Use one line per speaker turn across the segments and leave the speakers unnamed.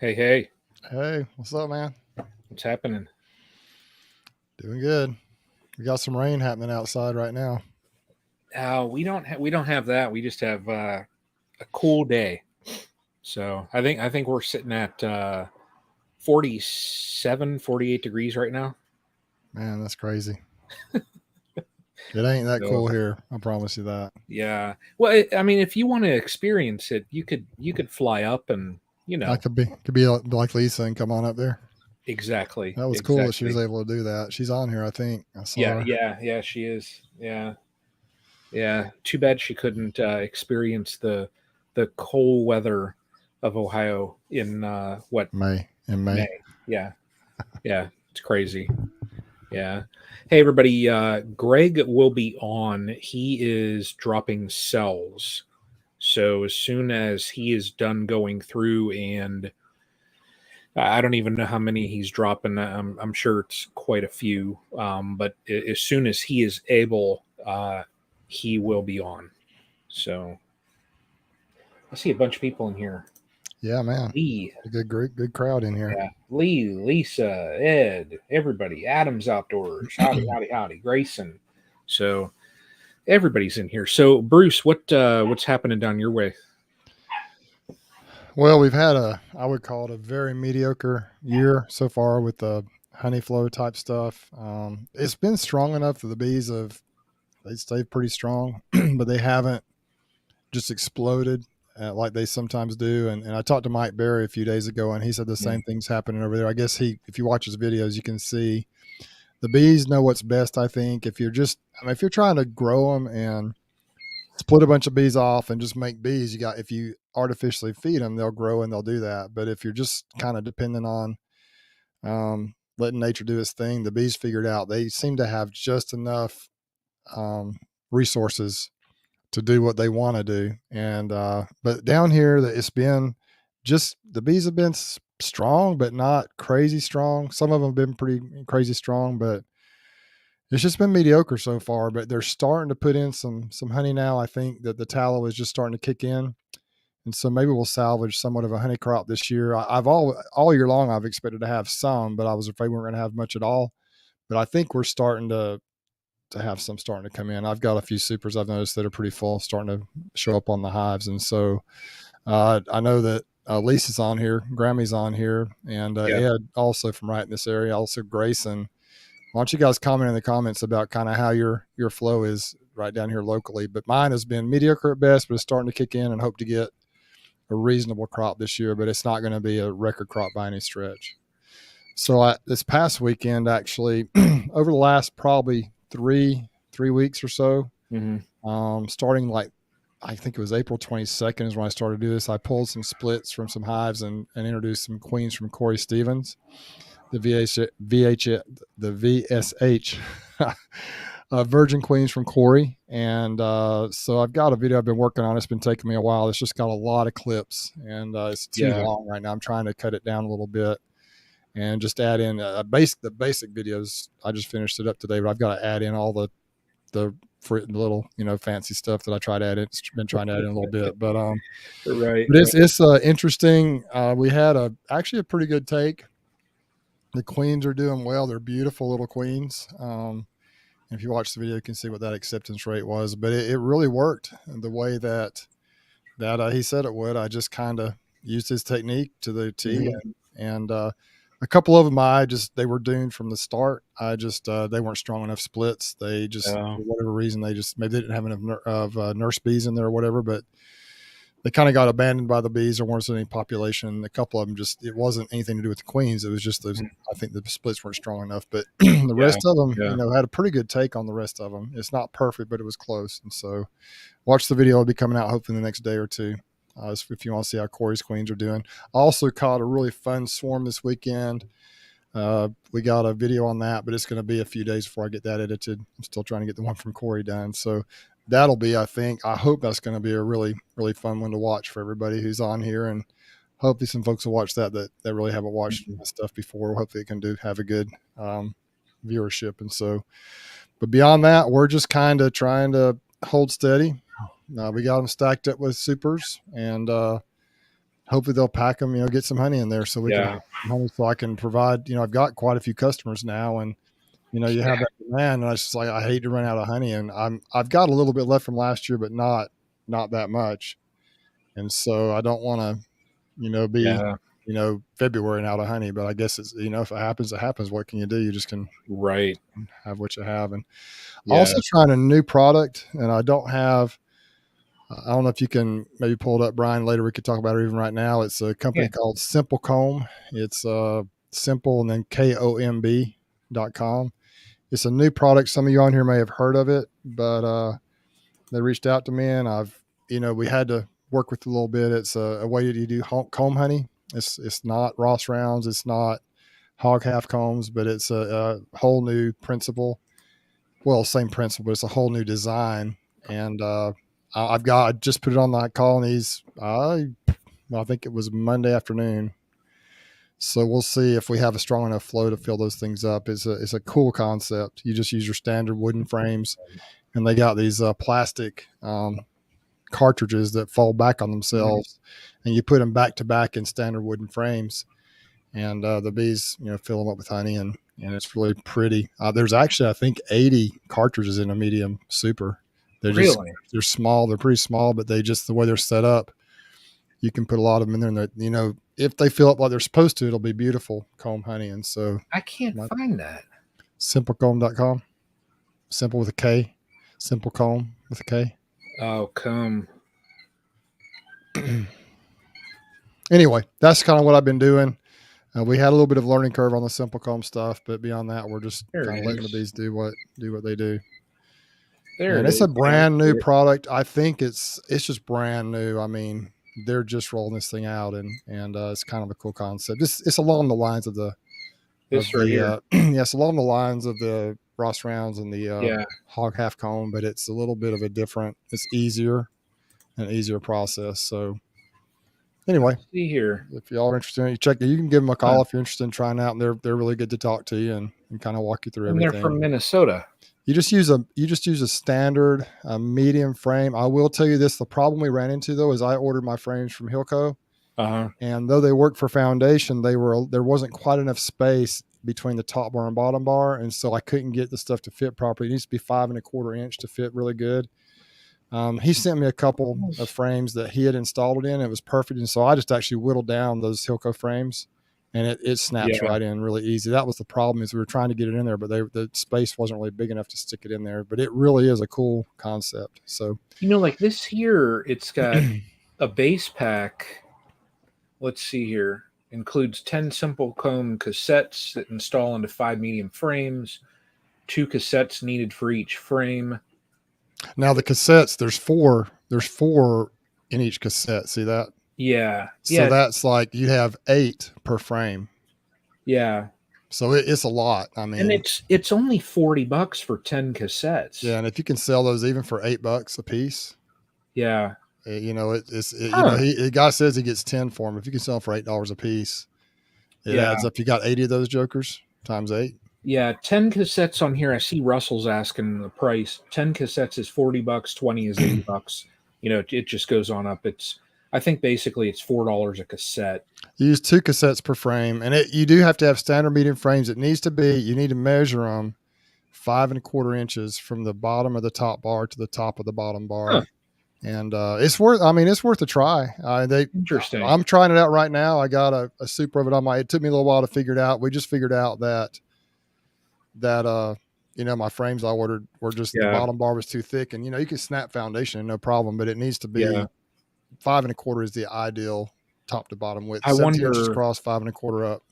Hey, hey,
Hey, what's up, man?
what's happening?
Doing good. We got some rain happening outside right now.
We don't have that. We just have a cool day. So I think we're sitting at 47, 48 degrees right now.
Man, that's crazy. It ain't that
So
cool here. I promise you that.
yeah. Well, I mean, if you want to experience it, you could fly up and
I could be like Lisa and come on up there.
exactly,
That was cool that she was
exactly.
able to do that. She's on here, I think. I saw
Yeah,
her.
yeah, yeah. She is. Yeah, yeah. Too bad she couldn't experience the cold weather of Ohio in what
May.
May. Yeah, yeah. It's crazy. Yeah. Hey, everybody. Greg will be on. He is dropping cells. So as soon as he is done going through, and I don't even know how many he's dropping. I'm sure it's quite a few. But as soon as he is able, he will be on. So I see a bunch of people in here.
Yeah, man.
Lee,
A good crowd in here.
yeah, Lee, Lisa, Ed, everybody. Adams Outdoors. Howdy, howdy, howdy. Grayson. So everybody's in here. So Bruce, what's happening down your way?
Well, we've had I would call it a very mediocre year so far with the honey flow type stuff. It's been strong enough that the bees they stayed pretty strong, but they haven't just exploded like they sometimes do. And I talked to Mike Berry a few days ago, and he said the
Mm,
same thing's happening over there. I guess if you watch his videos, you can see the bees know what's best. I think if you're trying to grow them and split a bunch of bees off and just make bees, if you artificially feed them, they'll grow and they'll do that. But if you're just kind of dependent on letting nature do its thing, the bees figured out they seem to have just enough resources to do what they want to do. And but down here, it's been just the bees have been strong, but not crazy strong. Some of them have been pretty crazy strong, but it's just been mediocre so far. But they're starting to put in some honey now. I think that the tallow is just starting to kick in. And so maybe we'll salvage somewhat of a honey crop this year. I've all year long I've expected to have some, but I was afraid we weren't going to have much at all. But I think we're starting to have some starting to come in. I've got a few supers I've noticed that are pretty full, starting to show up on the hives, and so I know that Lisa's on here, Grammy's on here, and
yeah.
Ed also from right in this area, also Grayson. Why don't you guys comment in the comments about kind of how your flow is right down here locally? But mine has been mediocre at best, but it's starting to kick in, and hope to get a reasonable crop this year. But it's not going to be a record crop by any stretch. So this past weekend, actually, over the last probably three weeks or so,
Hmm.
starting like I think it was April 22nd is when I started to do this. I pulled some splits from some hives and introduced some queens from Corey Stevens, the the VSH virgin queens from Corey. And so I've got a video I've been working on. It's been taking me a while. It's just got a lot of clips, and it's too
Yeah.
long right now. I'm trying to cut it down a little bit and just add in the basic videos. I just finished it up today, but I've got to add in all the little fancy stuff that I try to add in. Been trying to add in a little bit,
Right.
but
Right.
it's interesting. We had actually a pretty good take. The queens are doing well. They're beautiful little queens. If you watch the video, you can see what that acceptance rate was. But it really worked the way that he said it would. I just kind of used his technique to the T,
Hmm.
and a couple of them they were doomed from the start. I just they weren't strong enough splits. They just
Oh,
for whatever reason they just maybe they didn't have enough of nurse bees in there or whatever. But they kind of got abandoned by the bees. There wasn't any population. A couple of them it wasn't anything to do with the queens. It was just those.
mhm.
I think the splits weren't strong enough. But the
Yeah.
rest of them,
Yeah.
had a pretty good take on the rest of them. It's not perfect, but it was close. And so watch the video. It'll be coming out hopefully in the next day or two. If you want to see how Corey's queens are doing. I also caught a really fun swarm this weekend. We got a video on that, but it's going to be a few days before I get that edited. I'm still trying to get the one from Corey done. So that'll be, I hope that's going to be a really, really fun one to watch for everybody who's on here. And hopefully some folks will watch that really haven't watched
Mhm.
this stuff before. Hopefully it can have a good viewership. And so, but beyond that, we're just kind of trying to hold steady. We got them stacked up with supers, and hopefully they'll pack them, get some honey in there so we can have some honey, so I can provide, I've got quite a few customers now, and you have that demand, and I just like, I hate to run out of honey, and I've got a little bit left from last year, but not that much. And so I don't want to, be, February and out of honey, but I guess it's, if it happens, it happens. What can you do? You just can have what you have. And also trying a new product, and I don't know if you can maybe pull it up, Brian, later. We could talk about it even right now. It's a company called Simplecomb. It's simple and then KOMB.com. It's a new product. Some of you on here may have heard of it, but they reached out to me, and we had to work with it a little bit. It's a way to do comb honey. It's not Ross rounds. It's not hog half combs, but it's a whole new principle. Well, same principle, but it's a whole new design. And I just put it on the colonies. I think it was Monday afternoon. So we'll see if we have a strong enough flow to fill those things up. It's a cool concept. You just use your standard wooden frames, and they got these plastic cartridges that fold back on themselves, and you put them back to back in standard wooden frames, and the bees, fill them up with honey, and it's really pretty. There's actually, I think, 80 cartridges in a medium super. They're small. They're pretty small, but the way they're set up, you can put a lot of them in there, and if they fill up like they're supposed to, it'll be beautiful comb honey. And so
I can't find that.
Simplecomb.com. Simple with a K. Simplecomb with a K.
Oh, comb.
Anyway, that's kind of what I've been doing. We had a little bit of learning curve on the Simplecomb stuff, but beyond that, we're just kind of letting the bees do what they do. And it's a brand new product. I think it's just brand new. I mean, they're just rolling this thing out, and it's kind of a cool concept. It's along the lines of it's along the lines of the Ross rounds and the hog half comb, but it's a little bit of it's easier process. So anyway,
let's see here,
if y'all are interested, you can give them a call if you're interested in trying out, and they're really good to talk to you and kind of walk you through everything.
They're from Minnesota.
You just use a standard medium frame. I will tell you this: the problem we ran into though is I ordered my frames from Hilco, and though they work for foundation, there wasn't quite enough space between the top bar and bottom bar, and so I couldn't get the stuff to fit properly. It needs to be 5 1/4 inch to fit really good. He sent me a couple of frames that he had installed it in. It was perfect, and so I just actually whittled down those Hilco frames, and it snaps right in really easy. That was the problem, is we were trying to get it in there, but the space wasn't really big enough to stick it in there. But it really is a cool concept. So
like this here, it's got a base pack. Let's see here. Includes 10 Simplecomb cassettes that install into 5 medium frames. 2 cassettes needed for each frame.
Now the cassettes, there's four in each cassette. See that?
Yeah.
So that's like you have 8 per frame.
Yeah.
So it's a lot. I mean,
and it's only $40 for 10 cassettes.
Yeah, and if you can sell those even for $8 a piece.
Yeah.
The guy says he gets 10 for them. If you can sell them for $8 a piece, it adds up. You got 80 of those jokers times 8.
Yeah, 10 cassettes on here. I see Russell's asking the price. 10 cassettes is $40, 20 is $80. It just goes on up. I think basically it's $4 a cassette.
You use 2 cassettes per frame, and you do have to have standard medium frames. You need to measure them 5 1/4 inches from the bottom of the top bar to the top of the bottom bar. Huh. And it's worth a try.
Interesting.
I'm trying it out right now. I got a super of it it took me a little while to figure it out. We just figured out that my frames I ordered were just the bottom bar was too thick, and you can snap foundation no problem, but it needs to be 5 1/4 is the ideal top to bottom width. 17 inches across, 5 1/4 up.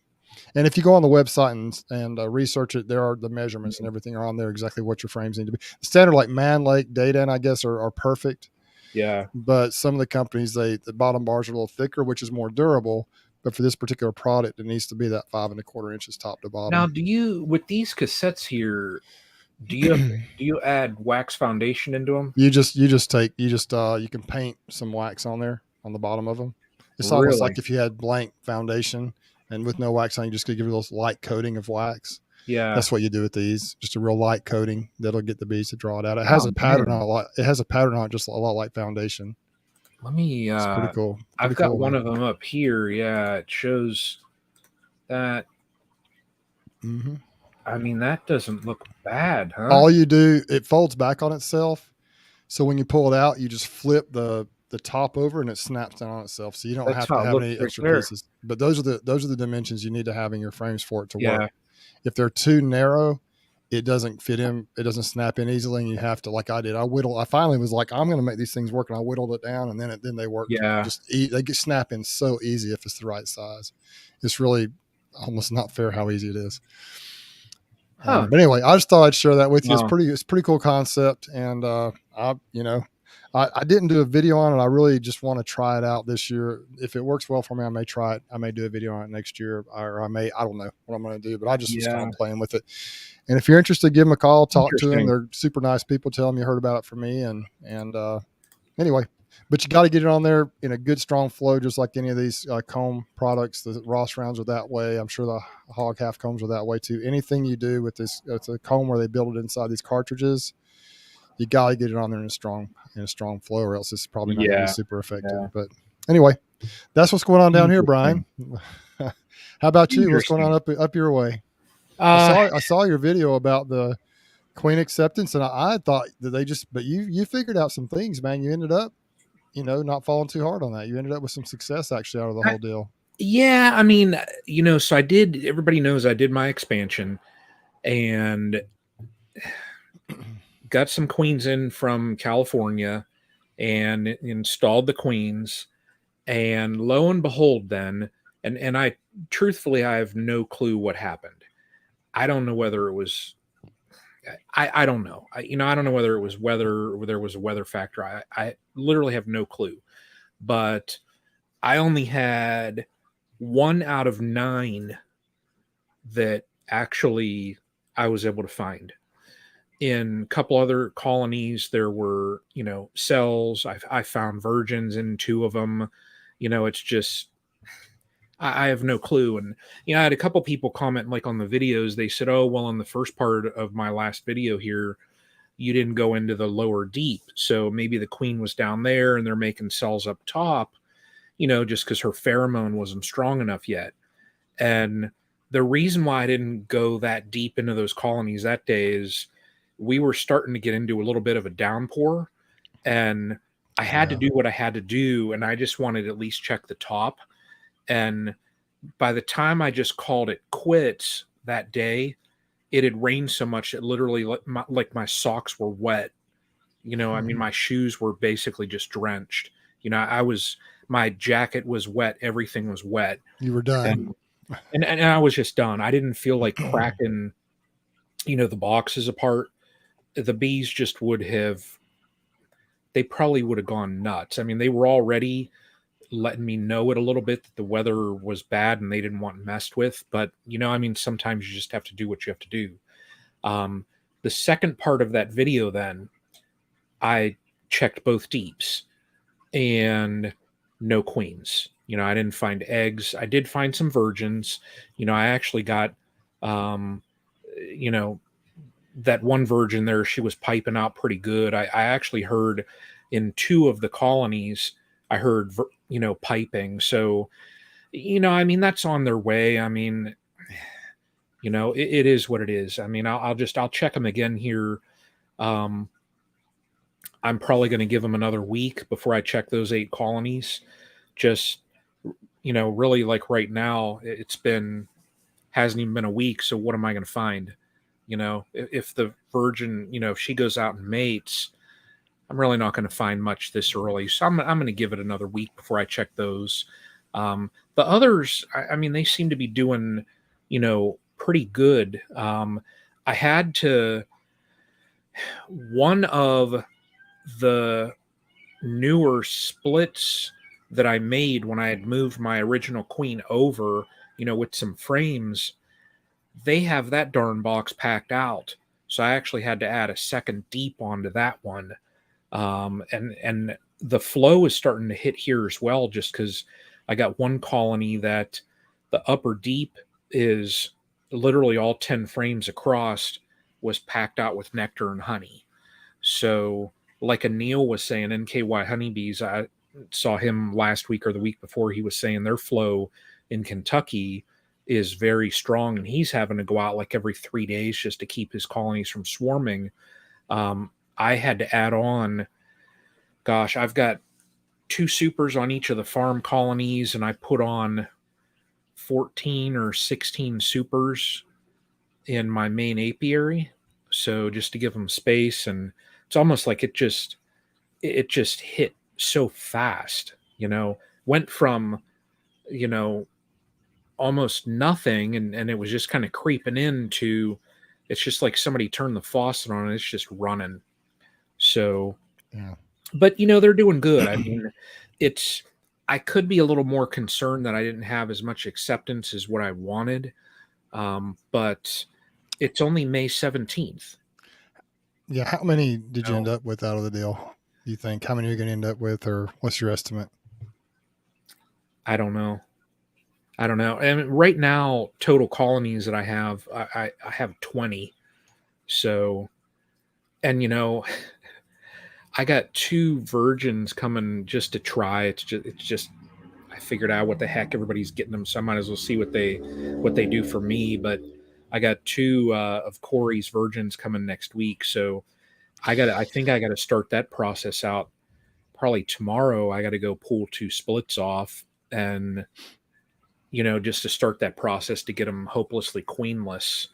And if you go on the website and research it, there are the measurements and everything are on there, exactly what your frames need to be. The standard like Man Lake, Data, and I guess are perfect.
Yeah.
But some of the companies, the bottom bars are a little thicker, which is more durable. But for this particular product, it needs to be that 5 1/4 inches top to bottom.
Now, with these cassettes here, do you add wax foundation into them?
You can paint some wax on there on the bottom of them. It's almost like if you had blank foundation and with no wax on, you just give it a little light coating of wax.
Yeah,
that's what you do with these. Just a real light coating that'll get the bees to draw it out. It has a pattern on it. It has a pattern on it, just a lot like foundation.
Let me.
It's pretty cool.
I've
Pretty
got
cool,
one
man.
of them up here. Yeah, it shows that.
Mm-hmm.
I mean, that doesn't look bad, huh?
All you do, it folds back on itself. So when you pull it out, you just flip the top over and it snaps down on itself. So you don't
That's
have to
how it
have
looks
any
right
extra
there.
pieces. But those are the dimensions you need to have in your frames for it to work.
Yeah,
If they're too narrow, it doesn't fit in. It doesn't snap in easily, and you have to, like I did. I finally was like, I'm going to make these things work, and I whittled it down, and then they worked.
yeah.
They get snap in so easy if it's the right size. It's really almost not fair how easy it is.
Huh.
But anyway, I just thought I'd share that with you.
Wow.
It's a pretty cool concept, and I didn't do a video on it. I really just want to try it out this year. If it works well for me, I may try it. I may do a video on it next year, or I don't know what I'm going to do, but I just was kind
Yeah.
of playing with it. And if you're interested, give them a call, talk to them.
Interesting.
They're super nice people. Tell them you heard about it from me. Anyway, but you got to get it on there in a good, strong flow, just like any of these comb products. The Ross rounds are that way. I'm sure the hog half combs are that way too. Anything you do with this, it's a comb where they build it inside these cartridges. You got to get it on there in a strong flow, or else it's probably not going to be
Yeah.
super effective.
Yeah.
But anyway, that's what's going on down here,
Interesting.
Brian. How about you? What's going on
Interesting.
up your way?
Uh,
I saw your video about the queen acceptance, and I thought that but you figured out some things, man. You ended up, not falling too hard on that. You ended up with some success actually out of the
I-
whole deal.
yeah. I mean, so I did. Everybody knows I did my expansion and got some queens in from California and installed the queens. And lo and behold, then, and I truthfully, I have no clue what happened. I don't know whether it was I don't know. I don't know whether it was weather or there was a weather factor. I literally have no clue. But I only had 1 out of 9 that actually I was able to find. In a couple other colonies, there were, cells. I found virgins in 2 of them. It's just I have no clue. And I had a couple people comment like on the videos. They said, "Oh, well, on the first part of my last video here, you didn't go into the lower deep, so maybe the queen was down there, and they're making cells up top, just because her pheromone wasn't strong enough yet." And the reason why I didn't go that deep into those colonies that day is we were starting to get into a little bit of a downpour, and I had to
Yeah.
do what I had to do, and I just wanted to at least check the top. And by the time I just called it quits that day, it had rained so much that literally like my socks were wet. I mean, my shoes were basically just drenched. My jacket was wet, everything was wet.
You were done.
And and I was just done. I didn't feel like cracking, the boxes apart. The bees just they probably would have gone nuts. I mean, they were already letting me know it a little bit that the weather was bad and they didn't want messed with. But, I mean, sometimes you just have to do what you have to do. The second part of that video, then, I checked both deeps and no queens. I didn't find eggs. I did find some virgins. I actually got, you know, that one virgin there, she was piping out pretty good. I actually heard in 2 of the colonies, I heard, piping. So, I mean, that's on their way. I mean, it is what it is. I mean, I'll check them again here. Um, I'm probably going to give them another week before I check those 8 colonies. Just, really like right now, hasn't even been a week. So what am I going to find? If the virgin, if she goes out and mates, I'm really not going to find much this early. So I'm going to give it another week before I check those. The others, I mean, they seem to be doing, pretty good. I had to, one of the newer splits that I made when I had moved my original queen over, with some frames, they have that darn box packed out. So I actually had to add a second deep onto that one. And the flow is starting to hit here as well, just because I got one colony that the upper deep is literally all 10 frames across was packed out with nectar and honey. So like Neil was saying, NKY honeybees, saw him last week or the week before. He was saying their flow in Kentucky is very strong, and he's having to go out like every 3 days just to keep his colonies from swarming. I had to add on, gosh, I've got 2 supers on each of the farm colonies, and I put on 14 or 16 supers in my main apiary. So just to give them space, and it's almost like it just hit so fast, went from, almost nothing, and it was just kind of creeping into, it's just like somebody turned the faucet on and it's just running. So,
Yeah.
but they're doing good. I mean, I could be a little more concerned that I didn't have as much acceptance as what I wanted. But it's only May 17th.
Yeah. How many did you end up with out of the deal? Do you think? How many are you going to end up with, or what's your estimate?
I don't know. And right now, total colonies that I have, I have 20. So, and I got 2 virgins coming just to try. It's just I figured out what the heck everybody's getting them, so I might as well see what they do for me. But I got 2 of Corey's virgins coming next week, so I think I got to start that process out probably tomorrow. I got to go pull 2 splits off, and just to start that process to get them hopelessly queenless.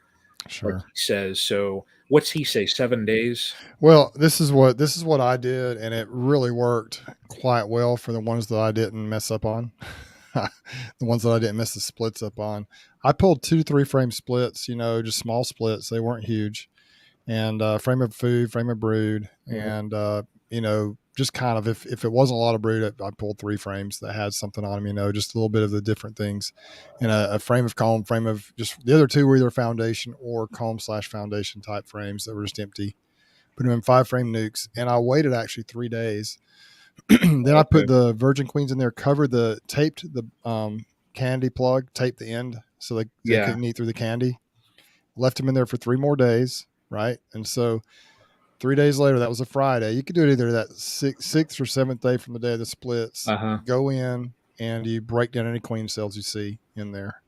Sure.
Like he says. So what's he say? 7 days?
Well, this is what I did, and it really worked quite well for the ones that I didn't mess up on. The ones that I didn't mess the splits up on. I pulled 2 3-frame splits, just small splits. They weren't huge. And frame of food, frame of brood, and just kind of if it wasn't a lot of brood, I pulled 3 frames that had something on them, just a little bit of the different things, and a frame of comb, frame of just the other 2 were either foundation or comb/foundation type frames that were just empty. Put them in 5-frame nukes, and I waited actually 3 days. Then I put the virgin queens in there, taped the candy plug, taped the end so they couldn't eat through the candy. Left them in there for 3 more days. Right. And so 3 days later, that was a Friday. You could do it either that sixth or 7th day from the day of the splits. Go in and you break down any queen cells you see in there.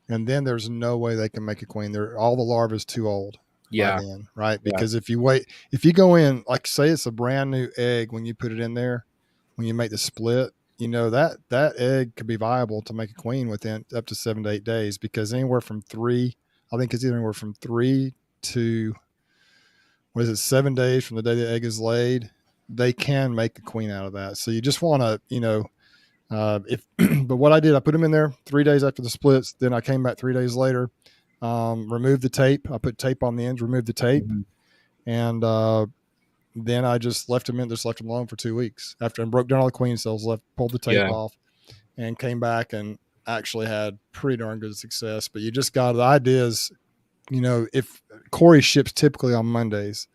And then there's no way they can make a queen. All the larvae is too old by then, right? Because if you go in, like say it's a brand new egg when you put it in there, when you make the split, that egg could be viable to make a queen within up to 7 to 8 days, because anywhere from 3, I think it's anywhere from 3 to 7 days from the day the egg is laid, they can make a queen out of that. So you just want to, but what I did, I put them in there 3 days after the splits. Then I came back 3 days later, removed the tape. I put tape on the ends, removed the tape. And then I just left them alone for 2 weeks after I broke down all the queen cells, pulled the tape off, and came back and actually had pretty darn good success. But you just got the ideas. If Corey ships typically on Mondays,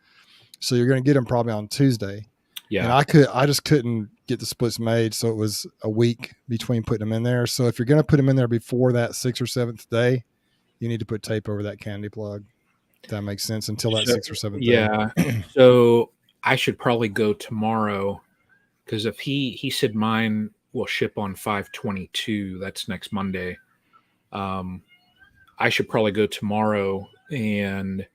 so you're going to get them probably on Tuesday. Yeah. And I just couldn't get the splits made. So it was a week between putting them in there. So if you're going to put them in there before that 6th or 7th day, you need to put tape over that candy plug. If that makes sense, until that 6th or 7th day.
Yeah. So I should probably go tomorrow, because if he said mine will ship on 5/22, that's next Monday. I should probably go tomorrow and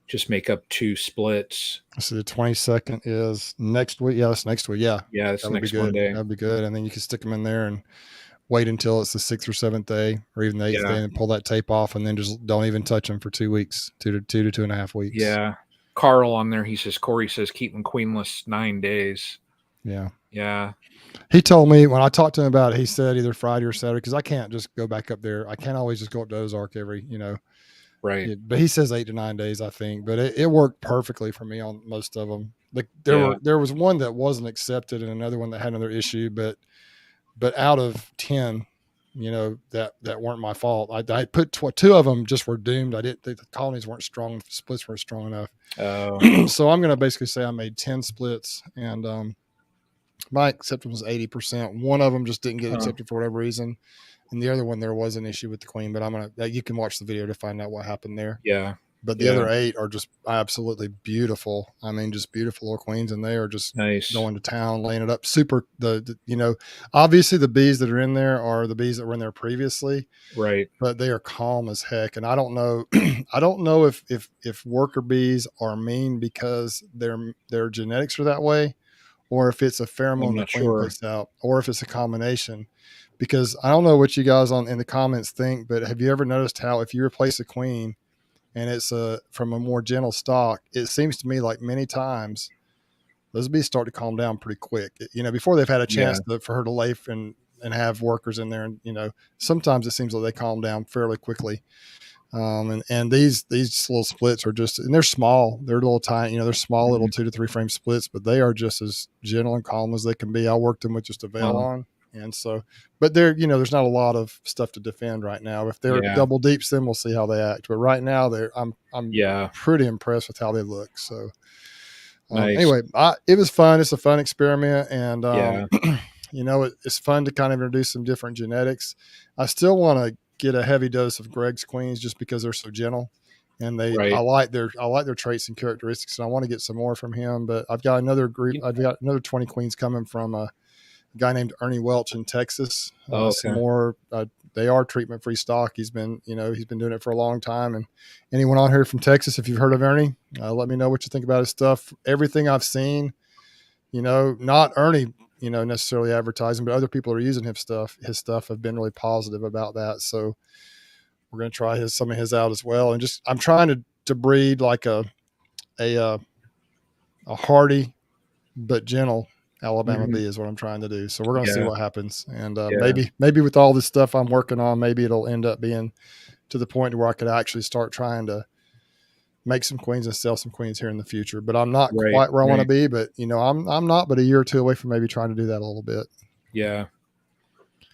just make up 2 splits.
So the 22nd is next week. Yeah, that's next week. Yeah.
Yeah, that's next Monday.
That'd be good. And then you can stick them in there and wait until it's the 6th or 7th day, or even the 8th day, and pull that tape off, and then just don't even touch them for 2 weeks, 2 to 2.5 weeks.
Yeah. Carl on there, Corey says keep them queenless 9 days.
Yeah.
Yeah.
He told me when I talked to him about it, he said either Friday or Saturday, because I can't just go back up there. I can't always just go up to Ozark every,
Right.
But he says 8 to 9 days, I think. But it worked perfectly for me on most of them. Like there was one that wasn't accepted and another one that had another issue, but out of 10, that weren't my fault. I put 2 of them just were doomed. The colonies weren't strong. The splits weren't strong enough.
Oh.
So I'm going to basically say I made 10 splits, and my acceptance was 80%. One of them just didn't get accepted for whatever reason, and the other one there was an issue with the queen. But you can watch the video to find out what happened there.
Yeah.
but the
Yeah.
other 8 are just absolutely beautiful. I mean, just beautiful little queens, and they are just
Nice.
going to town, laying it up. Super. Obviously the bees that are in there are the bees that were in there previously,
Right.
but they are calm as heck. And I don't know, I don't know if worker bees are mean because their genetics are that way, or if it's a
I'm
pheromone the
not
queen
sure.
puts out, or if it's a combination. Because I don't know what you guys in the comments think, but have you ever noticed how if you replace a queen and it's from a more gentle stock, it seems to me like many times those bees start to calm down pretty quick. Before they've had a
Yeah.
chance for her to lay and have workers in there, and sometimes it seems like they calm down fairly quickly. And these little splits are just, and they're small. They're little tiny, they're small little
Mhm.
2 to 3 frame splits, but they are just as gentle and calm as they can be. I worked them with just a veil
Well,
on. And so, but there's not a lot of stuff to defend right now. If they're
yeah.
double deeps, then we'll see how they act. But right now I'm
Yeah.
pretty impressed with how they look. So,
Nice.
anyway, it was fun. It's a fun experiment. And,
Yeah.
it's fun to kind of introduce some different genetics. I still want to get a heavy dose of Greg's queens just because they're so gentle, and I
Right.
like their traits and characteristics, and I want to get some more from him. But I've got another group.
You-
I've got another 20 queens coming from a guy named Ernie Welch in Texas.
Oh,
Some
okay.
more. They are treatment free stock. He's been doing it for a long time. And anyone on here from Texas, if you've heard of Ernie, let me know what you think about his stuff. Everything I've seen, not Ernie, necessarily advertising, but other people are using his stuff have been really positive about that. So we're going to try some of his out as well. And just, I'm trying to breed like a hardy, but gentle Alabama
Mhm.
bee is what I'm trying to do. So we're going to see
Yeah.
what happens. And
Yeah.
maybe with all this stuff I'm working on, maybe it'll end up being to the point where I could actually start trying to make some queens and sell some queens here in the future. But I'm not
Right.
quite where I want to
Right.
be. But I'm not but a year or two away from maybe trying to do that a little bit.
Yeah.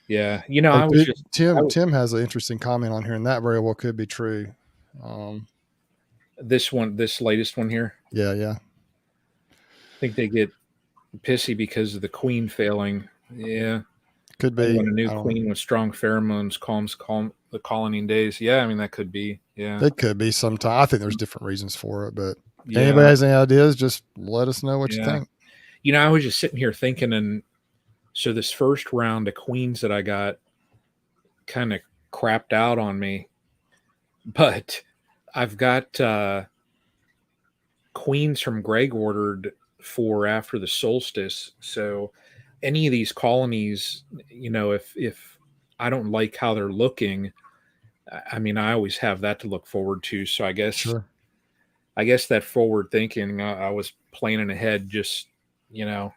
Yeah.
Oh,
I was just, I was,
Tim has an interesting comment on here, and that very well could be true. Um,
this latest one here,
yeah,
I think they get pissy because of the queen failing. Yeah.
could
They
be.
want a new
I don't know.
queen with strong pheromones, calm the colonying days. Yeah. I mean, that could be. Yeah.
It could be sometime. I think there's different reasons for it, but anybody
Yeah.
has any ideas, just let us know what you
Yeah.
think.
I was just sitting here thinking, and so this first round of queens that I got kind of crapped out on me, but I've got queens from Greg ordered for after the solstice. So any of these colonies, if I don't like how they're looking, I mean, I always have that to look forward to. So
Sure.
I guess that forward thinking, I was planning ahead, just you know,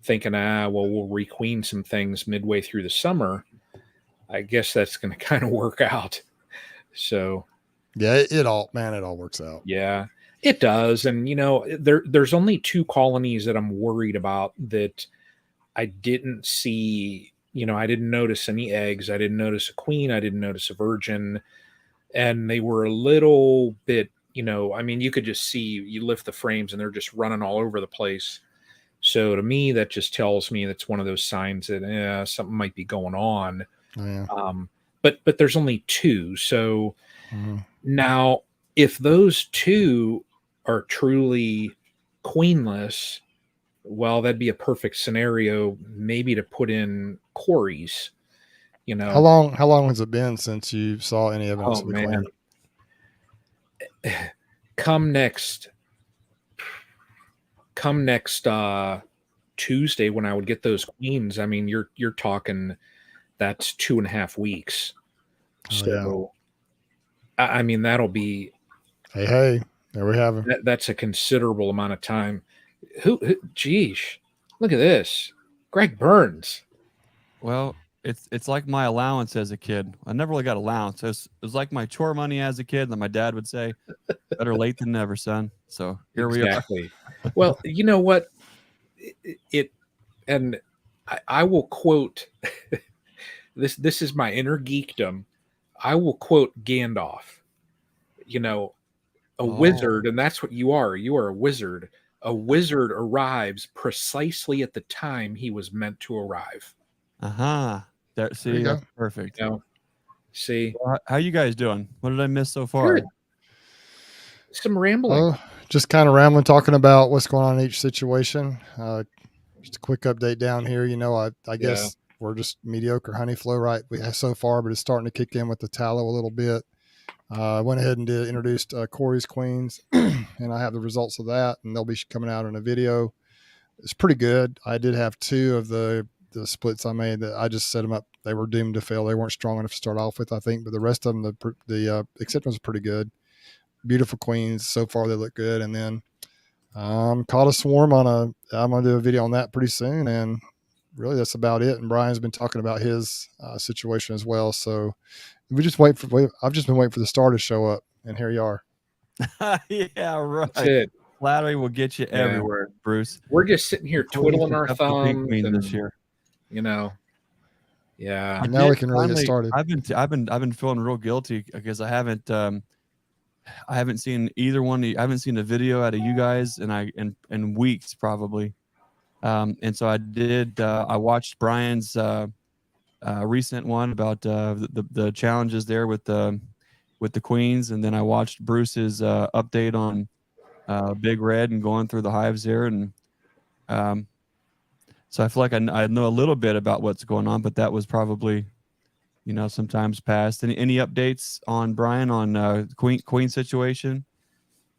thinking, well, we'll requeen some things midway through the summer. I guess that's going to kind of work out. So
Yeah, it all works out.
yeah, it does. And there's only two colonies that I'm worried about that I didn't see. I didn't notice any eggs. I didn't notice a queen. I didn't notice a virgin, and they were a little bit. I mean, you could just see, you lift the frames and they're just running all over the place. So to me, that just tells me that's one of those signs that something might be going on.
Oh, yeah.
But there's only two. So
Mhm.
now, if those two are truly queenless, well, that'd be a perfect scenario, maybe to put in quarries. You know,
How long has it been since you saw any evidence
oh
of a
man,
queen?
come next, come next Tuesday when I would get those queens. I mean, you're talking, that's 2.5 weeks.
Oh, yeah.
So I mean, that'll be
Hey, there we have him.
that's a considerable amount of time. Geesh, look at this, Greg Burns.
Well, it's like my allowance as a kid. I never really got allowance. It was like my chore money as a kid. That my dad would say, "Better late than never, son." So here we are.
Exactly. Well, you know what? It and I will quote this. This is my inner geekdom. I will quote Gandalf. You know, a
Oh,
wizard, and that's what you are. You are a wizard. A wizard arrives precisely at the time he was meant to arrive.
uh-huh. There,
There you
see,
go.
that's perfect.
You know, see,
Well, how you guys doing? What did I miss so
good.
far?
some rambling.
Just kind of rambling, talking about what's going on in each situation. Just a quick update down here. I guess we're just mediocre honey flow right we have so far, but it's starting to kick in with the tallow a little bit. I went ahead and introduced Corey's Queens, and I have the results of that, and they'll be coming out in a video. It's pretty good. I did have 2 of the splits I made that I just set them up. They were doomed to fail. They weren't strong enough to start off with, I think, but the rest of them, the acceptance was pretty good. Beautiful queens so far. They look good. And then caught a swarm I'm going to do a video on that pretty soon. And really that's about it. And Brian's been talking about his situation as well. So we just I've just been waiting for the star to show up, and here you are.
Yeah, right.
That's it.
Flattery will get you everywhere, Bruce.
We're just sitting here twiddling our thumbs
this year.
Yeah.
And now we can really get started.
I've been feeling real guilty because I haven't seen either one. I haven't seen a video out of you guys in weeks probably. And so I watched Brian's recent one about the challenges there with the queens, and then I watched Bruce's update on Big Red and going through the hives there, and so I feel like I know a little bit about what's going on, but that was probably sometimes past. Any updates on Brian on queen situation?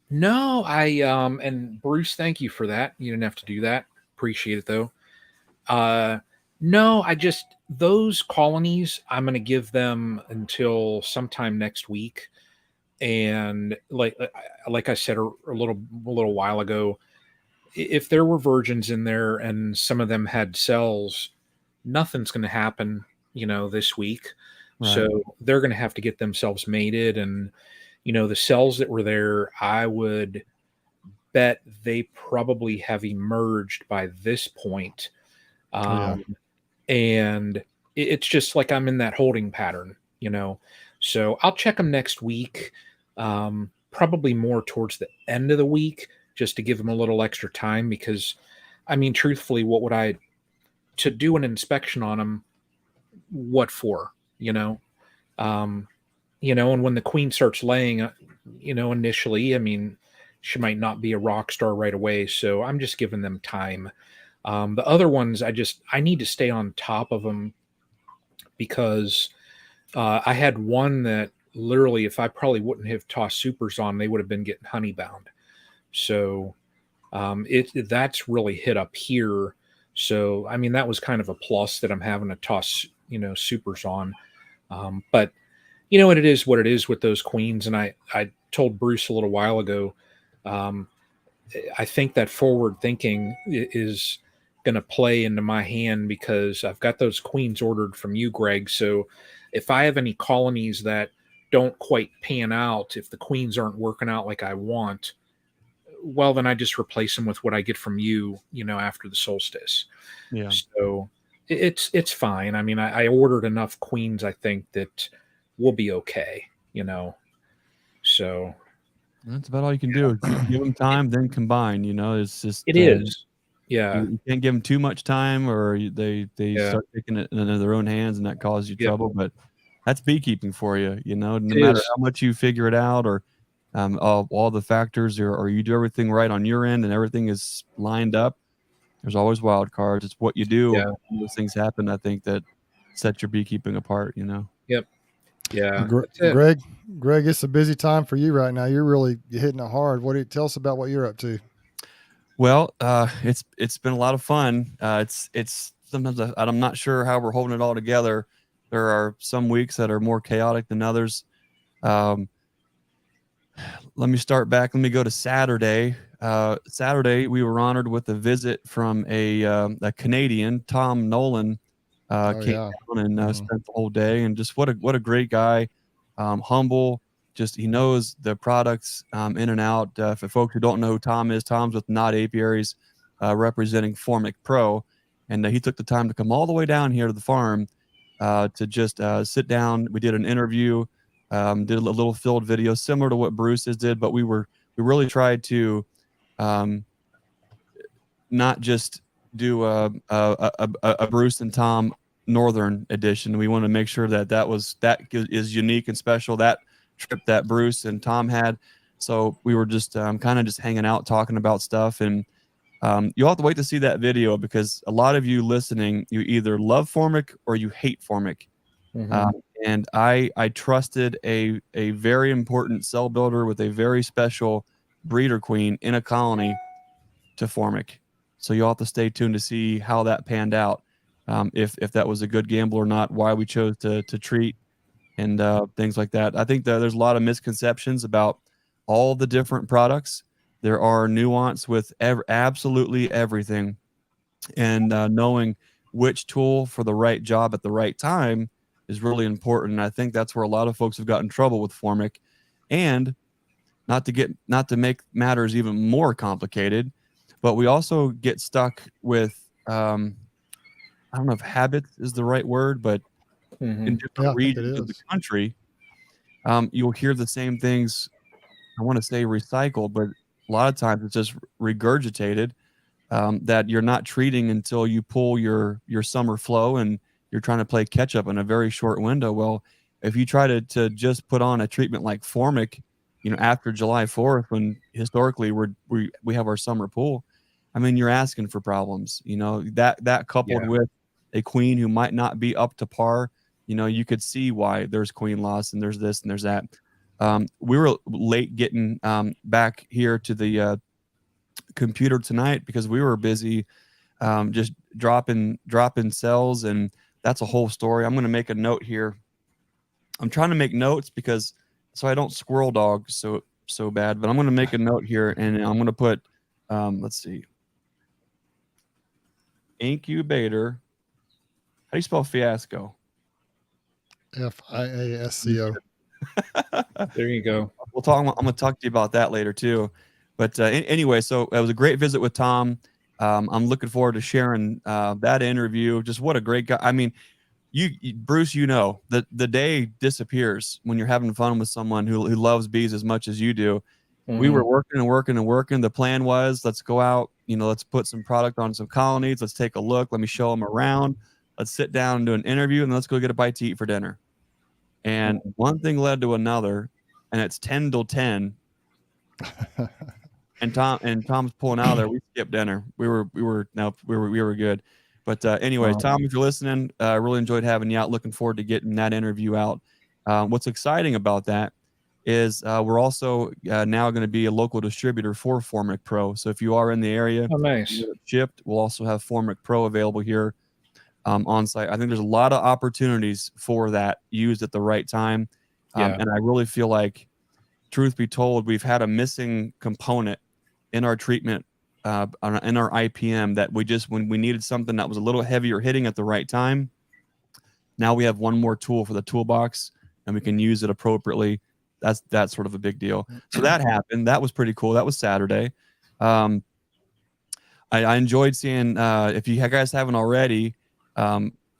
No, and Bruce, thank you for that. You didn't have to do that. Appreciate it though. No, those colonies, I'm going to give them until sometime next week. And like I said a little while ago, if there were virgins in there and some of them had cells, nothing's going to happen, this week. Right. So they're going to have to get themselves mated. And, the cells that were there, I would bet they probably have emerged by this point. And it's just like I'm in that holding pattern, So I'll check them next week, probably more towards the end of the week, just to give them a little extra time. Because, truthfully, what would to do an inspection on them? What for? And when the queen starts laying, initially, she might not be a rock star right away. So I'm just giving them time. The other ones, I need to stay on top of them, because I had one that literally, if I probably wouldn't have tossed supers on, they would have been getting honey bound. So that's really hit up here. So, that was kind of a plus that I'm having to toss, supers on. But it is what it is with those queens. And I told Bruce a little while ago, I think that forward thinking is going to play into my hand, because I've got those queens ordered from you, Greg. So if I have any colonies that don't quite pan out, if the queens aren't working out like I want, well, then I just replace them with what I get from you, after the solstice. Yeah. So it's fine. I ordered enough queens, I think, that we'll be okay, So
that's about all you can do. Give them time, then combine. It's just
it is. Yeah,
you can't give them too much time, or they start taking it into their own hands, and that causes you trouble. But that's beekeeping for you. No matter how much you figure it out, or all the factors, or you do everything right on your end, and everything is lined up. There's always wild cards. It's what you do. Yeah. When those things happen, I think, that set your beekeeping apart.
Yep. Yeah.
Greg, it's a busy time for you right now. You're hitting it hard. Tell us about what you're up to?
Well, it's been a lot of fun. It's sometimes I'm not sure how we're holding it all together. There are some weeks that are more chaotic than others. Let me start back. Let me go to Saturday. Saturday, we were honored with a visit from a Canadian, Tom Nolan. Came down and spent the whole day, and just what a great guy, humble. Just he knows the products in and out. For folks who don't know who Tom is, Tom's with Knot Apiaries, representing Formic Pro, and he took the time to come all the way down here to the farm to just sit down. We did an interview, did a little field video similar to what Bruce's did, but we really tried to not just do a Bruce and Tom Northern edition. We want to make sure that is unique and special, that trip that Bruce and Tom had. So we were just kind of just hanging out, talking about stuff. And you'll have to wait to see that video, because a lot of you listening, you either love Formic or you hate Formic. And I trusted a very important cell builder with a very special breeder queen in a colony to Formic. So you'll have to stay tuned to see how that panned out, if that was a good gamble or not, why we chose to treat, and things like that. I think that there's a lot of misconceptions about all the different products. There are nuance with absolutely everything, and knowing which tool for the right job at the right time is really important. And I think that's where a lot of folks have gotten in trouble with Formic. And not to make matters even more complicated, but we also get stuck with I don't know if habits is the right word, but in different regions of the country, you'll hear the same things. I want to say recycled, but a lot of times it's just regurgitated, that you're not treating until you pull your summer flow, and you're trying to play catch up in a very short window. Well, if you try to just put on a treatment like Formic, after July 4th, when historically we have our summer pool, I mean, you're asking for problems. That coupled with a queen who might not be up to par, you could see why there's queen loss and there's this and there's that. We were late getting back here to the computer tonight because we were busy just dropping cells, and that's a whole story. I'm going to make a note here. I'm trying to make notes because so I don't squirrel dog so bad, but I'm going to make a note here, and I'm going to put let's see, Incubator. How do you spell fiasco?
FIASCO.
There you go.
I'm going to talk to you about that later too. But anyway, so it was a great visit with Tom. I'm looking forward to sharing that interview. Just what a great guy. I mean, Bruce, the day disappears when you're having fun with someone who loves bees as much as you do. We were working and working and working. The plan was, let's go out, let's put some product on some colonies. Let's take a look. Let me show them around. Let's sit down and do an interview, and let's go get a bite to eat for dinner. And one thing led to another, and it's 10 till 10. And Tom's pulling out of there. We skipped dinner. We were good. But anyway, Tom, if you're listening, I really enjoyed having you out. Looking forward to getting that interview out. What's exciting about that is we're also now going to be a local distributor for Formic Pro. So if you are in the area,
nice.
Shipped, we'll also have Formic Pro available here on site. I think there's a lot of opportunities for that used at the right time. And I really feel like, truth be told, we've had a missing component in our treatment, in our IPM, that when we needed something that was a little heavier hitting at the right time. Now we have one more tool for the toolbox, and we can use it appropriately. That's sort of a big deal. So that happened. That was pretty cool. That was Saturday. I enjoyed seeing, if you guys haven't already,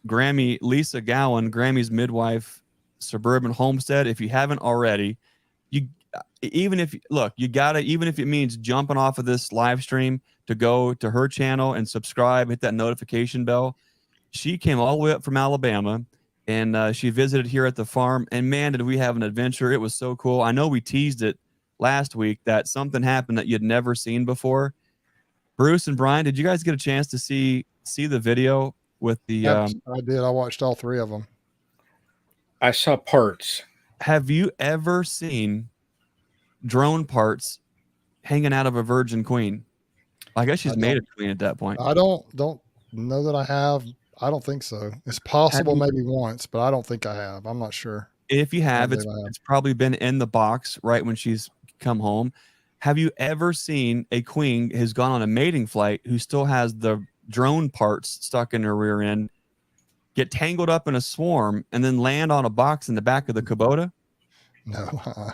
Lisa Gowan, Grammy's midwife, Suburban Homestead. If you haven't already, even if it means jumping off of this live stream to go to her channel and subscribe, hit that notification bell. She came all the way up from Alabama, and she visited here at the farm, and man, did we have an adventure. It was so cool. I know we teased it last week that something happened that you'd never seen before. Bruce and Brian, did you guys get a chance to see the video with the
I did. I watched all three of them.
I saw parts.
Have you ever seen drone parts hanging out of a virgin queen? I guess she's made a queen at that point.
I don't know that I have. I don't think so. It's possible maybe once, but I don't think I have. I'm not sure.
If you have, it's probably been in the box right when she's come home. Have you ever seen a queen who's gone on a mating flight who still has the drone parts stuck in her rear end, get tangled up in a swarm, and then land on a box in the back of the Kubota?
No.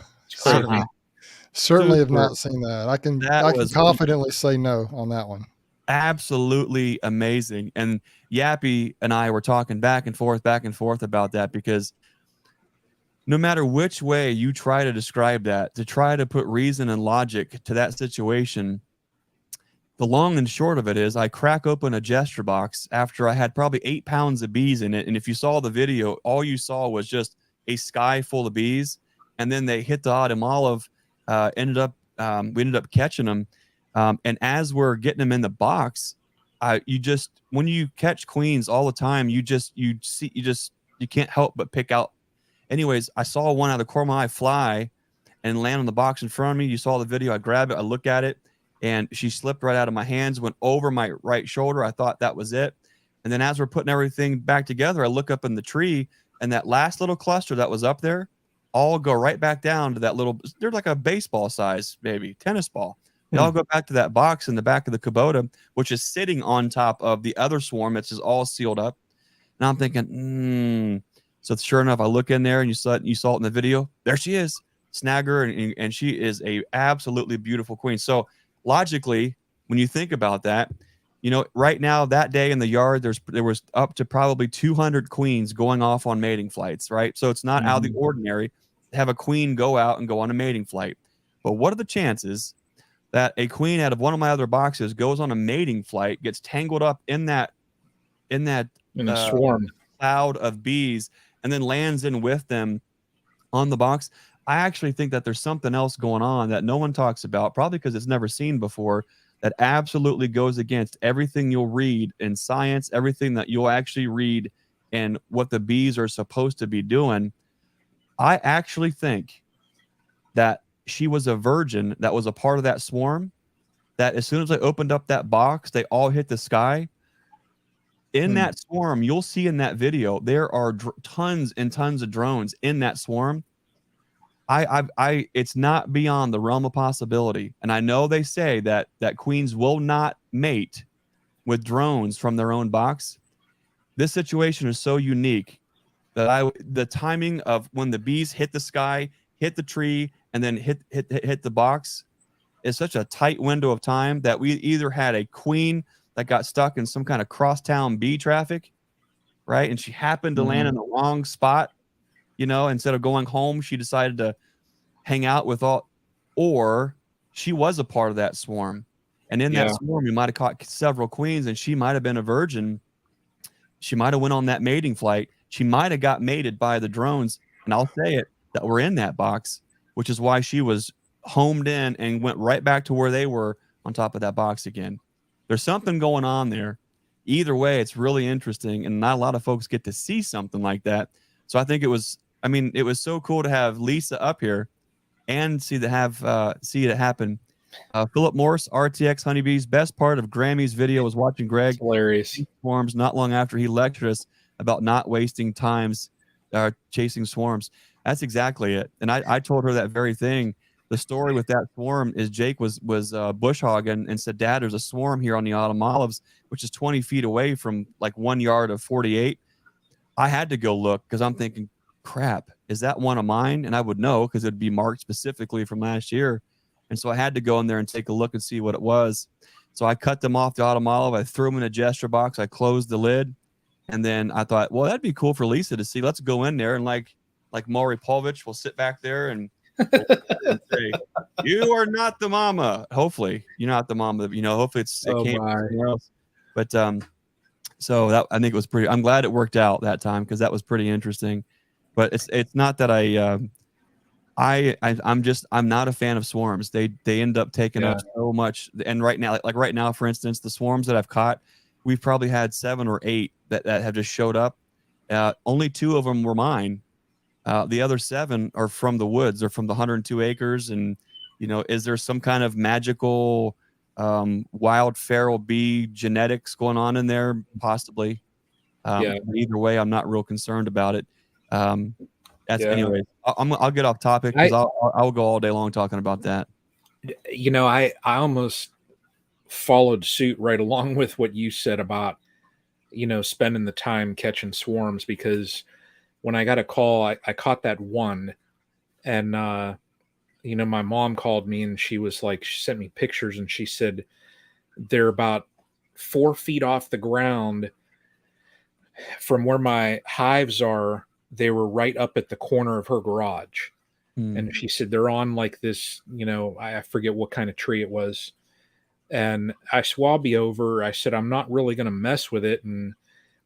Certainly have not seen that. I can confidently say no on that one.
Absolutely amazing. And Yappy and I were talking back and forth about that, because no matter which way you try to describe that, to try to put reason and logic to that situation, the long and short of it is I crack open a gesture box after I had probably 8 pounds of bees in it. And if you saw the video, all you saw was just a sky full of bees. And then they hit the autumn olive ended up we ended up catching them. And as we're getting them in the box, you just, when you catch queens all the time, you can't help but pick out. Anyways, I saw one out of the corner of my eye fly and land on the box in front of me. You saw the video. I grab it, I look at it, and she slipped right out of my hands, went over my right shoulder. I thought that was it. And then as we're putting everything back together, I look up in the tree, and that last little cluster that was up there all go right back down to that little, they're like a baseball size, maybe tennis ball. They all go back to that box in the back of the Kubota, which is sitting on top of the other swarm that's just all sealed up. Now I'm thinking, So sure enough, I look in there, and you saw it in the video. There she is. Snag her, and she is a absolutely beautiful queen. So logically, when you think about that, you know, right now, that day in the yard, there was up to probably 200 queens going off on mating flights, right? So it's not out of the ordinary to have a queen go out and go on a mating flight. But what are the chances that a queen out of one of my other boxes goes on a mating flight, gets tangled up in that
swarm
cloud of bees, and then lands in with them on the box? I actually think that there's something else going on that no one talks about, probably because it's never seen before, that absolutely goes against everything you'll read in science, everything that you'll actually read and what the bees are supposed to be doing. I actually think that she was a virgin that was a part of that swarm, that as soon as I opened up that box, they all hit the sky. In that swarm, you'll see in that video, there are tons and tons of drones in that swarm. It's not beyond the realm of possibility. And I know they say that queens will not mate with drones from their own box. This situation is so unique that the timing of when the bees hit the sky, hit the tree, and then hit the box is such a tight window of time that we either had a queen that got stuck in some kind of crosstown bee traffic, right? And she happened to land in the wrong spot. You know, instead of going home, she decided to hang out with all, or she was a part of that swarm. And in that swarm, you might have caught several queens, and she might have been a virgin. She might have went on that mating flight. She might have got mated by the drones, and I'll say it, that were in that box, which is why she was homed in and went right back to where they were on top of that box again. There's something going on there. Either way, it's really interesting, and not a lot of folks get to see something like that. So I think it was so cool to have Lisa up here and see it happen. Philip Morse, RTX Honeybees. Best part of Grammy's video was watching Greg
hilarious
swarms not long after he lectured us about not wasting times chasing swarms. That's exactly it. And I told her that very thing. The story with that swarm is Jake was bush hogging and said, "Dad, there's a swarm here on the autumn olives, which is 20 feet away from like 1 yard of 48. I had to go look because I'm thinking, crap, is that one of mine? And I would know because it'd be marked specifically from last year. And so I had to go in there and take a look and see what it was. So I cut them off the autumn olive. I threw them in a gesture box. I closed the lid. And then I thought, well, that'd be cool for Lisa to see. Let's go in there. And like Maury Povich will sit back there and say, "You are not the mama." Hopefully you're not the mama. You know, hopefully it came somewhere else. But so that, I think it was pretty, I'm glad it worked out that time because that was pretty interesting. But it's not that I'm not a fan of swarms. They end up taking up so much. And right now, like right now, for instance, the swarms that I've caught, we've probably had 7 or 8 that have just showed up. Only 2 of them were mine. The other 7 are from the woods. They're from the 102 acres. And, you know, is there some kind of magical wild feral bee genetics going on in there? Possibly. Either way, I'm not real concerned about it. Anyway, I'll get off topic because I'll go all day long talking about that.
You know, I almost followed suit right along with what you said about, you know, spending the time catching swarms, because when I got a call, I caught that one, and you know, my mom called me and she was like, she sent me pictures and she said they're about 4 feet off the ground from where my hives are. They were right up at the corner of her garage. And she said they're on like this, you know, I forget what kind of tree it was. And I swabby over. I said, I'm not really going to mess with it. And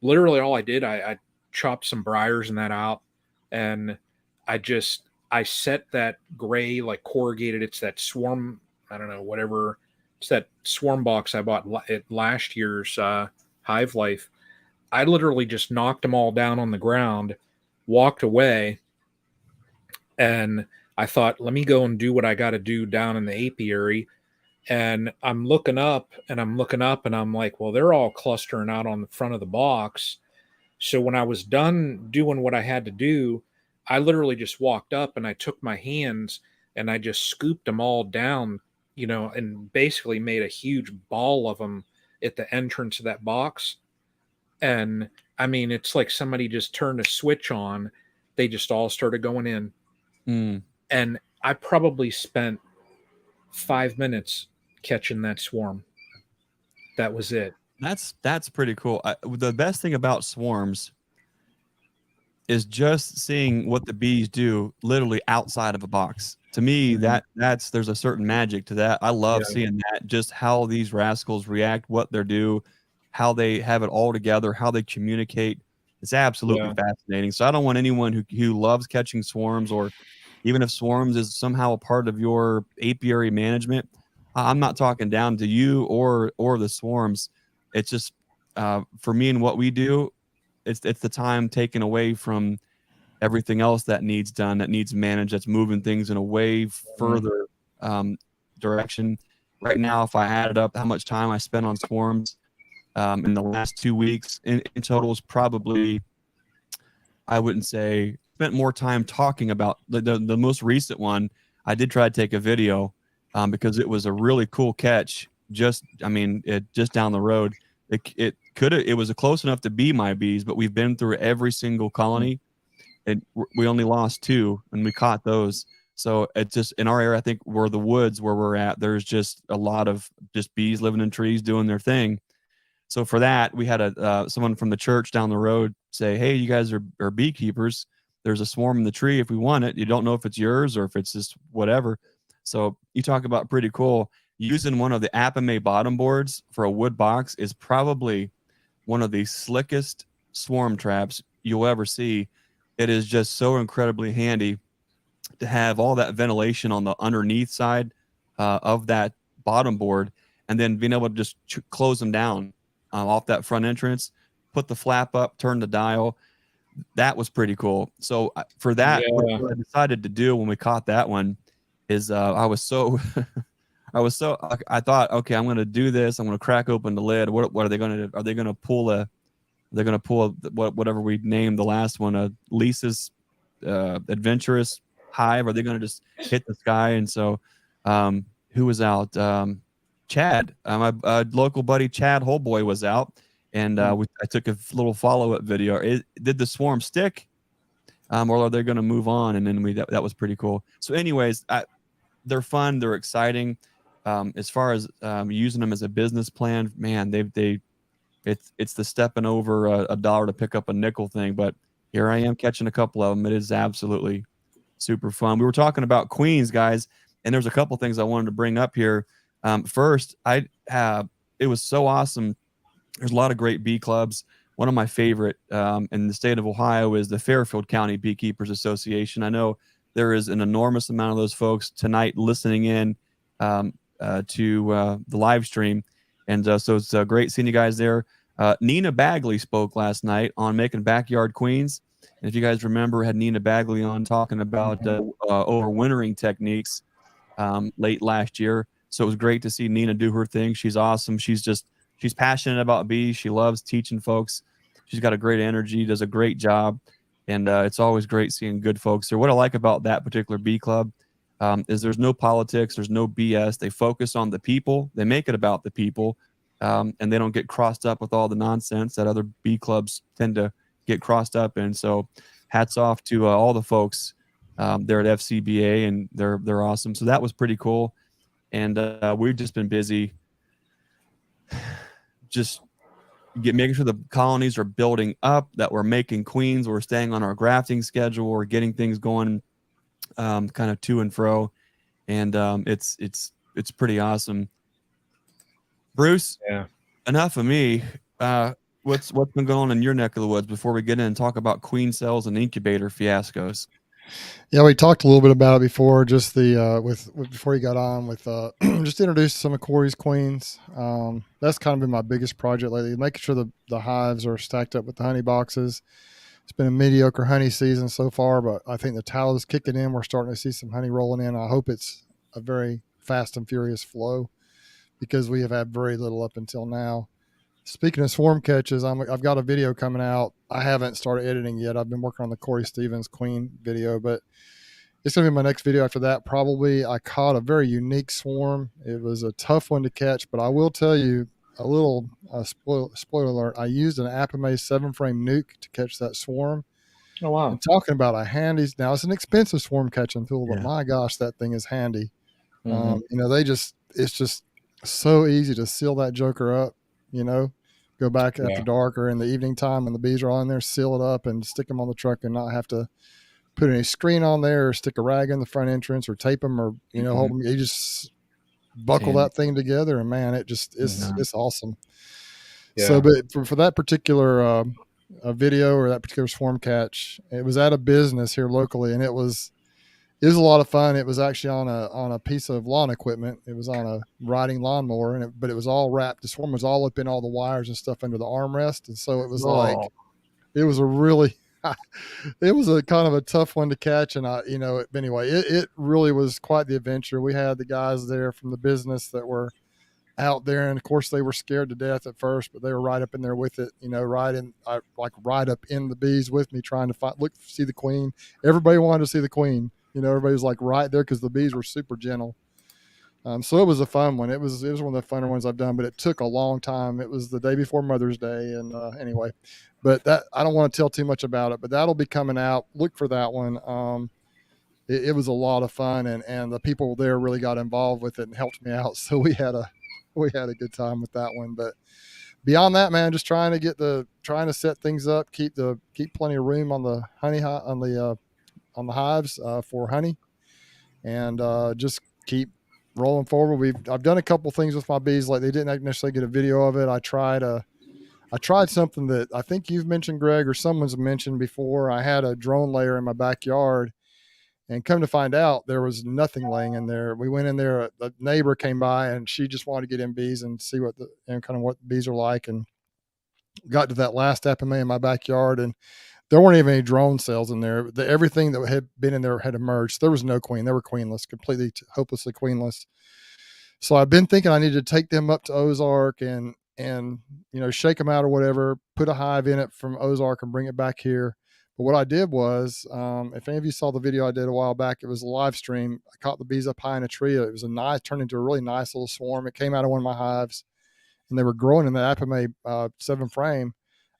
literally all I did, I chopped some briars and that out. And I I set that gray, like corrugated, it's that swarm, I don't know, whatever. It's that swarm box I bought at last year's Hive Life. I literally just knocked them all down on the ground, walked away, and I thought, let me go and do what I got to do down in the apiary. And I'm looking up and I'm looking up and I'm like, well, they're all clustering out on the front of the box. So when I was done doing what I had to do, I literally just walked up and I took my hands and I just scooped them all down, and basically made a huge ball of them at the entrance of that box. And I mean, it's like somebody just turned a switch on. They just all started going in. And I probably spent 5 minutes catching that swarm. That was it.
That's pretty cool. The best thing about swarms is just seeing what the bees do literally outside of a box. To me, that's there's a certain magic to that. I love seeing that, just how these rascals react, what they do, how they have it all together, how they communicate. It's absolutely fascinating. So I don't want anyone who loves catching swarms, or even if swarms is somehow a part of your apiary management, I'm not talking down to you or the swarms. It's just for me and what we do, it's the time taken away from everything else that needs done, that needs managed, that's moving things in a way further direction. Right now, if I added up how much time I spent on swarms in the last 2 weeks, in total is probably, I wouldn't say, spent more time talking about the most recent one. I did try to take a video because it was a really cool catch. Just down the road. It was close enough to be my bees, but we've been through every single colony, and we only lost 2, and we caught those. So it's just in our area, I think, where the woods where we're at, there's just a lot of just bees living in trees doing their thing. So for that, we had someone from the church down the road say, "Hey, you guys are beekeepers. There's a swarm in the tree. If we want it, you don't know if it's yours or if it's just whatever." So you talk about pretty cool. Using one of the Apame bottom boards for a wood box is probably one of the slickest swarm traps you'll ever see. It is just so incredibly handy to have all that ventilation on the underneath side of that bottom board, and then being able to just close them down off that front entrance, put the flap up, turn the dial. That was pretty cool. So for that, what I decided to do when we caught that one is I thought, okay, I'm going to do this. I'm going to crack open the lid. What are they going to do? Are they going to pull whatever we named the last one, Lisa's adventurous hive? Are they going to just hit the sky? And so who was out? Chad, my local buddy Chad Holboy was out, and I took a little follow-up video. Did the swarm stick? Or are they going to move on? And then that was pretty cool. So anyways, they're fun. They're exciting. As far as using them as a business plan, man, it's the stepping over a dollar to pick up a nickel thing. But here I am catching a couple of them. It is absolutely super fun. We were talking about queens, guys, and there's a couple things I wanted to bring up here. First, it was so awesome. There's a lot of great bee clubs. One of my favorite in the state of Ohio is the Fairfield County Beekeepers Association. I know there is an enormous amount of those folks tonight listening in to the live stream. And so it's great seeing you guys there. Nina Bagley spoke last night on making backyard queens. And if you guys remember, had Nina Bagley on talking about overwintering techniques late last year. So it was great to see Nina do her thing. She's awesome. She's passionate about bees. She loves teaching folks. She's got a great energy, does a great job. And it's always great seeing good folks there. What I like about that particular bee club is there's no politics, there's no BS. They focus on the people. They make it about the people, and they don't get crossed up with all the nonsense that other bee clubs tend to get crossed up in. So hats off to all the folks there at FCBA, and they're awesome. So that was pretty cool. And we've just been busy just making sure the colonies are building up, that we're making queens, we're staying on our grafting schedule, we're getting things going kind of to and fro, and it's pretty awesome. Bruce, enough of me. What's been going on in your neck of the woods before we get in and talk about queen cells and incubator fiascos?
Yeah, we talked a little bit about it before, just the before you got on with just introduce some of Corey's queens. That's kind of been my biggest project lately, making sure the hives are stacked up with the honey boxes. It's been a mediocre honey season so far, but I think the tallow's kicking in. We're starting to see some honey rolling in. I hope it's a very fast and furious flow because we have had very little up until now. Speaking of swarm catches, I've got a video coming out. I haven't started editing yet. I've been working on the Corey Stevens queen video, but it's going to be my next video after that. Probably I caught a very unique swarm. It was a tough one to catch, but I will tell you a little spoiler alert. I used an Apame 7-frame nuke to catch that swarm.
Oh, wow.
And talking about a handy, now it's an expensive swarm catching tool, but
Yeah.
my gosh, that thing is handy.
Mhm.
You know, it's just so easy to seal that joker up, you know, go back after dark or in the evening time when the bees are on there, seal it up and stick them on the truck and not have to put any screen on there or stick a rag in the front entrance or tape them or, you know, hold them. You just buckle that thing together and man, it just it's awesome.
Yeah.
So, but for that particular video or that particular swarm catch, it was at a business here locally, and it was a lot of fun. It was actually on a piece of lawn equipment. It was on a riding lawnmower, but it was all wrapped. The swarm was all up in all the wires and stuff under the armrest, and so it was like it was a really it was a kind of a tough one to catch. And anyway, it really was quite the adventure. We had the guys there from the business that were out there, and of course they were scared to death at first, but they were right up in there with it, you know, right up in the bees with me, trying to see the queen. Everybody wanted to see the queen, you know, everybody was like right there because the bees were super gentle. So it was a fun one. It was one of the funner ones I've done, but it took a long time. It was the day before Mother's Day, and anyway, but that I don't want to tell too much about it, but that'll be coming out. Look for that one. It was a lot of fun, and the people there really got involved with it and helped me out. So we had a good time with that one. But beyond that, man, just trying to set things up, keep plenty of room on the honey on the hives for honey, and just keep rolling forward. I've done a couple things with my bees, like they didn't necessarily get a video of it. I tried something that I think you've mentioned, Greg, or someone's mentioned before. I had a drone layer in my backyard, and come to find out there was nothing laying in there. We went in there, a neighbor came by and she just wanted to get in bees and see what kind of what bees are like, and got to that last Apame in my backyard, and there weren't even any drone cells in there. Everything that had been in there had emerged. There was no queen. They were queenless, completely hopelessly queenless. So I've been thinking I need to take them up to Ozark and you know, shake them out or whatever, put a hive in it from Ozark and bring it back here. But what I did was, if any of you saw the video I did a while back, it was a live stream. I caught the bees up high in a tree. It was turned into a really nice little swarm. It came out of one of my hives, and they were growing in the Apame 7-frame.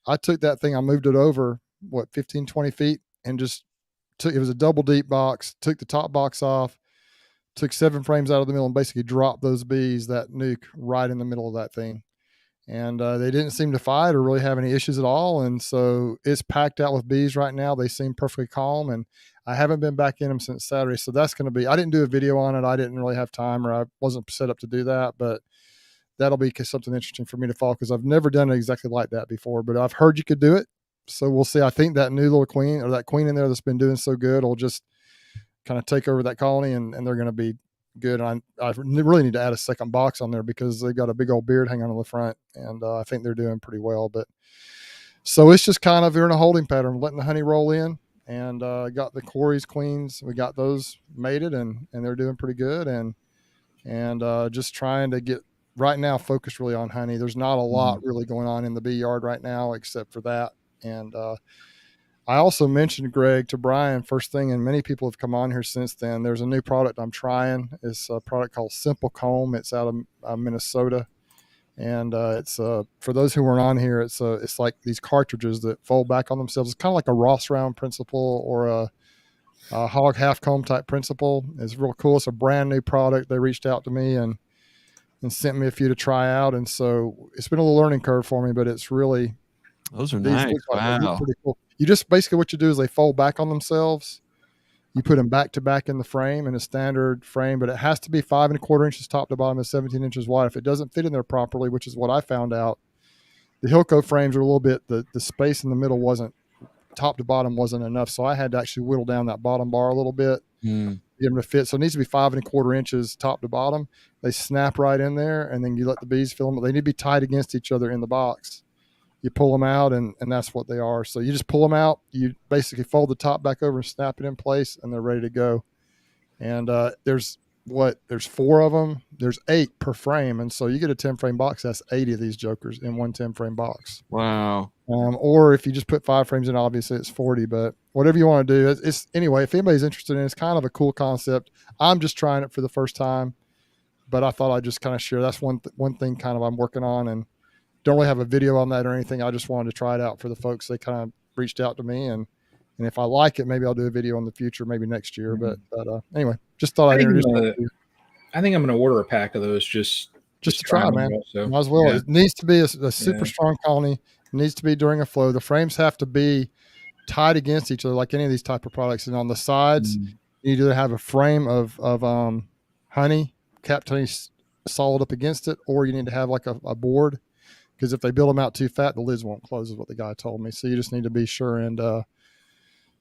I took that thing, I moved it over, 15, 20 feet, and just it was a double deep box, took the top box off, took 7 frames out of the middle, and basically dropped those bees, that nuke, right in the middle of that thing. And they didn't seem to fight or really have any issues at all. And so it's packed out with bees right now. They seem perfectly calm, and I haven't been back in them since Saturday. So that's going to be, I didn't do a video on it. I didn't really have time, or I wasn't set up to do that, but that'll be something interesting for me to follow, because I've never done it exactly like that before, but I've heard you could do it. So we'll see. I think that new little queen, or that queen in there that's been doing so good, will just kind of take over that colony, and they're going to be good. And I really need to add a second box on there because they've got a big old beard hanging on the front, and I think they're doing pretty well. But so it's just kind of, you're in a holding pattern, letting the honey roll in, and got the Corey's queens. We got those mated, and they're doing pretty good. And just trying to get right now focused really on honey. There's not a lot really going on in the bee yard right now, except for that. And I also mentioned, Greg, to Brian first thing, and many people have come on here since then. There's a new product I'm trying. It's a product called Simplecomb. It's out of Minnesota, and it's for those who weren't on here. It's like these cartridges that fold back on themselves. It's kind of like a Ross round principle or a hog half comb type principle. It's real cool. It's a brand new product. They reached out to me and sent me a few to try out, and so it's been a little learning curve for me, but it's really,
those are nice. Wow.
Pretty cool. You just basically, what you do is they fold back on themselves. You put them back to back in the frame, in a standard frame, but it has to be 5 1/4 inches top to bottom and 17 inches wide. If it doesn't fit in there properly, which is what I found out, the Hilco frames are a little bit, the space in the middle wasn't top to bottom wasn't enough, so I had to actually whittle down that bottom bar a little bit, get them to fit. So it needs to be 5 1/4 inches top to bottom. They snap right in there, and then you let the bees fill them. They need to be tied against each other in the box. You pull them out, and that's what they are. So you just pull them out. You basically fold the top back over and snap it in place, and they're ready to go. And there's 4 of them. There's 8 per frame, and so you get a 10 frame box. That's 80 of these jokers in one 10 frame box.
Wow.
Or if you just put 5 frames in, obviously it's 40. But whatever you want to do, it's anyway. If anybody's interested in it, it's kind of a cool concept. I'm just trying it for the first time, but I thought I'd just kind of share. That's one thing kind of I'm working on, and don't really have a video on that or anything. I just wanted to try it out for the folks. They kind of reached out to me, and if I like it, maybe I'll do a video in the future, maybe next year. But anyway, just thought I'd introduce it.
I think I'm going to order a pack of those just
to try, man. Also. Might as well. Yeah. It needs to be a super strong colony. It needs to be during a flow. The frames have to be tied against each other, like any of these type of products. And on the sides, you either have a frame of honey, capped honey solid up against it, or you need to have like a board, because if they build them out too fat, the lids won't close, is what the guy told me. So you just need to be sure and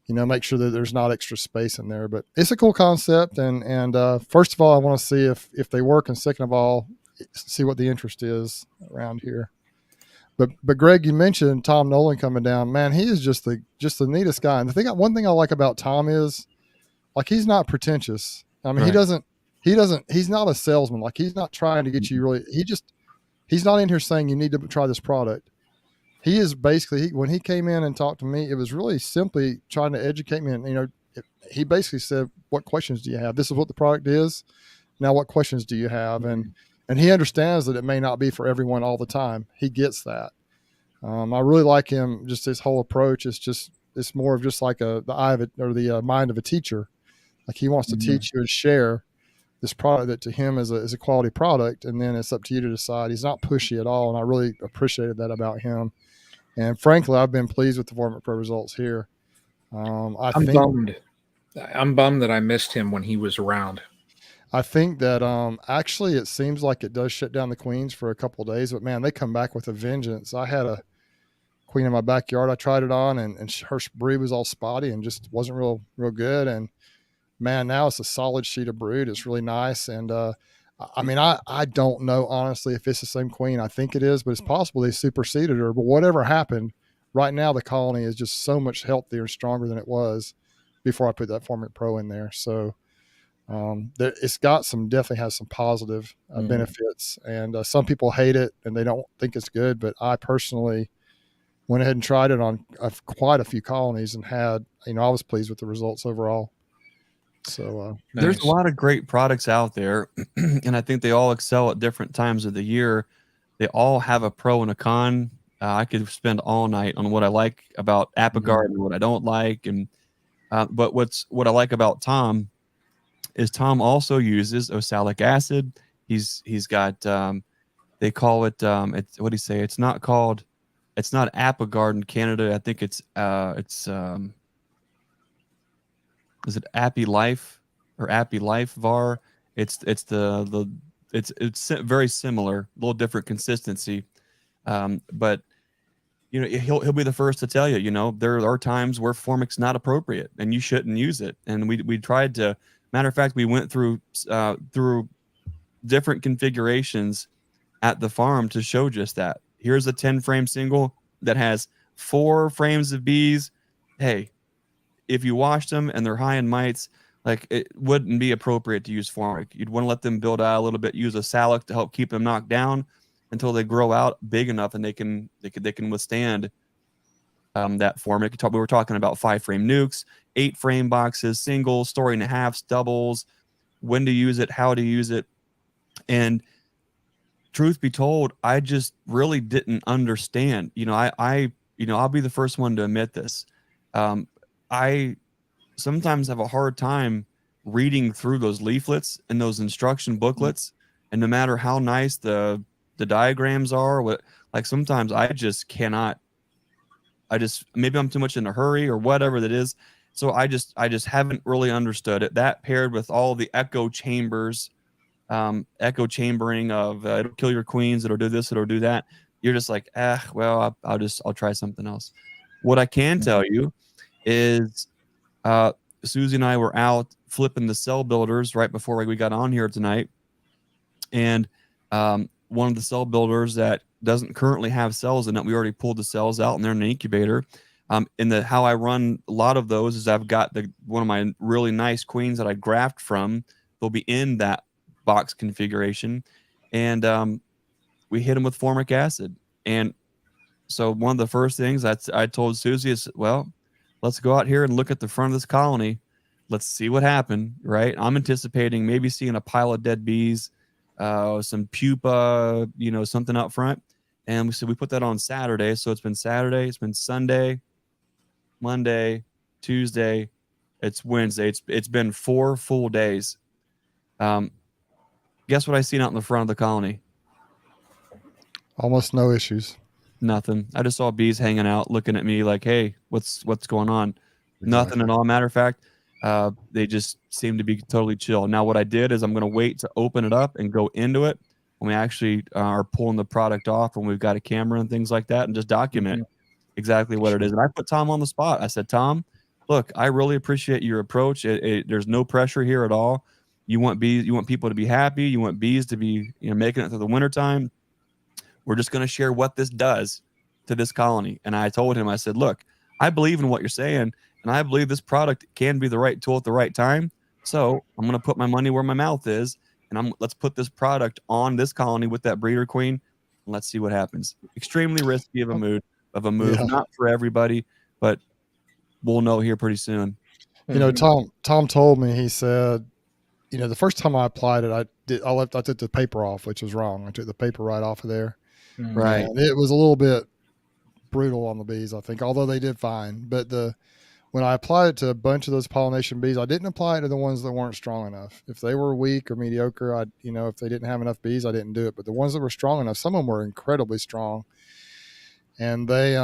make sure that there's not extra space in there. But it's a cool concept, and first of all, I want to see if they work, and second of all, see what the interest is around here. But Greg, you mentioned Tom Nolan coming down. Man, he is just the neatest guy. And one thing I like about Tom is, like, he's not pretentious. I mean, right. He's not a salesman. Like, he's not trying to get you really. He's not in here saying you need to try this product. He is basically, when he came in and talked to me, it was really simply trying to educate me. And, he basically said, what questions do you have? This is what the product is. Now, what questions do you have? And he understands that it may not be for everyone all the time. He gets that. I really like him. Just his whole approach is it's more of just like the eye of it, or the mind of a teacher. Like, he wants to teach you and share this product that to him is a quality product. And then it's up to you to decide. He's not pushy at all. And I really appreciated that about him. And frankly, I've been pleased with the Formic Pro results here. I'm bummed
that I missed him when he was around.
I think that actually it seems like it does shut down the queens for a couple of days, but man, they come back with a vengeance. I had a queen in my backyard. I tried it on, and her brood was all spotty and just wasn't real good. And man, now it's a solid sheet of brood. It's really nice. And I mean, I don't know honestly if it's the same queen. I think it is, but it's possible they superseded her. But whatever happened, right now the colony is just so much healthier and stronger than it was before I put that Formic Pro in there. So it's got definitely has some positive benefits, and some people hate it and they don't think it's good, but I personally went ahead and tried it on quite a few colonies and I was pleased with the results overall. So
there's a lot of great products out there, and I think they all excel at different times of the year. They all have a pro and a con. I could spend all night on what I like about Apogard and what I don't like, and but what I like about Tom is Tom also uses oxalic acid. He's got they call it it's what do you say? It's not Apogard in Canada. I think it's is it Appy Life or Appy Life Var? It's very similar, a little different consistency. But he'll be the first to tell you, there are times where Formic's not appropriate and you shouldn't use it. And we tried to, matter of fact, we went through different configurations at the farm to show just that. Here's a 10 frame single that has 4 frames of bees. Hey, if you washed them and they're high in mites, like, it wouldn't be appropriate to use Formic. You'd want to let them build out a little bit, use a Salic to help keep them knocked down until they grow out big enough and they can withstand that Formic. We were talking about 5 frame nukes, 8 frame boxes, singles, story and a half, doubles, when to use it, how to use it. And truth be told, I just really didn't understand. I'll be the first one to admit this. I sometimes have a hard time reading through those leaflets and those instruction booklets. And no matter how nice the diagrams are, sometimes I just cannot. Maybe I'm too much in a hurry or whatever that is. So I just haven't really understood it. That paired with all the echo chambers, echo chambering of it'll kill your queens, it'll do this, it'll do that. You're just like, well, I'll try something else. What I can tell you is Susie and I were out flipping the cell builders right before we got on here tonight. And one of the cell builders that doesn't currently have cells in it, we already pulled the cells out and they're in an incubator. How I run a lot of those is I've got one of my really nice queens that I graft from. They'll be in that box configuration. And we hit them with formic acid. And so one of the first things I told Susie is, well, let's go out here and look at the front of this colony. Let's see what happened, right? I'm anticipating maybe seeing a pile of dead bees, some pupa, something out front. And we put that on Saturday. So it's been Saturday, it's been Sunday, Monday, Tuesday, it's Wednesday. It's been 4 full days. Guess what I seen out in the front of the colony?
Almost no issues.
Nothing. I just saw bees hanging out, looking at me like, "Hey, what's going on?"
Exactly.
Nothing at all. Matter of fact, they just seem to be totally chill. Now, what I did is I'm going to wait to open it up and go into it when we actually are pulling the product off, when we've got a camera and things like that, and just document exactly what it is. And I put Tom on the spot. I said, "Tom, look, I really appreciate your approach. There's no pressure here at all. You want bees, you want people to be happy. You want bees to be, making it through the wintertime. We're just going to share what this does to this colony." And I told him, I said, "Look, I believe in what you're saying, and I believe this product can be the right tool at the right time. So I'm going to put my money where my mouth is, and let's put this product on this colony with that breeder queen, and let's see what happens." Extremely risky of a move,
Yeah.
not for everybody, but we'll know here pretty soon.
Tom told me, he said, the first time I applied it, I took the paper off, which was wrong. I took the paper right off of there.
Right.
And it was a little bit brutal on the bees, I think, although they did fine. But when I applied it to a bunch of those pollination bees, I didn't apply it to the ones that weren't strong enough. If they were weak or mediocre, if they didn't have enough bees, I didn't do it. But the ones that were strong enough, some of them were incredibly strong, and they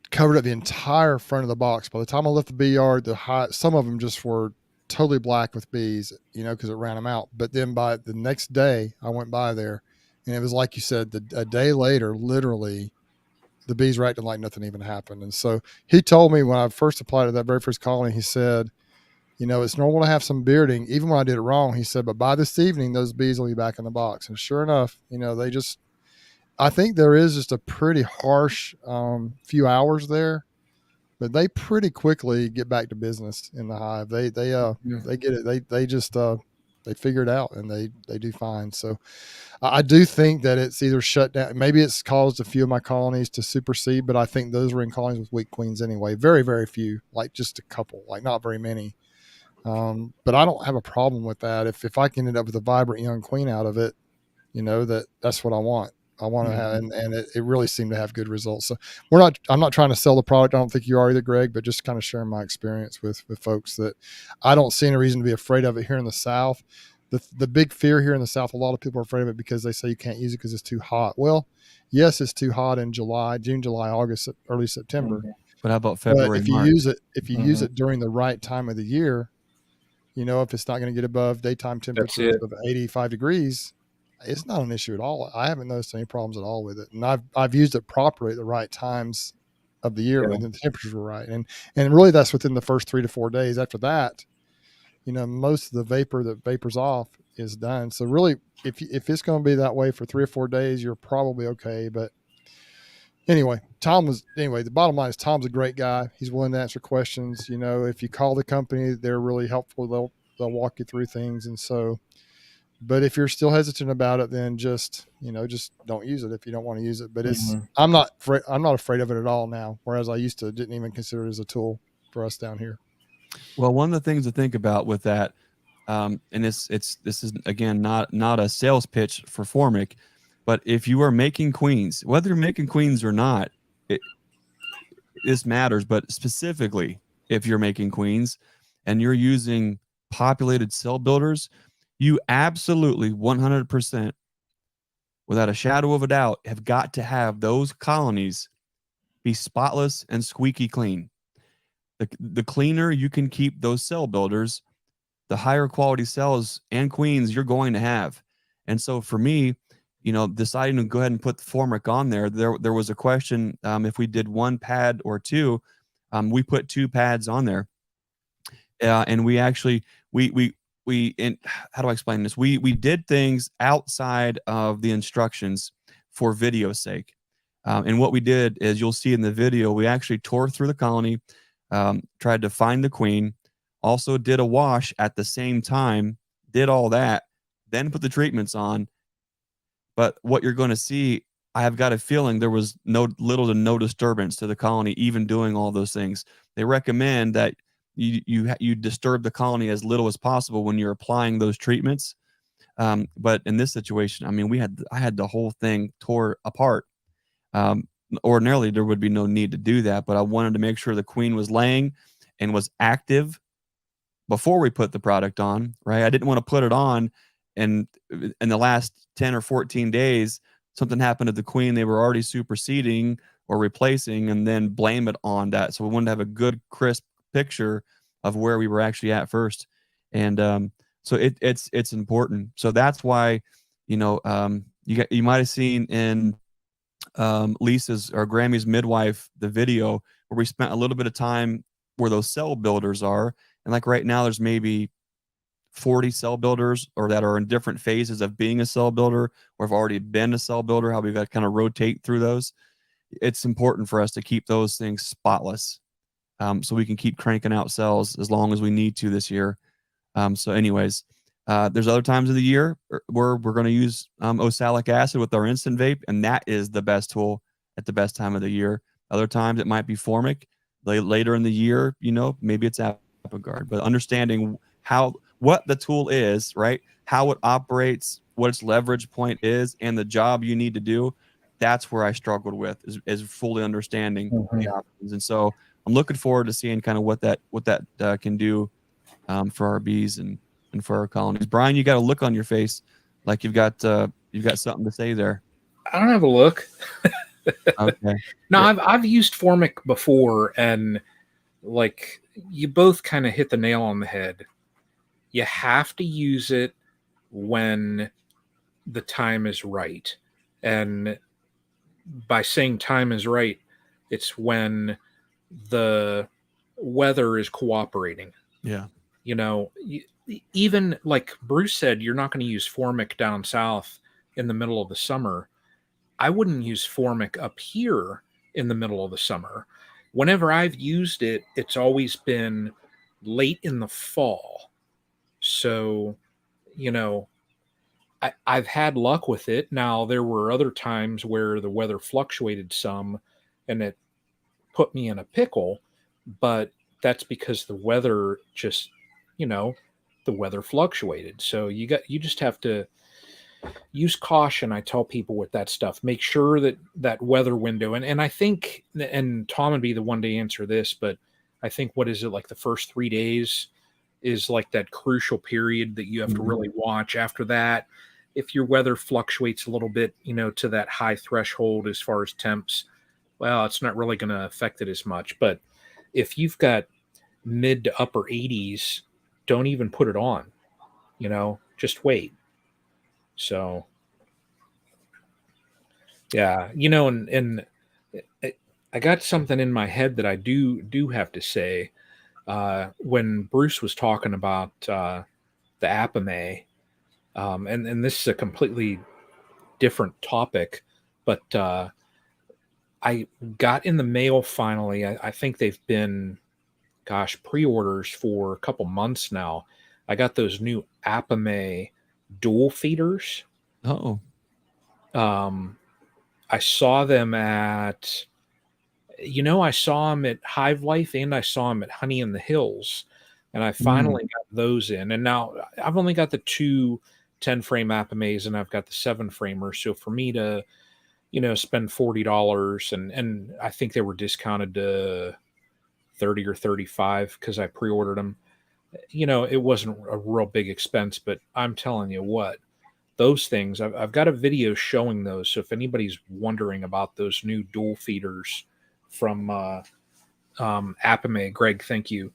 covered up the entire front of the box. By the time I left the bee yard, some of them just were totally black with bees, because it ran them out. But then by the next day, I went by there, and it was like you said, a day later, literally, the bees were acting like nothing even happened. And so he told me when I first applied to that very first colony, he said, it's normal to have some bearding, even when I did it wrong. He said, but by this evening, those bees will be back in the box. And sure enough, I think there is just a pretty harsh few hours there, but they pretty quickly get back to business in the hive. They get it. They just they figure it out, and they do fine. So I do think that it's either shut down. Maybe it's caused a few of my colonies to supersede, but I think those were in colonies with weak queens anyway. Very, very few, like just a couple, like not very many. But I don't have a problem with that. If I can end up with a vibrant young queen out of it, that's what I want. I want to have, and it really seemed to have good results. So I'm not trying to sell the product. I don't think you are either, Greg, but just kind of sharing my experience with folks that I don't see any reason to be afraid of it here in the South. The big fear here in the South, a lot of people are afraid of it because they say you can't use it because it's too hot. Well, yes, it's too hot in June, July, August, early September.
But how about February?
But if you use it during the right time of the year, if it's not going to get above daytime temperatures of 85 degrees, it's not an issue at all. I haven't noticed any problems at all with it. And I've used it properly at the right times of the year when the temperatures were right. And really that's within the first 3 to 4 days. After that, most of the vapor that vapors off is done. So really, if it's going to be that way for 3 or 4 days, you're probably okay. But anyway, the bottom line is Tom's a great guy. He's willing to answer questions. If you call the company, they're really helpful. They'll walk you through things. And so, but if you're still hesitant about it, then just don't use it if you don't want to use it. But I'm not afraid of it at all now. Whereas I used to didn't even consider it as a tool for us down here.
Well, one of the things to think about with that, and this is again not a sales pitch for Formic, but if you are making queens, whether you're making queens or not, this matters. But specifically, if you're making queens and you're using populated cell builders, you absolutely 100%, without a shadow of a doubt, have got to have those colonies be spotless and squeaky clean. The cleaner you can keep those cell builders, the higher quality cells and queens you're going to have. And so for me, deciding to go ahead and put the Formic on there, there was a question if we did one pad or two. We put 2 pads on there, and we actually and how do I explain this? We did things outside of the instructions for video's sake. And what we did is, you'll see in the video, we actually tore through the colony, tried to find the queen, also did a wash at the same time, did all that, then put the treatments on. But what you're going to see, I have got a feeling there was little to no disturbance to the colony, even doing all those things. They recommend that you disturb the colony as little as possible when you're applying those treatments. But in this situation, I mean, I had the whole thing tore apart. Ordinarily, there would be no need to do that, but I wanted to make sure the queen was laying and was active before we put the product on, right? I didn't want to put it on, and in the last 10 or 14 days, something happened to the queen they were already superseding or replacing, and then blame it on that. So we wanted to have a good, crisp picture of where we were actually at first. And so it's important. So that's why, you might have seen in Lisa's or Grammy's midwife, the video where we spent a little bit of time where those cell builders are. And like right now, there's maybe 40 cell builders, or that are in different phases of being a cell builder, or have already been a cell builder, how we've got to kind of rotate through those. It's important for us to keep those things spotless, so we can keep cranking out cells as long as we need to this year. So anyways, there's other times of the year where we're going to use oxalic acid with our instant vape, and that is the best tool at the best time of the year. Other times it might be Formic. Later in the year, maybe it's Apogard. But understanding what the tool is, right? How it operates, what its leverage point is, and the job you need to do. That's where I struggled with is fully understanding the options. And so I'm looking forward to seeing kind of what that can do for our bees and for our colonies. Brian, you got a look on your face like you've got something to say there.
I don't have a look.
Okay.
No, I've used Formic before, and like you both kind of hit the nail on the head. You have to use it when the time is right. And by saying time is right, it's when the weather is cooperating.
Yeah.
Even like Bruce said, you're not going to use Formic down south in the middle of the summer. I wouldn't use Formic up here in the middle of the summer. Whenever I've used it, it's always been late in the fall. So, I've had luck with it. Now, there were other times where the weather fluctuated some and it put me in a pickle, but that's because the weather just, the weather fluctuated. So you just have to use caution. I tell people with that stuff, make sure that weather window, and I think, and Tom would be the one to answer this, but I think, what is it, like the first 3 days is like that crucial period that you have to really watch. After that, if your weather fluctuates a little bit, to that high threshold as far as temps, well, it's not really going to affect it as much. But if you've got mid to upper 80s, don't even put it on, just wait. So, yeah, and I got something in my head that I do have to say. When Bruce was talking about the Apame, and this is a completely different topic, but I got in the mail finally. I think they've been, pre-orders for a couple months now. I got those new Apame dual feeders.
Oh.
I saw them at... I saw them at Hive Life, and I saw them at Honey in the Hills, and I finally got those in. And now I've only got the 2 10-frame Apames, and I've got the 7-framer. So for me to, spend $40, and I think they were discounted to 30 or 35 because I pre-ordered them. It wasn't a real big expense, but I'm telling you what, those things, I've got a video showing those. So if anybody's wondering about those new dual feeders from Apame, Greg, thank you.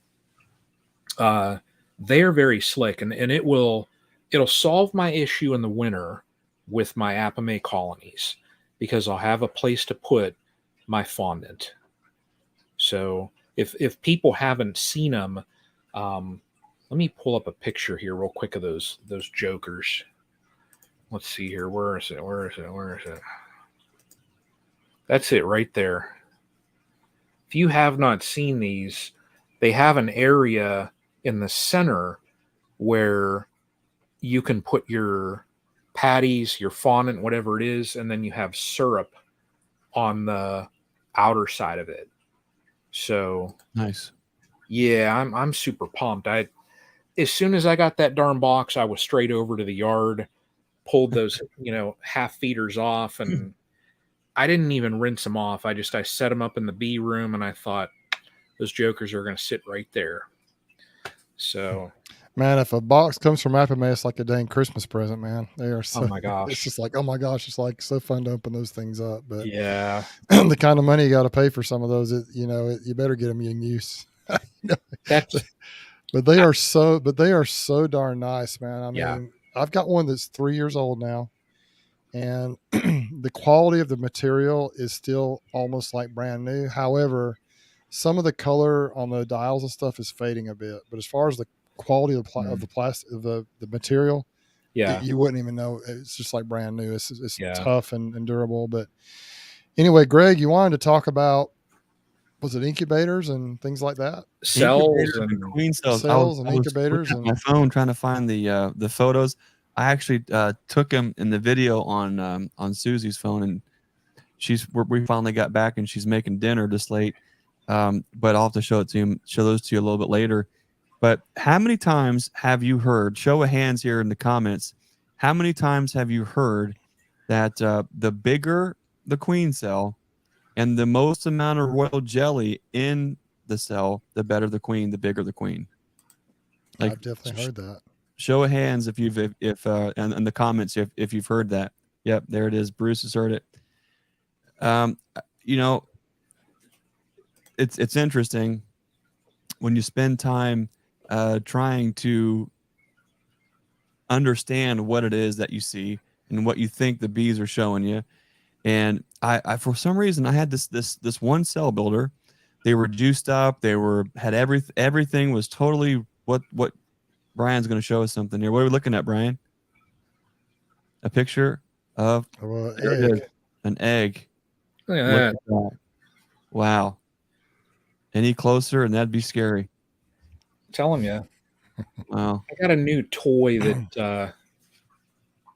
They're very slick, and it'll solve my issue in the winter with my Apame colonies because I'll have a place to put my fondant. So if people haven't seen them, let me pull up a picture here real quick of those jokers. Let's see here. Where is it? Where is it? Where is it? That's it right there. If you have not seen these, they have an area in the center where you can put your patties, your fondant, whatever it is, and then you have syrup on the outer side of it. So
Nice.
Yeah, I'm super pumped. As soon as I got that darn box, I was straight over to the yard, pulled those, half feeders off, and I didn't even rinse them off. I set them up in the bee room, and I thought those jokers are going to sit right there. So,
man, if a box comes from Apame, it's like a dang Christmas present, man. They are so.
oh my gosh,
it's just like, oh my gosh, it's like so fun to open those things up. But
yeah,
the kind of money you got to pay for some of those, you better get them in use.
that's.
But they are so darn nice, man. I mean,
Yeah.
I've got one that's 3 years old now, and the quality of the material is still almost like brand new. However, some of the color on the dials and stuff is fading a bit. But as far as the quality of the plastic, of the material,
Yeah,
you wouldn't even know. It's just like brand new. It's
Yeah.
tough and durable. But anyway, Greg, you wanted to talk about, was it incubators and things like that?
cells
Incubators
and
queen cells.
Cells and
I was
incubators
looking at
and
my phone trying to find the photos. I actually took them in the video on Susie's phone, and we finally got back, and she's making dinner this late. But I'll have to show those to you a little bit later. But how many times have you heard? Show of hands here in the comments. How many times have you heard that the bigger the queen cell, and the most amount of royal jelly in the cell, the better the queen, the bigger the queen? Like,
I've definitely heard that.
Show of hands if you've and in the comments if you've heard that. Yep, there it is. Bruce has heard it. It's interesting when you spend time trying to understand what it is that you see and what you think the bees are showing you. And I for some reason I had this one cell builder. They were juiced up. Had everything was totally what Brian's going to show us something here. What are we looking at, Brian? A picture of an egg.
Look at
Look
that.
at that. Wow. Any closer and that'd be scary.
Telling you.
Wow.
I got a new toy that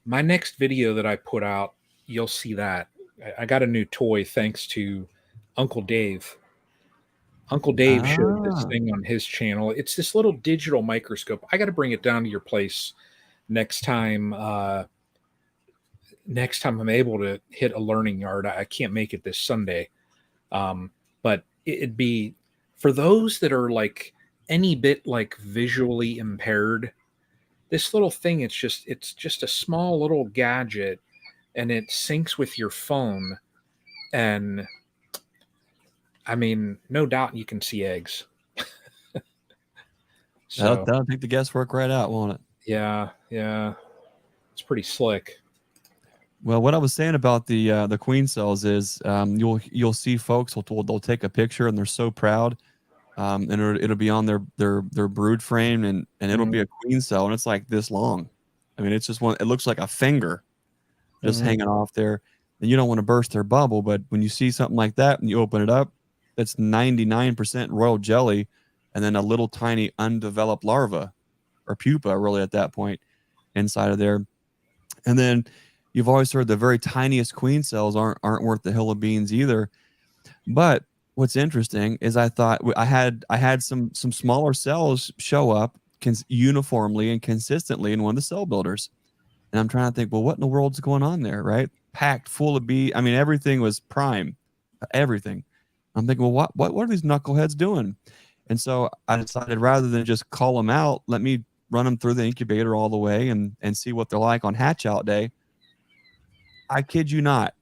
my next video that I put out, you'll see that. I got a new toy thanks to Uncle Dave. Uncle Dave showed this thing on his channel. It's this little digital microscope. I got to bring it down to your place next time. Next time I'm able to hit a learning yard. I can't make it this Sunday. But it'd be for those that are like any bit like visually impaired. This little thing, it's just a small little gadget, and it syncs with your phone. And I mean, no doubt you can see eggs. So
That'll take the guesswork right out, won't it?
yeah, it's pretty slick.
Well, what I was saying about the queen cells is you'll see folks they'll take a picture and they're so proud, and it'll be on their brood frame and it'll be a queen cell and it's like this long. I mean, it's just one. It looks like a finger just hanging off there, and you don't want to burst their bubble. But when you see something like that and you open it up, that's 99% royal jelly, and then a little tiny undeveloped larva or pupa, really at that point, inside of there, and then. You've always heard the very tiniest queen cells aren't worth the hill of beans either. But what's interesting is I thought I had some smaller cells show up uniformly and consistently in one of the cell builders. And I'm trying to think, well, what in the world's going on there, right? Packed full of bees. I mean, everything was prime, everything. I'm thinking, well, what are these knuckleheads doing? And so I decided rather than just call them out, let me run them through the incubator all the way and see what they're like on hatch out day. I kid you not.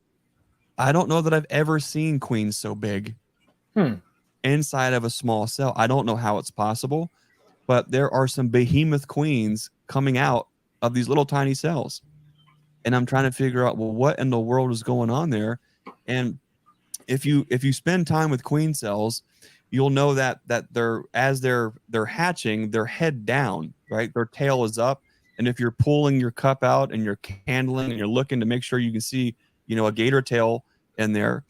I don't know that I've ever seen queens so big inside of a small cell. I don't know how it's possible, but there are some behemoth queens coming out of these little tiny cells. and I'm trying to figure out, well, what in the world is going on there? And if you spend time with queen cells, you'll know that they're hatching, they're head down, right? Their tail is up. And if you're pulling your cup out and you're candling and you're looking to make sure you can see, a gator tail in there,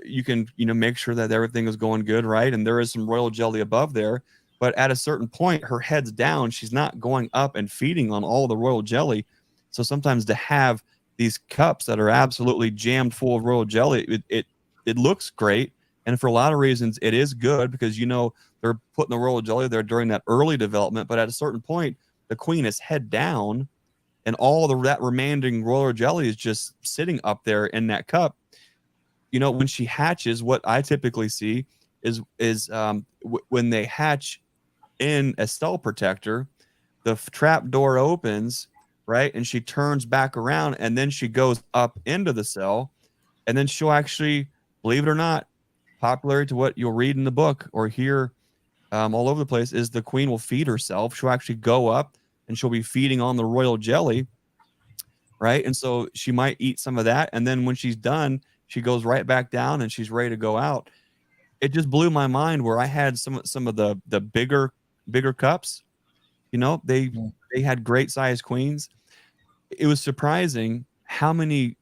you can, make sure that everything is going good, right? And there is some royal jelly above there. But at a certain point, her head's down. She's not going up and feeding on all the royal jelly. So sometimes to have these cups that are absolutely jammed full of royal jelly, it looks great. And for a lot of reasons, it is good because, they're putting the royal jelly there during that early development. But at a certain point, the queen is head down and all that remaining royal jelly is just sitting up there in that cup. When she hatches, what I typically see is when they hatch in a cell protector, the trap door opens, right? And she turns back around and then she goes up into the cell. And then she'll actually, believe it or not, popular to what you'll read in the book or hear all over the place, is the queen will feed herself. She'll actually go up and she'll be feeding on the royal jelly, right? And so she might eat some of that. And then when she's done, she goes right back down and she's ready to go out. It just blew my mind where I had some of the bigger cups, they had great size queens. It was surprising how many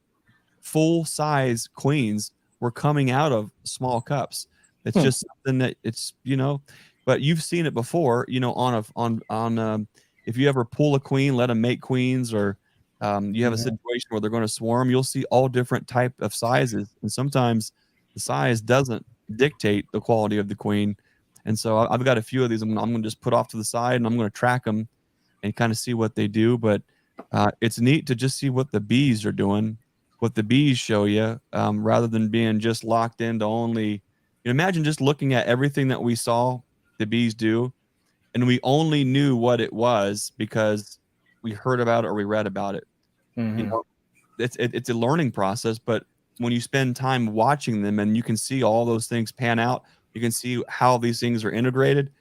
full size queens were coming out of small cups. It's just something that it's, but you've seen it before, on if you ever pull a queen, let them make queens, or you have a situation where they're going to swarm, you'll see all different type of sizes. And sometimes the size doesn't dictate the quality of the queen. And so I've got a few of these I'm going to just put off to the side and I'm going to track them and kind of see what they do. But it's neat to just see what the bees are doing, what the bees show you, rather than being just locked into only, imagine just looking at everything that we saw the bees do. And we only knew what it was because we heard about it or we read about it. It's a learning process, but when you spend time watching them and you can see all those things pan out, you can see how these things are integrated.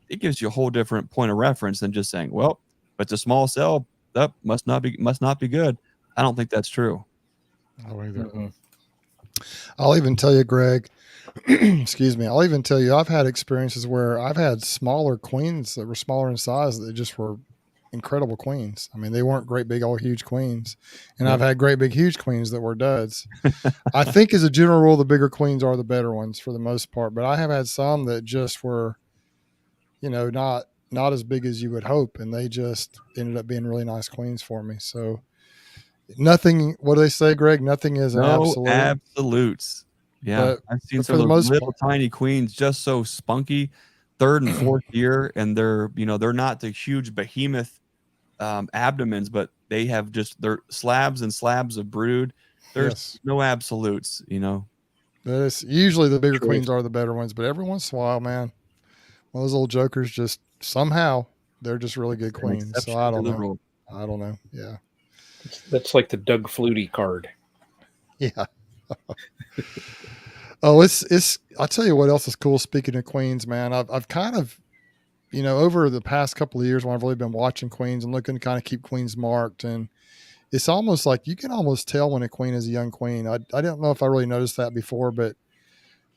It gives you a whole different point of reference than just saying, well, if it's a small cell, that must not be good. I don't think that's true.
I'll even tell you, Greg, excuse me. I'll even tell you, I've had experiences where I've had smaller queens that were smaller in size that just were incredible queens. I mean, they weren't great big, all huge queens. And I've had great big, huge queens that were duds. I think as a general rule, the bigger queens are the better ones for the most part. But I have had some that just were, not as big as you would hope. And they just ended up being really nice queens for me. So nothing, what do they say, Greg? Nothing is an absolute.
Absolutes. Yeah. I've seen some of those little tiny queens just so spunky, third and fourth year. And they're, they're not the huge behemoth abdomens, but they have just their slabs and slabs of brood. There's no absolutes,
It's usually the bigger queens are the better ones, but every once in a while, man, one of those little jokers just somehow they're just really good queens. So I don't know. Yeah.
That's like the Doug Flutie card.
Yeah. Oh, it's. I'll tell you what else is cool. Speaking of queens, man, I've kind of, over the past couple of years when I've really been watching queens and looking to kind of keep queens marked, and it's almost like you can almost tell when a queen is a young queen. I don't know if I really noticed that before, but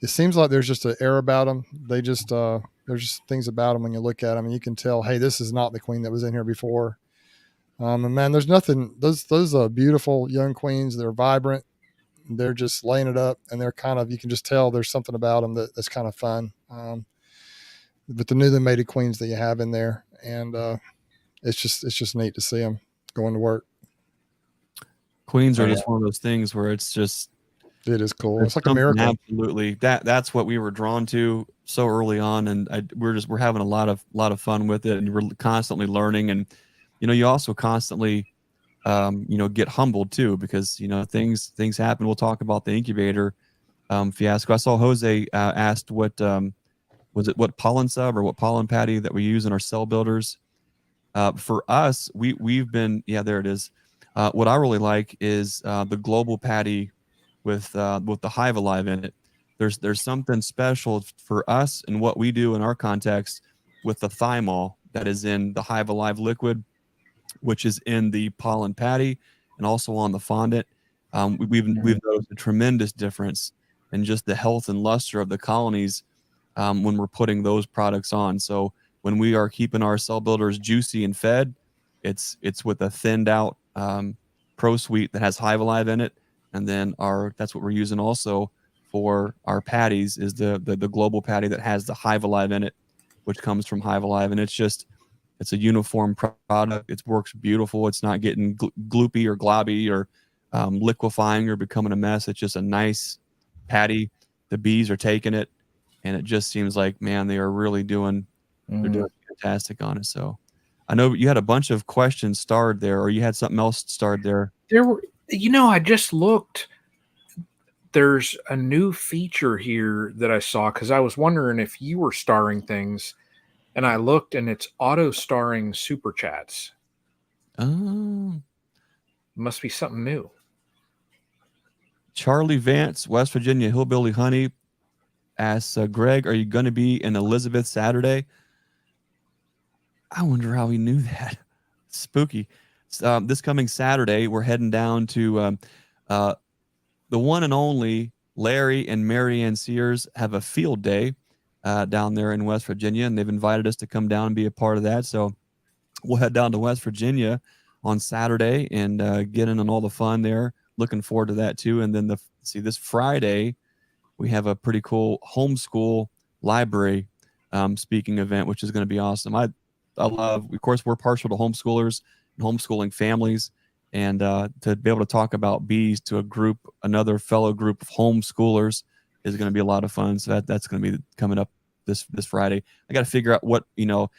it seems like there's just an air about them. They just there's just things about them when you look at them and you can tell, hey, this is not the queen that was in here before. And man, there's nothing. Those beautiful young queens. They're vibrant. They're just laying it up, and they're kind of, you can just tell there's something about them that's kind of fun. But the newly mated queens that you have in there, and it's just neat to see them going to work.
Queens are just one of those things where it's just,
it is cool. It's like a miracle.
Absolutely. That's what we were drawn to so early on. And we're having a lot of fun with it, and we're constantly learning. And, you also constantly, get humbled too, because, things happen. We'll talk about the incubator fiasco. I saw Jose asked what pollen sub or what pollen patty that we use in our cell builders. For us, we've been, there it is. What I really like is the global patty with the Hive Alive in it. There's something special for us and what we do in our context with the thymol that is in the Hive Alive liquid, which is in the pollen patty, and also on the fondant. We've noticed a tremendous difference in just the health and luster of the colonies when we're putting those products on. So when we are keeping our cell builders juicy and fed, it's with a thinned out Pro Suite that has Hive Alive in it, and then that's what we're using also for our patties is the global patty that has the Hive Alive in it, which comes from Hive Alive, and it's a uniform product. It works beautiful. It's not getting gloopy or globby or liquefying or becoming a mess. It's just a nice patty. The bees are taking it, and it just seems like, man, they are really doing they're doing fantastic on it. So I know you had a bunch of questions starred there, or you had something else starred there.
There were, I just looked. There's a new feature here that I saw because I was wondering if you were starring things, and I looked, and it's auto starring super chats.
Oh,
Must be something new.
Charlie Vance, West Virginia Hillbilly Honey, asks Greg, "Are you going to be in Elizabeth Saturday?" I wonder how he knew that. Spooky. This coming Saturday, we're heading down to the one and only Larry and Marianne Sears have a field day down there in West Virginia, and they've invited us to come down and be a part of that. So we'll head down to West Virginia on Saturday and get in on all the fun there. Looking forward to that too. And then this Friday, we have a pretty cool homeschool library speaking event, which is going to be awesome. I love, of course, we're partial to homeschoolers and homeschooling families, and to be able to talk about bees to another fellow group of homeschoolers is going to be a lot of fun. So that's going to be coming up this Friday. I got to figure out what, you want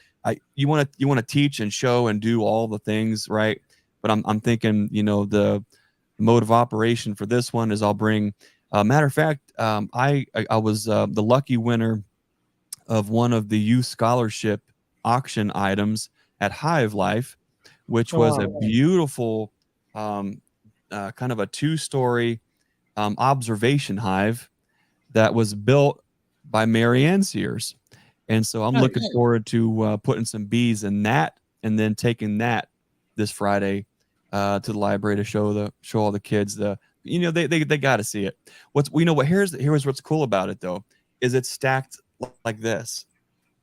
to teach and show and do all the things, right? But I'm thinking, the mode of operation for this one is I'll bring. Matter of fact, I was the lucky winner of one of the youth scholarship auction items at Hive Life, which was a beautiful kind of a 2-story observation hive that was built by Marianne Sears. And so I'm looking forward to putting some bees in that, and then taking that this Friday to the library to show all the kids they got to see it. Here's what's cool about it though, is it's stacked like this,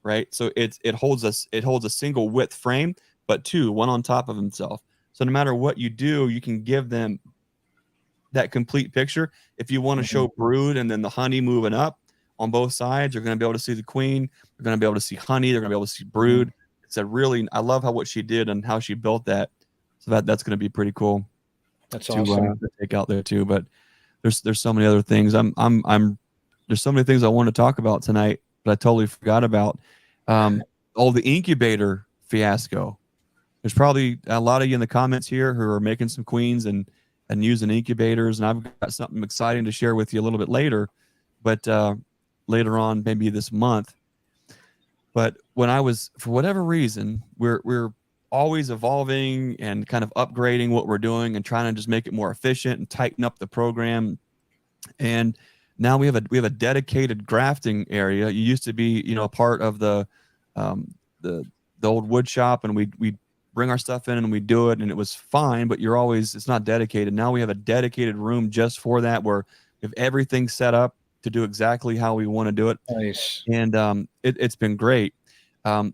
right? So it holds a single width frame, but one on top of himself. So no matter what you do, you can give them that complete picture. If you want to show brood and then the honey moving up on both sides, you're going to be able to see the queen. You're going to be able to see honey. They're going to be able to see brood. It's I love what she did and how she built that. So that's going to be pretty cool.
That's awesome
to take out there too. But there's so many other things. There's so many things I want to talk about tonight, but I totally forgot about the incubator fiasco. There's probably a lot of you in the comments here who are making some queens and using incubators, and I've got something exciting to share with you a little bit later, but later on, maybe this month. But when I was, for whatever reason, we're always evolving and kind of upgrading what we're doing and trying to just make it more efficient and tighten up the program. And now we have a dedicated grafting area. You used to be, a part of the old wood shop, and we bring our stuff in and we do it, and it was fine, but it's not dedicated. Now we have a dedicated room just for that, where we have everything set up to do exactly how we want to do it.
Nice.
And it's been great. I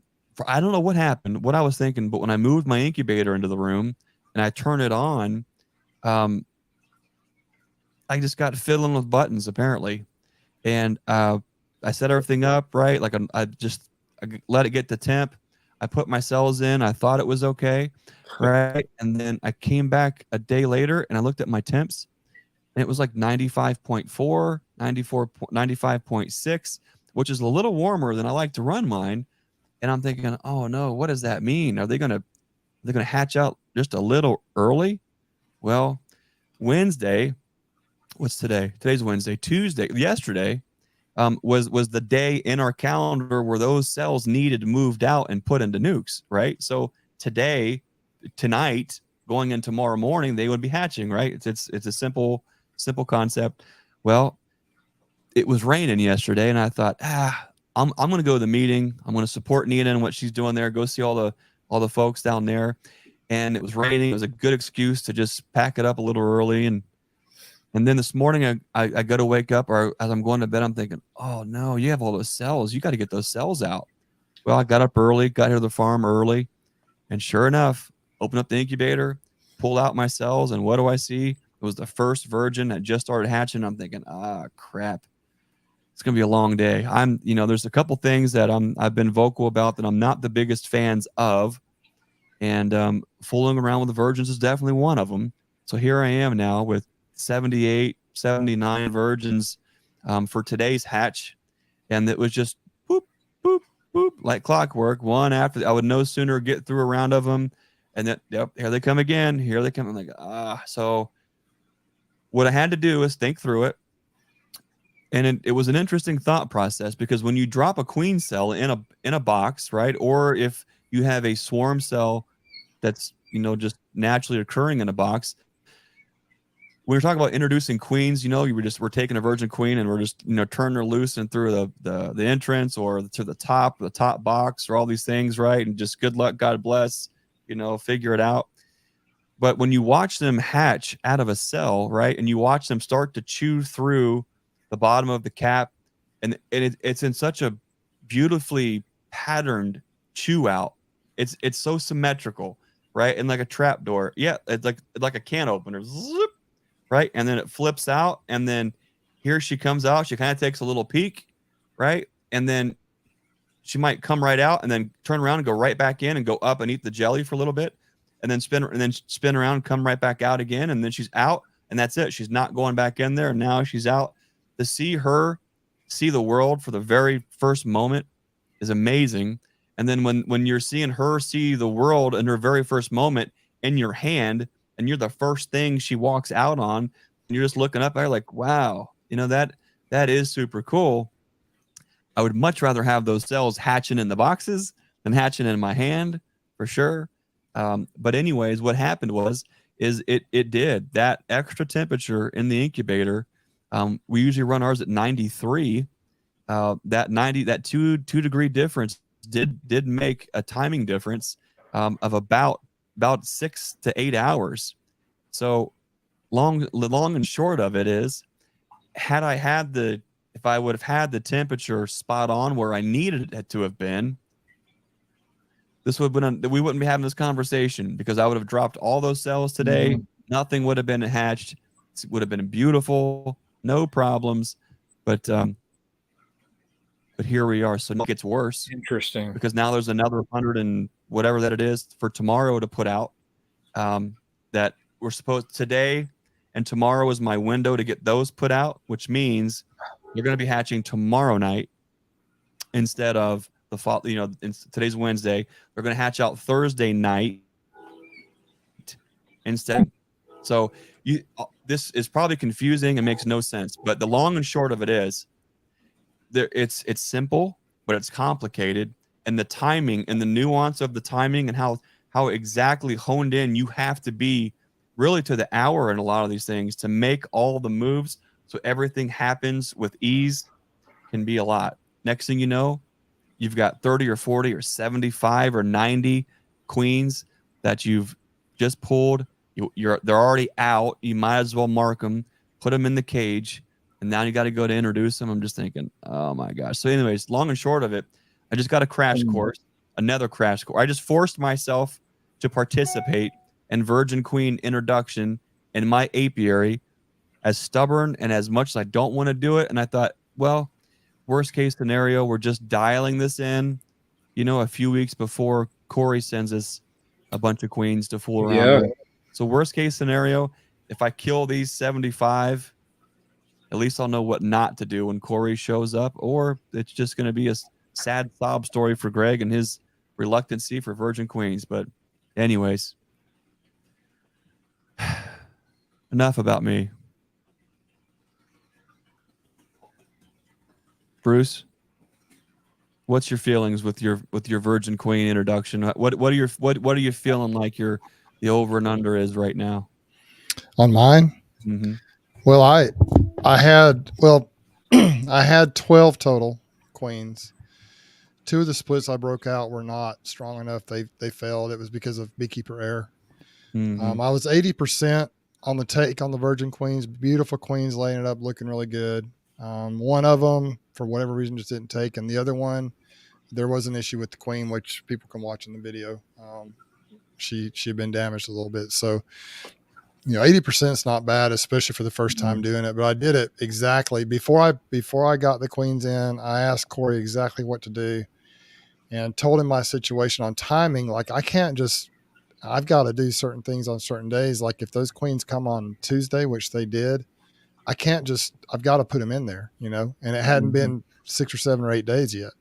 don't know what happened, what I was thinking, but when I moved my incubator into the room and I turned it on, I just got fiddling with buttons apparently. And I set everything up right. Like I let it get to temp. I put my cells in. I thought it was okay. Right. And then I came back a day later and I looked at my temps, and it was like 95.4, 95.6, which is a little warmer than I like to run mine. And I'm thinking, oh no, what does that mean? Are they gonna hatch out just a little early? Well, Wednesday, what's today? Today's Wednesday. Yesterday was the day in our calendar where those cells needed moved out and put into nukes, right? So tonight, going in tomorrow morning, they would be hatching, right? It's a simple concept. Well, it was raining yesterday, and I thought, I'm going to go to the meeting. I'm going to support Nina and what she's doing there. Go see all the folks down there. and it was raining. It was a good excuse to just pack it up a little early. And then this morning I go to wake up, or as I'm going to bed, I'm thinking, oh no, you have all those cells. You got to get those cells out. Well, I got up early, got here to the farm early, and sure enough, open up the incubator, pull out my cells, and what do I see? It was the first virgin that just started hatching. I'm thinking, crap. It's going to be a long day. There's a couple things that I've been vocal about that I'm not the biggest fans of. And fooling around with the virgins is definitely one of them. So here I am now with 78, 79 virgins for today's hatch. And it was just boop, boop, boop, like clockwork. One after, I would no sooner get through a round of them. And then, yep, here they come again. Here they come. I'm like, So what I had to do is think through it. And it was an interesting thought process, because when you drop a queen cell in a box, right, or if you have a swarm cell that's just naturally occurring in a box, when we're talking about introducing queens, we're taking a virgin queen and we're just turning her loose and through the entrance or to the top box or all these things, right, and just good luck, God bless, figure it out. But when you watch them hatch out of a cell, right, and you watch them start to chew through the bottom of the cap, and it's in such a beautifully patterned chew out. It's so symmetrical, right? And like a trap door. Yeah, it's like a can opener. Zip, right? And then it flips out, and then here she comes out. She kind of takes a little peek, right? And then she might come right out and then turn around and go right back in and go up and eat the jelly for a little bit, and then spin around, come right back out again, and then she's out, and that's it. She's not going back in there, and now she's out. To see her see the world for the very first moment is amazing. And then when you're seeing her see the world in her very first moment in your hand, and you're the first thing she walks out on, and you're just looking up at her like, wow, that is super cool. I would much rather have those cells hatching in the boxes than hatching in my hand, for sure. But anyways, what happened is it did that extra temperature in the incubator. We usually run ours at 93. That 2 degree difference did make a timing difference of about 6 to 8 hours. So long and short of it is, if I would have had the temperature spot on where I needed it to have been, we wouldn't be having this conversation, because I would have dropped all those cells today. Mm-hmm. Nothing would have been hatched. It would have been beautiful, no problems. But here we are. So it gets worse.
Interesting.
Because now there's another 100 and whatever that it is for tomorrow to put out. That we're supposed today and tomorrow is my window to get those put out, which means they're going to be hatching tomorrow night instead of the fall. Today's Wednesday. They're going to hatch out Thursday night instead. So this is probably confusing and makes no sense. But the long and short of it is, it's simple, but it's complicated. And the timing and the nuance of the timing and how exactly honed in you have to be really to the hour in a lot of these things to make all the moves so everything happens with ease can be a lot. Next thing you know, you've got 30 or 40 or 75 or 90 queens that you've just pulled. They're already out. You might as well mark them, put them in the cage, and now you got to go to introduce them. I'm just thinking, oh my gosh. So anyways, long and short of it, I just got a crash course, another crash course. I just forced myself to participate in virgin queen introduction in my apiary, as stubborn and as much as I don't want to do it. And I thought, well, worst case scenario, we're just dialing this in, a few weeks before Corey sends us a bunch of queens to fool around with. So worst case scenario, if I kill these 75, at least I'll know what not to do when Corey shows up, or it's just going to be a sad sob story for Greg and his reluctancy for virgin queens. But anyways, enough about me. Bruce, what's your feelings with your virgin queen introduction? What are you feeling like the over and under is right now?
On mine?
Mm-hmm.
Well, I had I had 12 total queens. 2 of the splits I broke out were not strong enough. They failed. It was because of beekeeper error. I was 80% on the take on the virgin queens, beautiful queens laying it up, looking really good. One of them, for whatever reason, just didn't take. And the other one, there was an issue with the queen, which people can watch in the video. She had been damaged a little bit. So, 80% is not bad, especially for the first time doing it. But I did it exactly before I got the queens in. I asked Corey exactly what to do and told him my situation on timing. Like, I've got to do certain things on certain days. Like if those queens come on Tuesday, which they did, I've got to put them in there, and it hadn't been 6 or 7 or 8 days yet.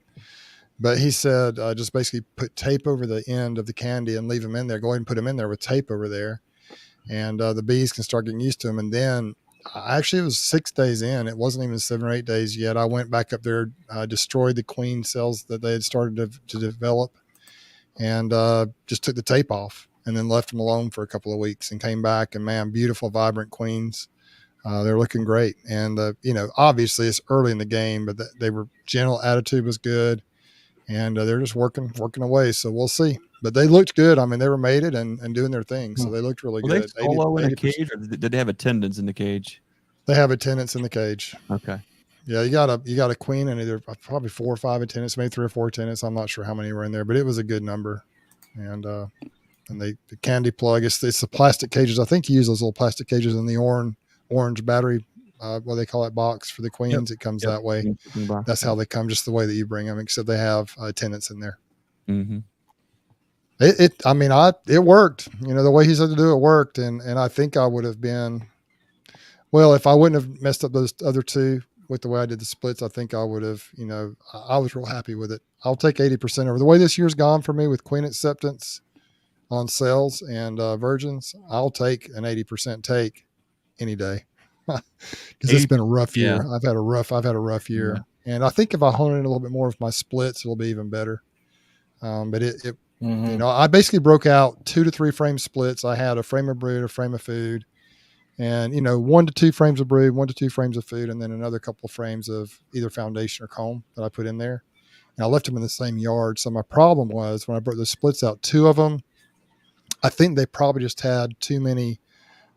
But he said, just basically put tape over the end of the candy and leave them in there. Go ahead and put them in there with tape over there. And the bees can start getting used to them. And then actually it was 6 days in. It wasn't even 7 or 8 days yet. I went back up there, destroyed the queen cells that they had started to develop, and just took the tape off and then left them alone for a couple of weeks and came back. And man, beautiful, vibrant queens. They're looking great. And, obviously it's early in the game, but they were general attitude was good. And they're just working away. So we'll see. But they looked good. I mean, they were mated and doing their thing. So they looked really good.
They solo in a cage, or did they have attendants in the cage?
They have attendants in the cage.
Okay.
Yeah, you got a queen and either probably 4 or 5 attendants, maybe 3 or 4 attendants. I'm not sure how many were in there, but it was a good number. And the candy plug, it's the plastic cages. I think you use those little plastic cages in the orange battery, what they call it, box for the queens. It comes that way. That's how they come, just the way that you bring them, except they have attendants in there. It worked. The way he said to do it worked, and I think I would have been, well, if I wouldn't have messed up those other 2 with the way I did the splits, I think I would have, I was real happy with it. I'll take 80% over the way this year's gone for me with queen acceptance on cells and virgins. I'll take an 80% take any day because it's been a rough year. I've had a rough year, and I think if I hone in a little bit more with my splits, it'll be even better. But I basically broke out 2 to 3 frame splits. I had a frame of brood, a frame of food, and 1 to 2 frames of brood, 1 to 2 frames of food, and then another couple of frames of either foundation or comb that I put in there. And I left them in the same yard. So my problem was when I broke the splits out, 2 of them, I think they probably just had too many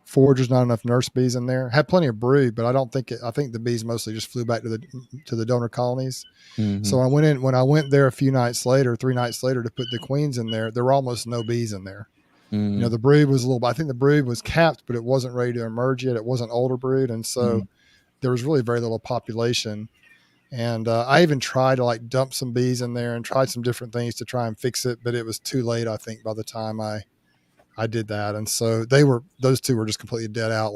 foragers, not enough nurse bees in there. Had plenty of brood, but I think the bees mostly just flew back to the donor colonies. So when I went there 3 nights later to put the queens in there were almost no bees in there. The brood was I think the brood was capped, but it wasn't ready to emerge yet. It wasn't older brood. And so there was really very little population. And I even tried to dump some bees in there and tried some different things to try and fix it, but it was too late, I think, by the time I did that. And so those 2 were just completely dead out.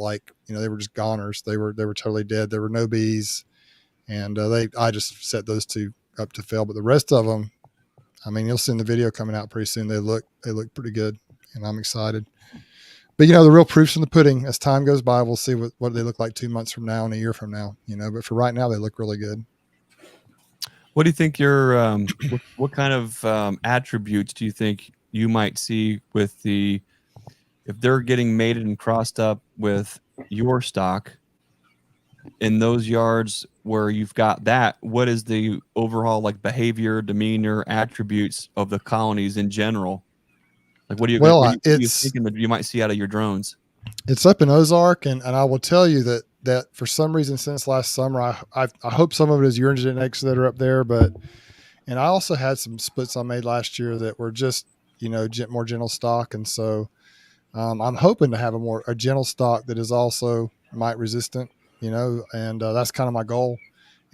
They were just goners. They were totally dead. There were no bees. And I just set those 2 up to fail, but the rest of them, you'll see in the video coming out pretty soon. They look pretty good, and I'm excited. But the real proof's in the pudding. As time goes by, we'll see what they look like 2 months from now and a year from now, but for right now, they look really good.
What do you think your, what kind of attributes do you think you might see with if they're getting mated and crossed up with your stock in those yards where you've got that? What is the overall behavior, demeanor, attributes of the colonies in general? What do you thinking that you might see out of your drones?
It's up in Ozark, and I will tell you that for some reason since last summer, I hope some of it is urogenics that are up there, and I also had some splits I made last year that were just more gentle stock, and so I'm hoping to have a gentle stock that is also mite resistant, and that's kind of my goal,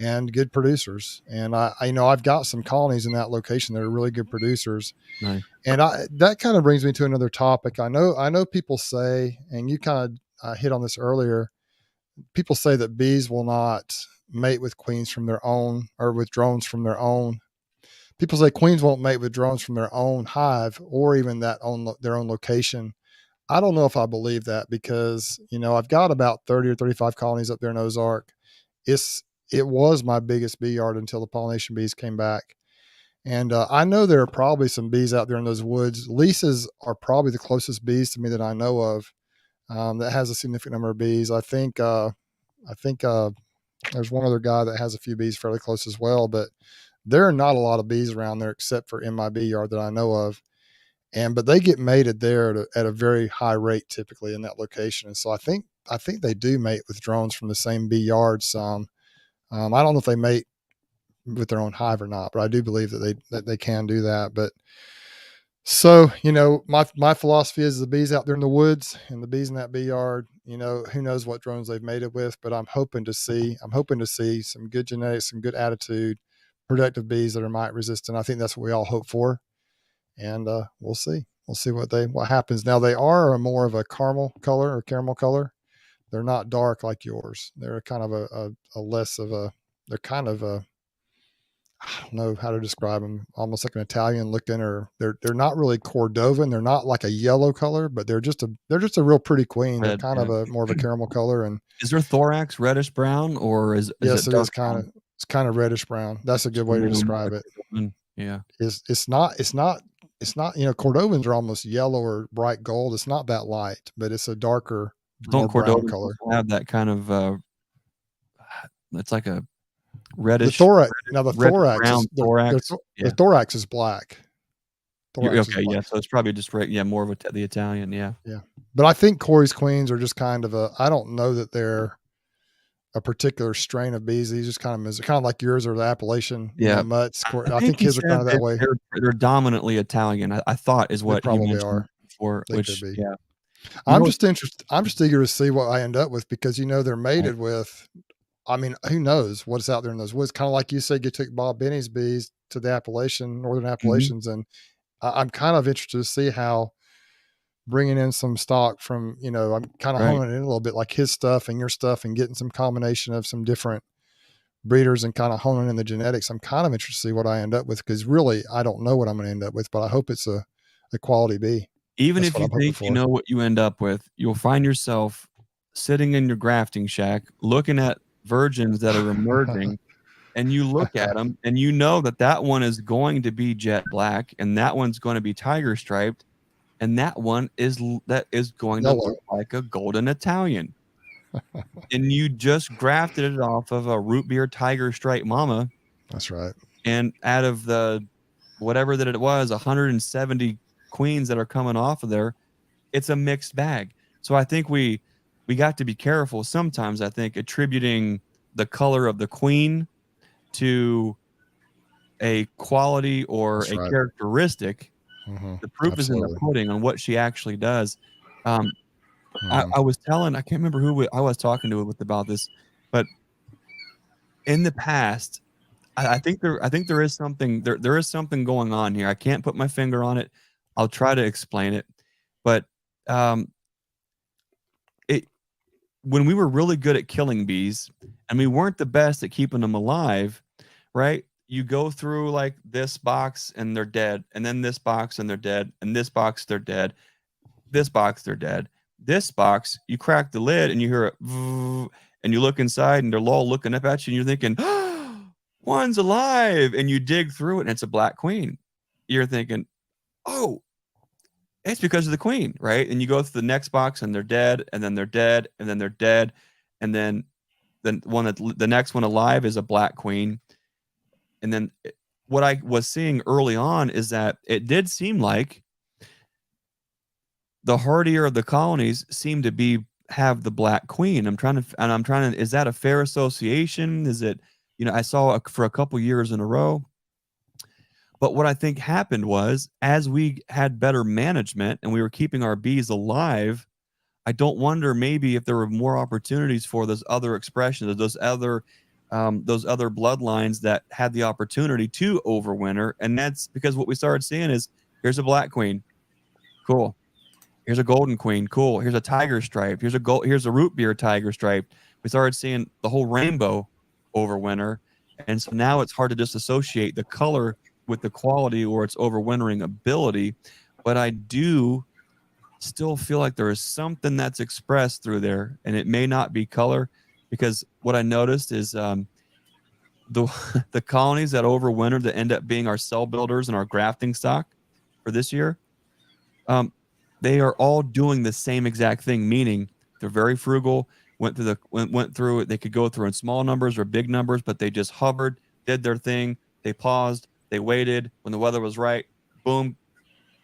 and good producers. And I've got some colonies in that location that are really good producers.
Nice.
And that kind of brings me to another topic. I know people say, and you kind of hit on this earlier, people say that bees will not mate with queens from their own or with drones from their own. People say queens won't mate with drones from their own hive or even their own location. I don't know if I believe that because, I've got about 30 or 35 colonies up there in Ozark. It was my biggest bee yard until the pollination bees came back. And I know there are probably some bees out there in those woods. Lisa's are probably the closest bees to me that I know of that has a significant number of bees. I think there's one other guy that has a few bees fairly close as well, but there are not a lot of bees around there except for in my bee yard that I know of. but they get mated there at a very high rate typically in that location. And so I think they do mate with drones from the same bee yard some. I don't know if they mate with their own hive or not, but I do believe that they can do that. But so, my philosophy is the bees out there in the woods and the bees in that bee yard, who knows what drones they've mated with, but I'm hoping to see some good genetics, some good attitude, productive bees that are mite resistant. I think that's what we all hope for. And we'll see what happens. Now they are more of a caramel color. They're not dark like yours. They're kind of a less of a, they're kind of a, I don't know how to describe them, almost like an Italian looking, or they're not really Cordovan. They're not like a yellow color, but they're just a real pretty queen. They're kind of a more of a caramel color. And
is their thorax reddish brown, or is
yes,
it
is kind of reddish brown. That's a good way to describe it.
Yeah.
It's not, Cordovans are almost yellow or bright gold. It's not that light, but it's a darker, more brown color.
Have that kind of, it's like a reddish.
The thorax is black.
Okay, yeah. So it's probably just more of the Italian, yeah.
Yeah. But I think Corey's queens are just kind of I don't know that they're a particular strain of bees. These just kind of like yours or the Appalachian mutts. I think his are kind of that way.
They're dominantly Italian. I thought is what
they probably are
before, which
could be.
Yeah.
I'm just interested. I'm just eager to see what I end up with, because they're mated with. I mean, who knows what's out there in those woods? Kind of like you said, you took Bob Benny's bees to the northern Appalachians, and I'm kind of interested to see how bringing in some stock from, I'm kind of honing in a little bit like his stuff and your stuff, and getting some combination of some different breeders and kind of honing in the genetics. I'm kind of interested to see what I end up with, because really I don't know what I'm going to end up with, but I hope it's a quality bee.
Even if you think you know what you end up with, you'll find yourself sitting in your grafting shack looking at virgins that are emerging, and you look at them and you know that one is going to be jet black, and that one's going to be tiger striped, and that one is going to look like a golden Italian. And you just grafted it off of a root beer tiger stripe mama.
That's right.
And out of the whatever that it was, 170 queens that are coming off of there, it's a mixed bag. So I think we got to be careful sometimes, I think, attributing the color of the queen to a quality or characteristic. The proof is in the pudding on what she actually does. I was telling, I can't remember who I was talking to about this, but in the past, I think there is something there is something going on here. I can't put my finger on it. I'll try to explain it, but when we were really good at killing bees and we weren't the best at keeping them alive, right? You go through like this box and they're dead, and then this box and they're dead, and this box they're dead, this box they're dead. This box, you crack the lid and you hear it, and you look inside and they're all looking up at you, and you're thinking, oh, one's alive, and you dig through it and it's a black queen. You're thinking, oh, it's because of the queen, right? And you go through the next box and they're dead, and then they're dead, and then they're dead, and then the next one alive is a black queen. And then what I was seeing early on is that it did seem like the hardier of the colonies seem to have the black queen. I'm trying to, is that a fair association? Is it, I saw for a couple years in a row. But what I think happened was, as we had better management and we were keeping our bees alive, I don't wonder maybe if there were more opportunities for those other expressions, those other bloodlines that had the opportunity to overwinter. And that's because what we started seeing is, here's a black queen, cool. Here's a golden queen, cool. Here's a tiger stripe. Here's a root beer tiger stripe. We started seeing the whole rainbow overwinter, and so now it's hard to disassociate the color with the quality or its overwintering ability. But I do still feel like there is something that's expressed through there, and it may not be color, because what I noticed is the colonies that overwinter that end up being our cell builders and our grafting stock for this year, they are all doing the same exact thing, meaning they're very frugal, went through it. They could go through in small numbers or big numbers, but they just hovered, did their thing. They paused, they waited when the weather was right, boom,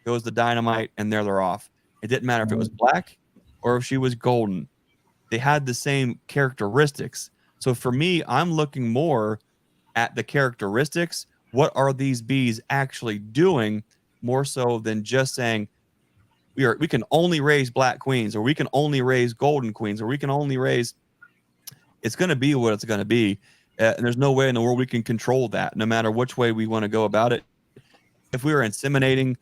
goes the dynamite, and there they're off. It didn't matter if it was black or if she was golden. They had the same characteristics. So for me, I'm looking more at the characteristics. What are these bees actually doing, more so than just saying we can only raise black queens, or we can only raise golden queens, or we can only raise. It's going to be what it's going to be. And there's no way in the world we can control that, no matter which way we want to go about it. If we were inseminating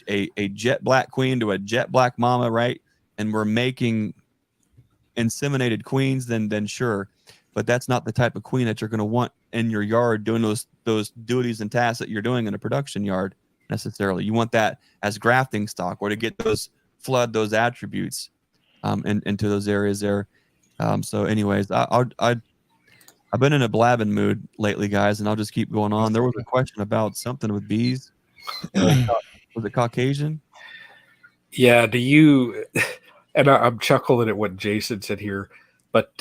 a jet black queen to a jet black mama, right, and we're making inseminated queens, then sure. But that's not the type of queen that you're going to want in your yard doing those duties and tasks that you're doing in a production yard necessarily. You want that as grafting stock, or to get flood those attributes into those areas there. So anyways, I've been in a blabbing mood lately, guys, and I'll just keep going on. There was a question about something with bees. Was it Caucasian?
Yeah. Do you? And I'm chuckling at what Jason said here, but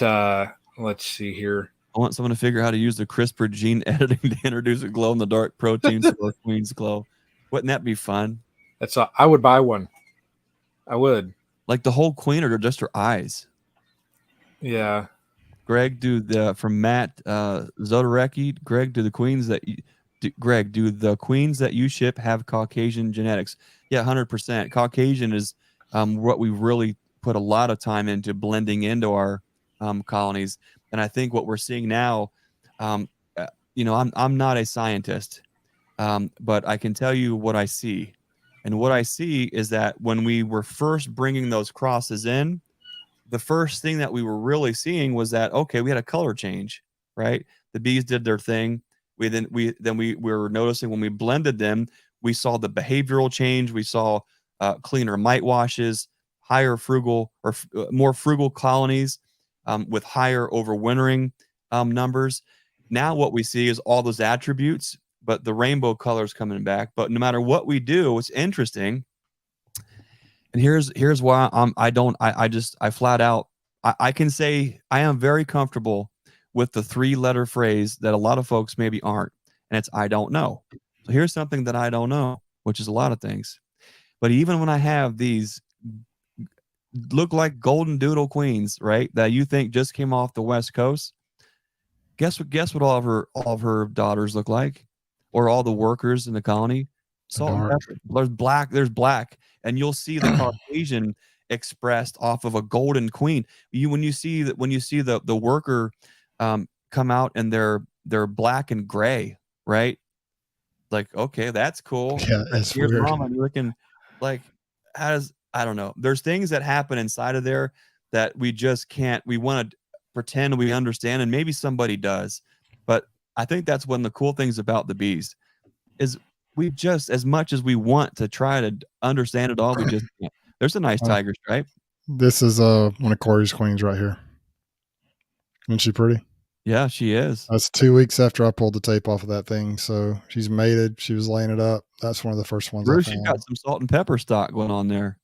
let's see here.
I want someone to figure out how to use the CRISPR gene editing to introduce a glow-in-the-dark protein to our queen's glow. Wouldn't that be fun?
I would buy one. I would.
Like the whole queen, or just her eyes?
Yeah.
Greg, from Matt Zodarecki. Greg, do the queens that you ship have Caucasian genetics? Yeah, 100%. Caucasian is what we really put a lot of time into blending into our colonies. And I think what we're seeing now, I'm not a scientist, but I can tell you what I see. And what I see is that when we were first bringing those crosses in, the first thing that we were really seeing was that, okay, we had a color change, right? The bees did their thing. We were noticing when we blended them, we saw the behavioral change. We saw cleaner mite washes, higher frugal or more frugal colonies with higher overwintering numbers. Now what we see is all those attributes, but the rainbow colors coming back. But no matter what we do, it's interesting. And here's why I flat out, I can say I am very comfortable with the 3-letter phrase that a lot of folks maybe aren't, and it's I don't know. So here's something that I don't know, which is a lot of things. But even when I have these look like golden doodle queens, right, that you think just came off the West Coast, guess what all of her daughters look like, or all the workers in the colony? Salt and pepper. There's black, and you'll see the Caucasian expressed off of a golden queen. When you see the worker come out and they're black and gray, right? Like, okay, that's cool.
Yeah, that's
Here's
weird.
mama looking like, I don't know. There's things that happen inside of there that we just can't. We want to pretend we understand, and maybe somebody does, but I think that's one of the cool things about the bees is we just, as much as we want to try to understand it all, we just can't. There's a nice tiger stripe.
This is one of Corey's queens right here. Isn't she pretty?
Yeah, she is.
That's 2 weeks after I pulled the tape off of that thing. So she's mated. She was laying it up. That's one of the first ones.
Bruce, you got some salt and pepper stock going on there.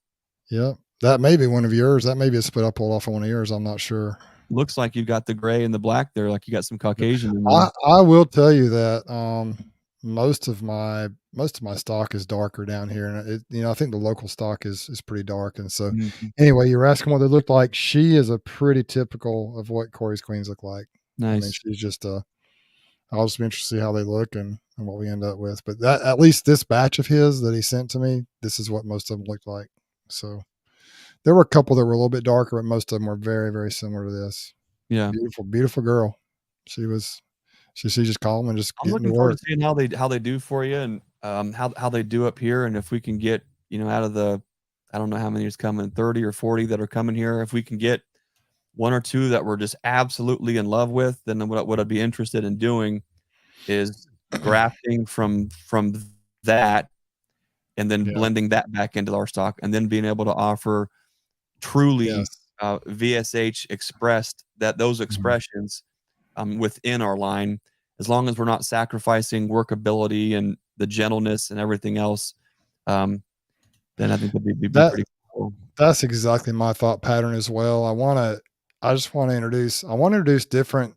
Yep. That may be one of yours. That may be a split I pulled off of one of yours. I'm not sure.
Looks like you've got the gray and the black there. Like you got some Caucasian.
I will tell you that most of my stock is darker down here, and I think the local stock is pretty dark. And so anyway, you're asking what they look like. She is a pretty typical of what Corey's queens look like.
Nice.
I mean, she's just I'll just be interested to see how they look and what we end up with. But that, at least this batch of his that he sent to me, this is what most of them looked like. So there were a couple that were a little bit darker, but most of them were very, very similar to this.
Yeah.
Beautiful, beautiful girl. She just calm and just.
I'm looking forward to seeing how they do for you, and how they do up here, and if we can get out of the, I don't know how many is coming, 30 or 40 that are coming here. If we can get 1 or 2 that we're just absolutely in love with, then what I'd be interested in doing is grafting from that, and then blending that back into our stock, and then being able to offer truly VSH expressed, those expressions within our line, as long as we're not sacrificing workability and the gentleness and everything else. Then I think it'd be pretty cool.
That's exactly my thought pattern as well. I just want to introduce different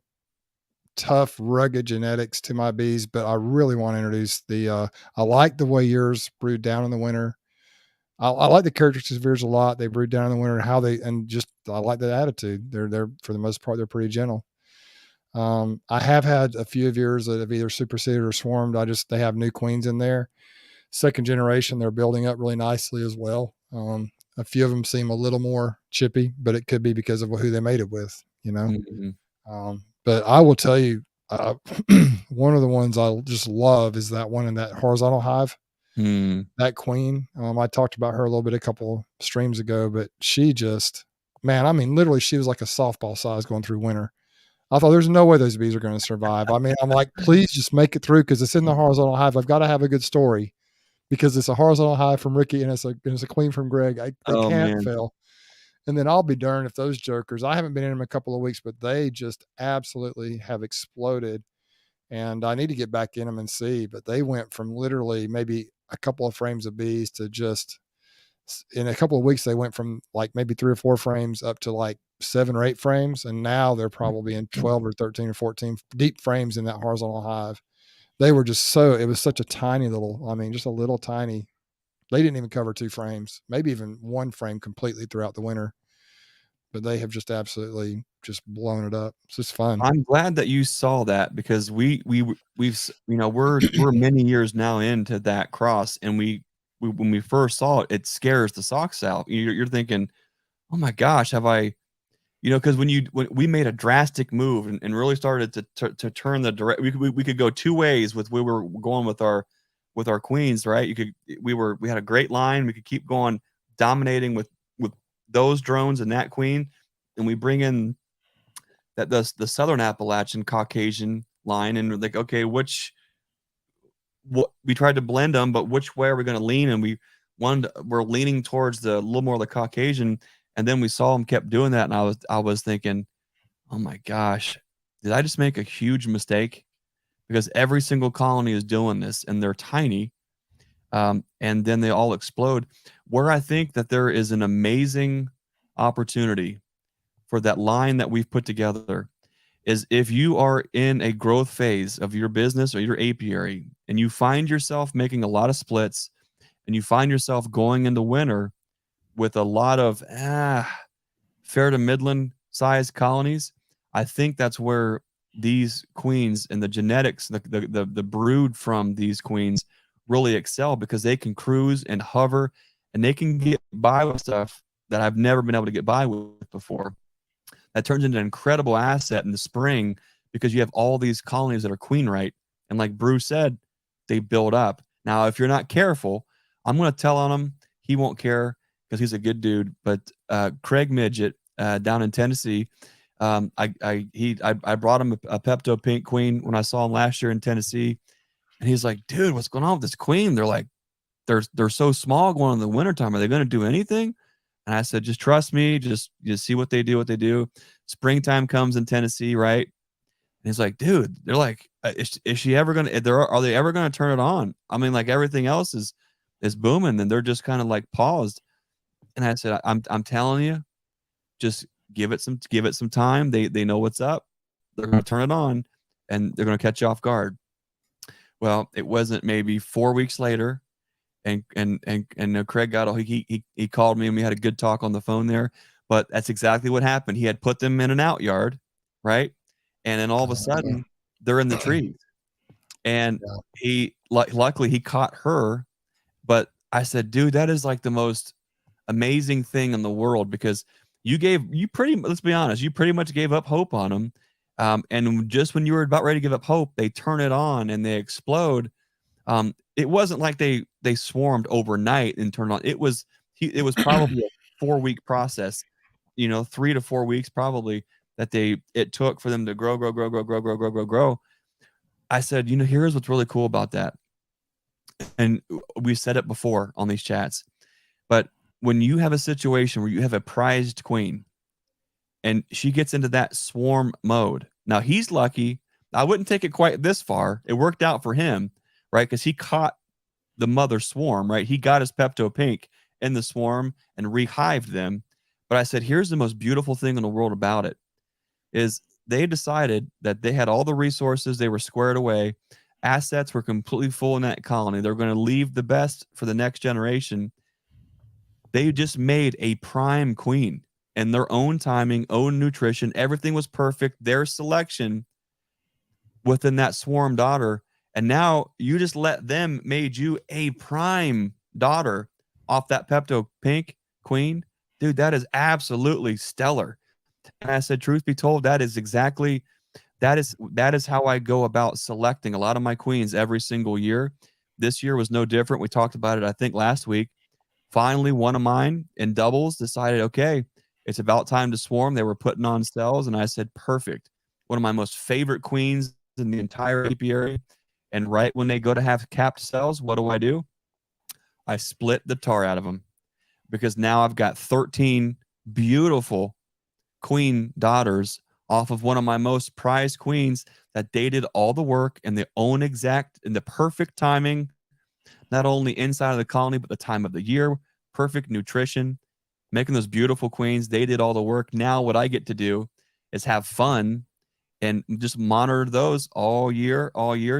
tough, rugged genetics to my bees, but I really want to introduce I like the way yours brood down in the winter. I like the characteristics of beers a lot. They breed down in the winter, I like the attitude. They're for the most part, they're pretty gentle. I have had a few of yours that have either superseded or swarmed. They have new queens in there. Second generation, they're building up really nicely as well. A few of them seem a little more chippy, but it could be because of who they made it with, you know?
Mm-hmm.
But I will tell you, one of the ones I just love is that one in that horizontal hive. That queen, I talked about her a little bit a couple streams ago, but she just, man, I mean, literally, she was like a softball size going through winter. I thought there's no way those bees are going to survive. I mean, I'm like, please just make it through because it's in the horizontal hive. I've got to have a good story because it's a horizontal hive from Ricky and it's a queen from Greg. They can't fail. And then I'll be darned if those jokers, I haven't been in them a couple of weeks, but they just absolutely have exploded. And I need to get back in them and see, but they went from literally maybe a couple of frames of bees to just in a couple of weeks, they went from like maybe 3 or 4 frames up to like 7 or 8 frames. And now they're probably in 12 or 13 or 14 deep frames in that horizontal hive. They were just it was such a tiny little, I mean, just a little tiny, they didn't even cover 2 frames, maybe even 1 frame completely throughout the winter, but they have just absolutely just blown it up. It's just fun.
I'm glad that you saw that because we've we're many years now into that cross, and we when we first saw it, it scares the socks out. You're thinking, oh my gosh, have I, because when we made a drastic move and really started to turn the direct, we could go 2 ways with where we were going with our queens, right? We had a great line. We could keep going, dominating with those drones and that queen, and we bring in that the Southern Appalachian Caucasian line, and like, okay, what we tried to blend them, but which way are we going to lean? And we're leaning towards a little more of the Caucasian, and then we saw them kept doing that, and I was thinking, oh my gosh, did I just make a huge mistake? Because every single colony is doing this, and they're tiny, and then they all explode. Where I think that there is an amazing opportunity for that line that we've put together is if you are in a growth phase of your business or your apiary and you find yourself making a lot of splits and you find yourself going into winter with a lot of fair to midland sized colonies, I think that's where these queens and the genetics, the brood from these queens really excel because they can cruise and hover and they can get by with stuff that I've never been able to get by with before. That turns into an incredible asset in the spring because you have all these colonies that are queen right. And like Bruce said, they build up. Now, if you're not careful, I'm going to tell on him. He won't care because he's a good dude. But Craig Midget down in Tennessee, I brought him a Pepto Pink queen when I saw him last year in Tennessee. And he's like, dude, what's going on with this queen? They're like, they're so small going in the wintertime. Are they going to do anything? And I said, just trust me. Just see what they do. Springtime comes in Tennessee, right? And he's like, dude, they're like, is she ever going to, are they ever going to turn it on? I mean, like everything else is booming and they're just kind of like paused. And I said, I'm telling you, just give it some time. They know what's up. They're going to turn it on and they're going to catch you off guard. Well, it wasn't maybe 4 weeks later. And Craig got he called me and we had a good talk on the phone there. But that's exactly what happened. He had put them in an out yard, right? And then all of a sudden they're in the trees. And he luckily he caught her. But I said, dude, that is like the most amazing thing in the world because let's be honest, you pretty much gave up hope on them. And just when you were about ready to give up hope, they turn it on and they explode. It wasn't like they swarmed overnight and turned on. It was probably a 4-week process, 3 to 4 weeks probably that it took for them to grow. I said, here's what's really cool about that. And we said it before on these chats, but when you have a situation where you have a prized queen and she gets into that swarm mode, now he's lucky. I wouldn't take it quite this far. It worked out for him. Right, because he caught the mother swarm, right? He got his Pepto Pink in the swarm and rehived them. But I said, here's the most beautiful thing in the world about it, is they decided that they had all the resources, they were squared away, assets were completely full in that colony. They're going to leave the best for the next generation. They just made a prime queen and their own timing, own nutrition. Everything was perfect. Their selection within that swarm daughter. And now you just let them made you a prime daughter off that Pepto Pink queen. Dude, that is absolutely stellar. And I said, truth be told, that is exactly that is how I go about selecting a lot of my queens every single year. This year was no different. We talked about it, I think, last week. Finally, one of mine in doubles decided, okay, it's about time to swarm. They were putting on cells, and I said, perfect. One of my most favorite queens in the entire apiary. And right when they go to have capped cells, what do? I split the tar out of them, because now I've got 13 beautiful queen daughters off of one of my most prized queens that they did all the work in the own exact, in the perfect timing, not only inside of the colony, but the time of the year, perfect nutrition, making those beautiful queens. They did all the work. Now what I get to do is have fun and just monitor those all year,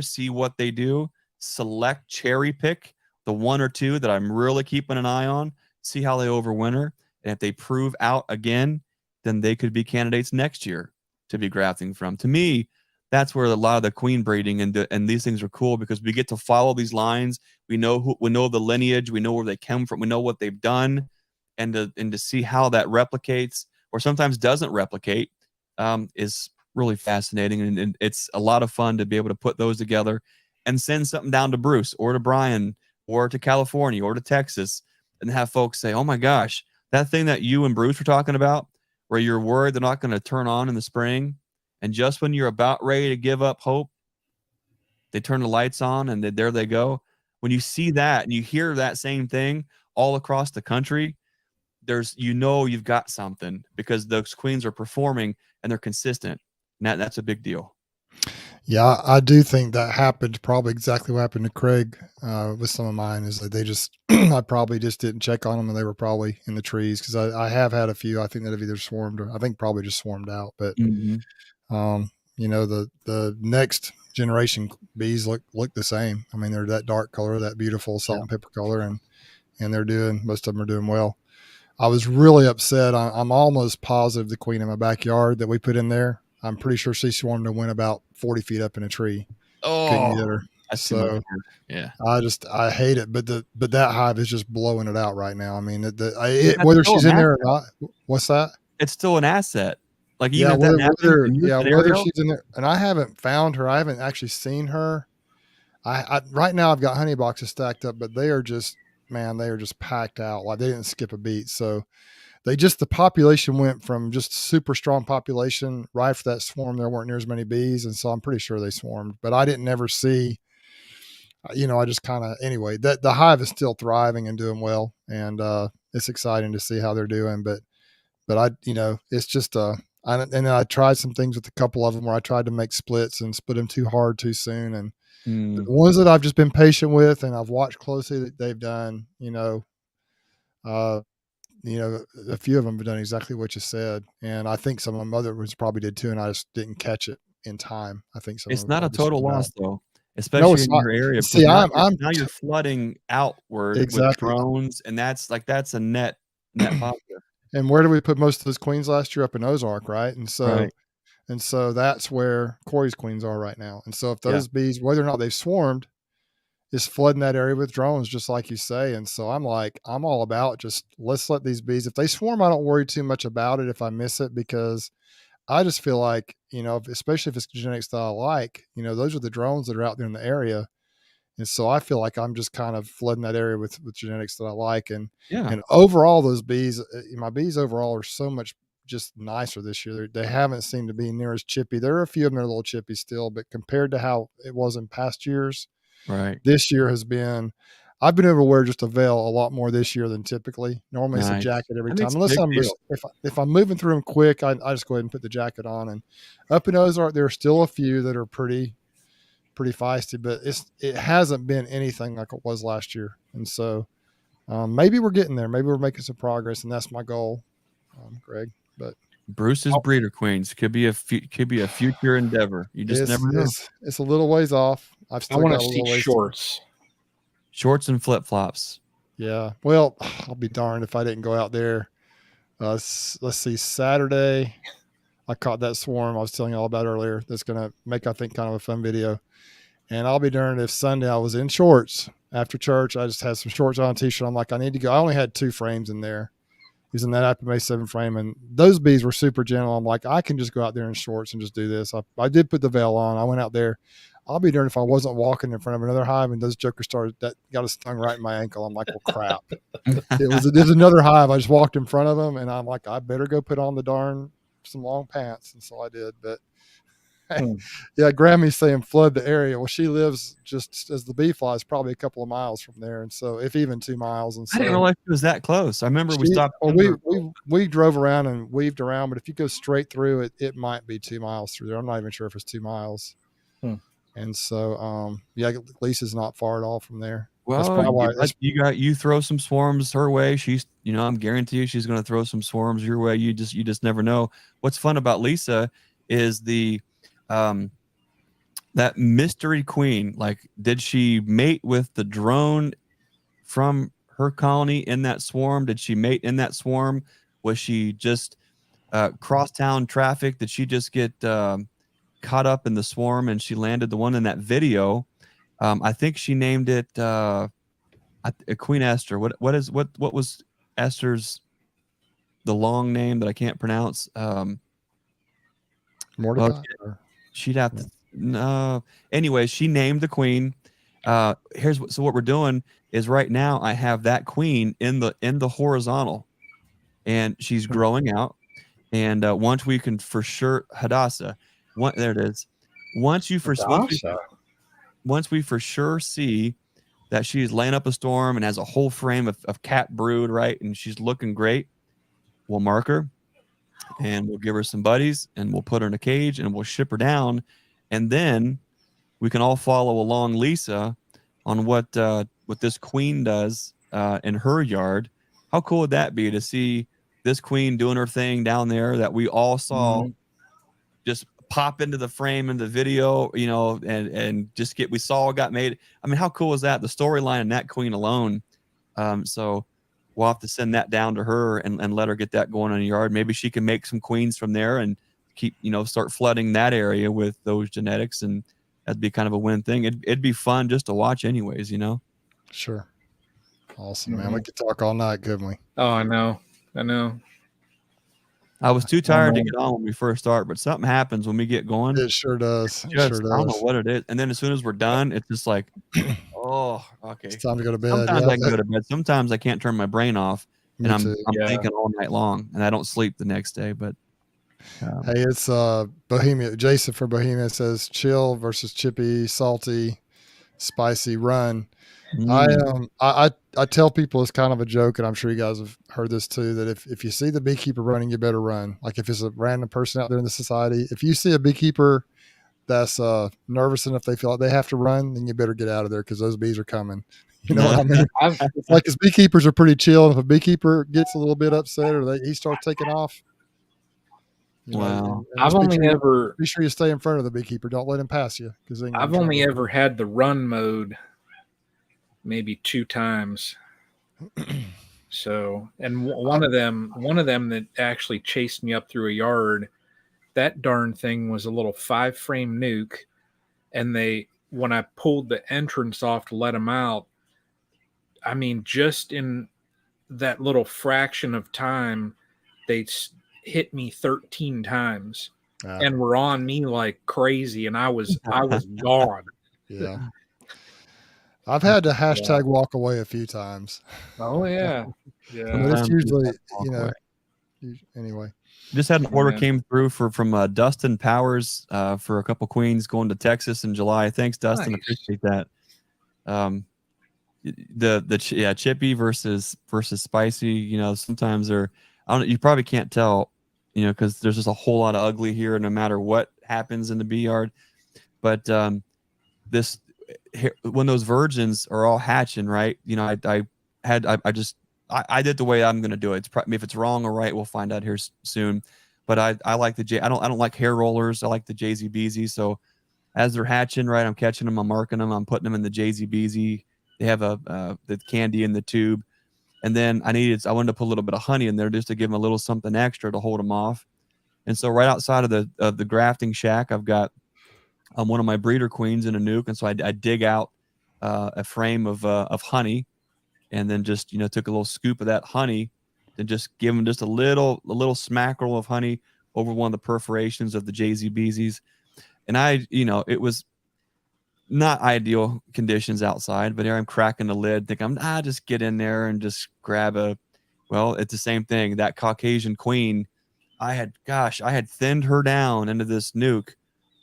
see what they do, select, cherry pick the one or two that I'm really keeping an eye on, see how they overwinter. And if they prove out again, then they could be candidates next year to be grafting from. To me, that's where a lot of the queen breeding and these things are cool, because we get to follow these lines. We know the lineage, we know where they come from, we know what they've done, and to see how that replicates or sometimes doesn't replicate is really fascinating. And it's a lot of fun to be able to put those together and send something down to Bruce or to Brian or to California or to Texas and have folks say, oh my gosh, that thing that you and Bruce were talking about, where you're worried they're not going to turn on in the spring, and just when you're about ready to give up hope, they turn the lights on and there they go. When you see that and you hear that same thing all across the country, you've got something, because those queens are performing and they're consistent. And that's a big deal.
Yeah, I do think that happened. Probably exactly what happened to Craig with some of mine, is that they just, I probably just didn't check on them, and they were probably in the trees, because I have had a few, I think, that have either swarmed or I think probably just swarmed out. But, the next generation bees look the same. I mean, they're that dark color, that beautiful salt and pepper color, and most of them are doing well. I was really upset. I'm almost positive the queen in my backyard that we put in there, I'm pretty sure she swarmed and went about 40 feet up in a tree. Couldn't get her. So
yeah,
I hate it. But that hive is just blowing it out right now. I mean, whether she's in there or not, what's that?
It's still an asset. Like,
even whether she's in there, and I haven't found her. I haven't actually seen her. I right now I've got honey boxes stacked up, but they are just packed out. Like, they didn't skip a beat. So the population went from just super strong population right after that swarm. There weren't near as many bees. And so I'm pretty sure they swarmed, but I didn't ever see, I just kind of, anyway, that the hive is still thriving and doing well. And it's exciting to see how they're doing, but it's just, and I tried some things with a couple of them where I tried to make splits and split them too hard too soon. And the ones that I've just been patient with and I've watched closely that they've done, a few of them have done exactly what you said. And I think some of my other ones probably did too. And I just didn't catch it in time. I think
it's not a total loss though, especially in your area.
See,
now you're flooding outward with drones, and that's a net positive.
And where do we put most of those queens last year? Up in Ozark, right? And so that's where Corey's queens are right now. And so if those bees, whether or not they've swarmed, is flooding that area with drones, just like you say. And so I'm all about just, let's let these bees, if they swarm, I don't worry too much about it if I miss it, because I just feel like, especially if it's genetics that I like, those are the drones that are out there in the area. And so I feel like I'm just kind of flooding that area with genetics that I like. And overall, those bees, my bees overall are so much just nicer this year. They haven't seemed to be near as chippy. There are a few of them that are a little chippy still, but compared to how it was in past years,
right,
this year I've been able to wear just a veil a lot more this year than typically. Normally it's a jacket every time. Unless if I'm moving through them quick, I just go ahead and put the jacket on. And up in Ozark, there are still a few that are pretty feisty, but it hasn't been anything like it was last year. And so maybe we're getting there. Maybe we're making some progress, and that's my goal, Greg. But
Bruce's breeder queens could be a future endeavor. You just never know.
It's a little ways off. I want to see
shorts and flip flops.
Yeah. Well, I'll be darned if I didn't go out there. Let's see. Saturday, I caught that swarm I was telling you all about earlier. That's going to make, I think, kind of a fun video. And I'll be darned if Sunday I was in shorts after church. I just had some shorts on, a t-shirt. I'm like, I need to go. I only had 2 frames in there. Using that Apple May 7 frame, and those bees were super gentle. I'm like, I can just go out there in shorts and just do this. I did put the veil on. I went out there. I'll be darned if I wasn't walking in front of another hive and those jokers that got a stung right in my ankle. I'm like, well, crap. There's another hive. I just walked in front of them, and I'm like, I better go put on some long pants, and so I did. But yeah, Grammy's saying flood the area. Well, she lives just as the bee flies, probably a couple of miles from there, and so if even 2 miles. And so
I didn't realize it was that close. I remember we stopped.
Well, we drove around and weaved around, but if you go straight through it, it might be 2 miles through there. I'm not even sure if it's 2 miles. And so, yeah, Lisa's not far at all from there.
Well,
that's probably why
you throw some swarms her way. She's, I'm guarantee you she's going to throw some swarms your way. You just never know. What's fun about Lisa is that mystery queen. Like, did she mate with the drone from her colony in that swarm? Did she mate in that swarm? Was she just crosstown traffic? Did she just get caught up in the swarm and she landed the one in that video? I think she named it Queen Esther. What was Esther's the long name that I can't pronounce?
Mordecai.
She'd have to. No. Anyway, she named the queen. So what we're doing is right now I have that queen in the horizontal, and she's growing out. And once we can for sure Hadassah, there it is. Once we for sure see that she's laying up a storm and has a whole frame of cat brood, right, and she's looking great, we'll mark her, and we'll give her some buddies, and we'll put her in a cage, and we'll ship her down, and then we can all follow along Lisa on what this queen does in her yard. How cool would that be to see this queen doing her thing down there that we all saw just pop into the frame in the video, and just got made. I mean, how cool is that? The storyline in that queen alone. So we'll have to send that down to her and let her get that going in the yard. Maybe she can make some queens from there and keep, start flooding that area with those genetics, and that'd be kind of a win thing. It'd be fun just to watch anyways,
Sure. Awesome, man. We could talk all night, couldn't we?
Oh, I know.
I was too tired to get on when we first start, but something happens when we get going.
It sure does.
I don't know what it is. And then as soon as we're done, it's just like, oh, okay.
It's time to go to bed.
Sometimes I can go to bed. Sometimes I can't turn my brain off, and I'm thinking all night long, and I don't sleep the next day. But
hey, it's Bohemia. Jason from Bohemia says chill versus chippy, salty, spicy, run. I tell people it's kind of a joke, and I'm sure you guys have heard this too, that if you see the beekeeper running, you better run. Like if it's a random person out there in the society, if you see a beekeeper that's nervous enough they feel like they have to run, then you better get out of there because those bees are coming. You know what I mean? It's like his beekeepers are pretty chill. And if a beekeeper gets a little bit upset or he starts taking off,
I've only ever
be sure you stay in front of the beekeeper. Don't let him pass you because
I've only ever had the run mode maybe 2 times. So, and one of them that actually chased me up through a yard, that darn thing was a little 5-frame nuke. And when I pulled the entrance off to let them out, I mean, just in that little fraction of time, they hit me 13 times and were on me like crazy. And I was gone.
Yeah. I've had to hashtag walk away a few times.
Oh yeah.
But it's usually, anyway.
Just had an order came through from Dustin Powers for a couple queens going to Texas in July. Thanks, Dustin. Nice. Appreciate that. Chippy versus spicy. Sometimes you probably can't tell, because there's just a whole lot of ugly here, no matter what happens in the bee yard. But when those virgins are all hatching, right? I did the way I'm going to do it. If it's wrong or right, we'll find out here soon. But I like I don't like hair rollers. I like the JZBZ. So as they're hatching, right, I'm catching them, I'm marking them, I'm putting them in the JZBZ they have the candy in the tube. And then I wanted to put a little bit of honey in there just to give them a little something extra to hold them off. And so right outside of the grafting shack, I've got one of my breeder queens in a nuke. And so I dig out a frame of honey, and then just, took a little scoop of that honey and just give them just a little smackerel of honey over one of the perforations of the JZBZs. And it was not ideal conditions outside, but here I'm cracking the lid, think just get in there and just grab it's the same thing. That Caucasian queen, I had thinned her down into this nuke,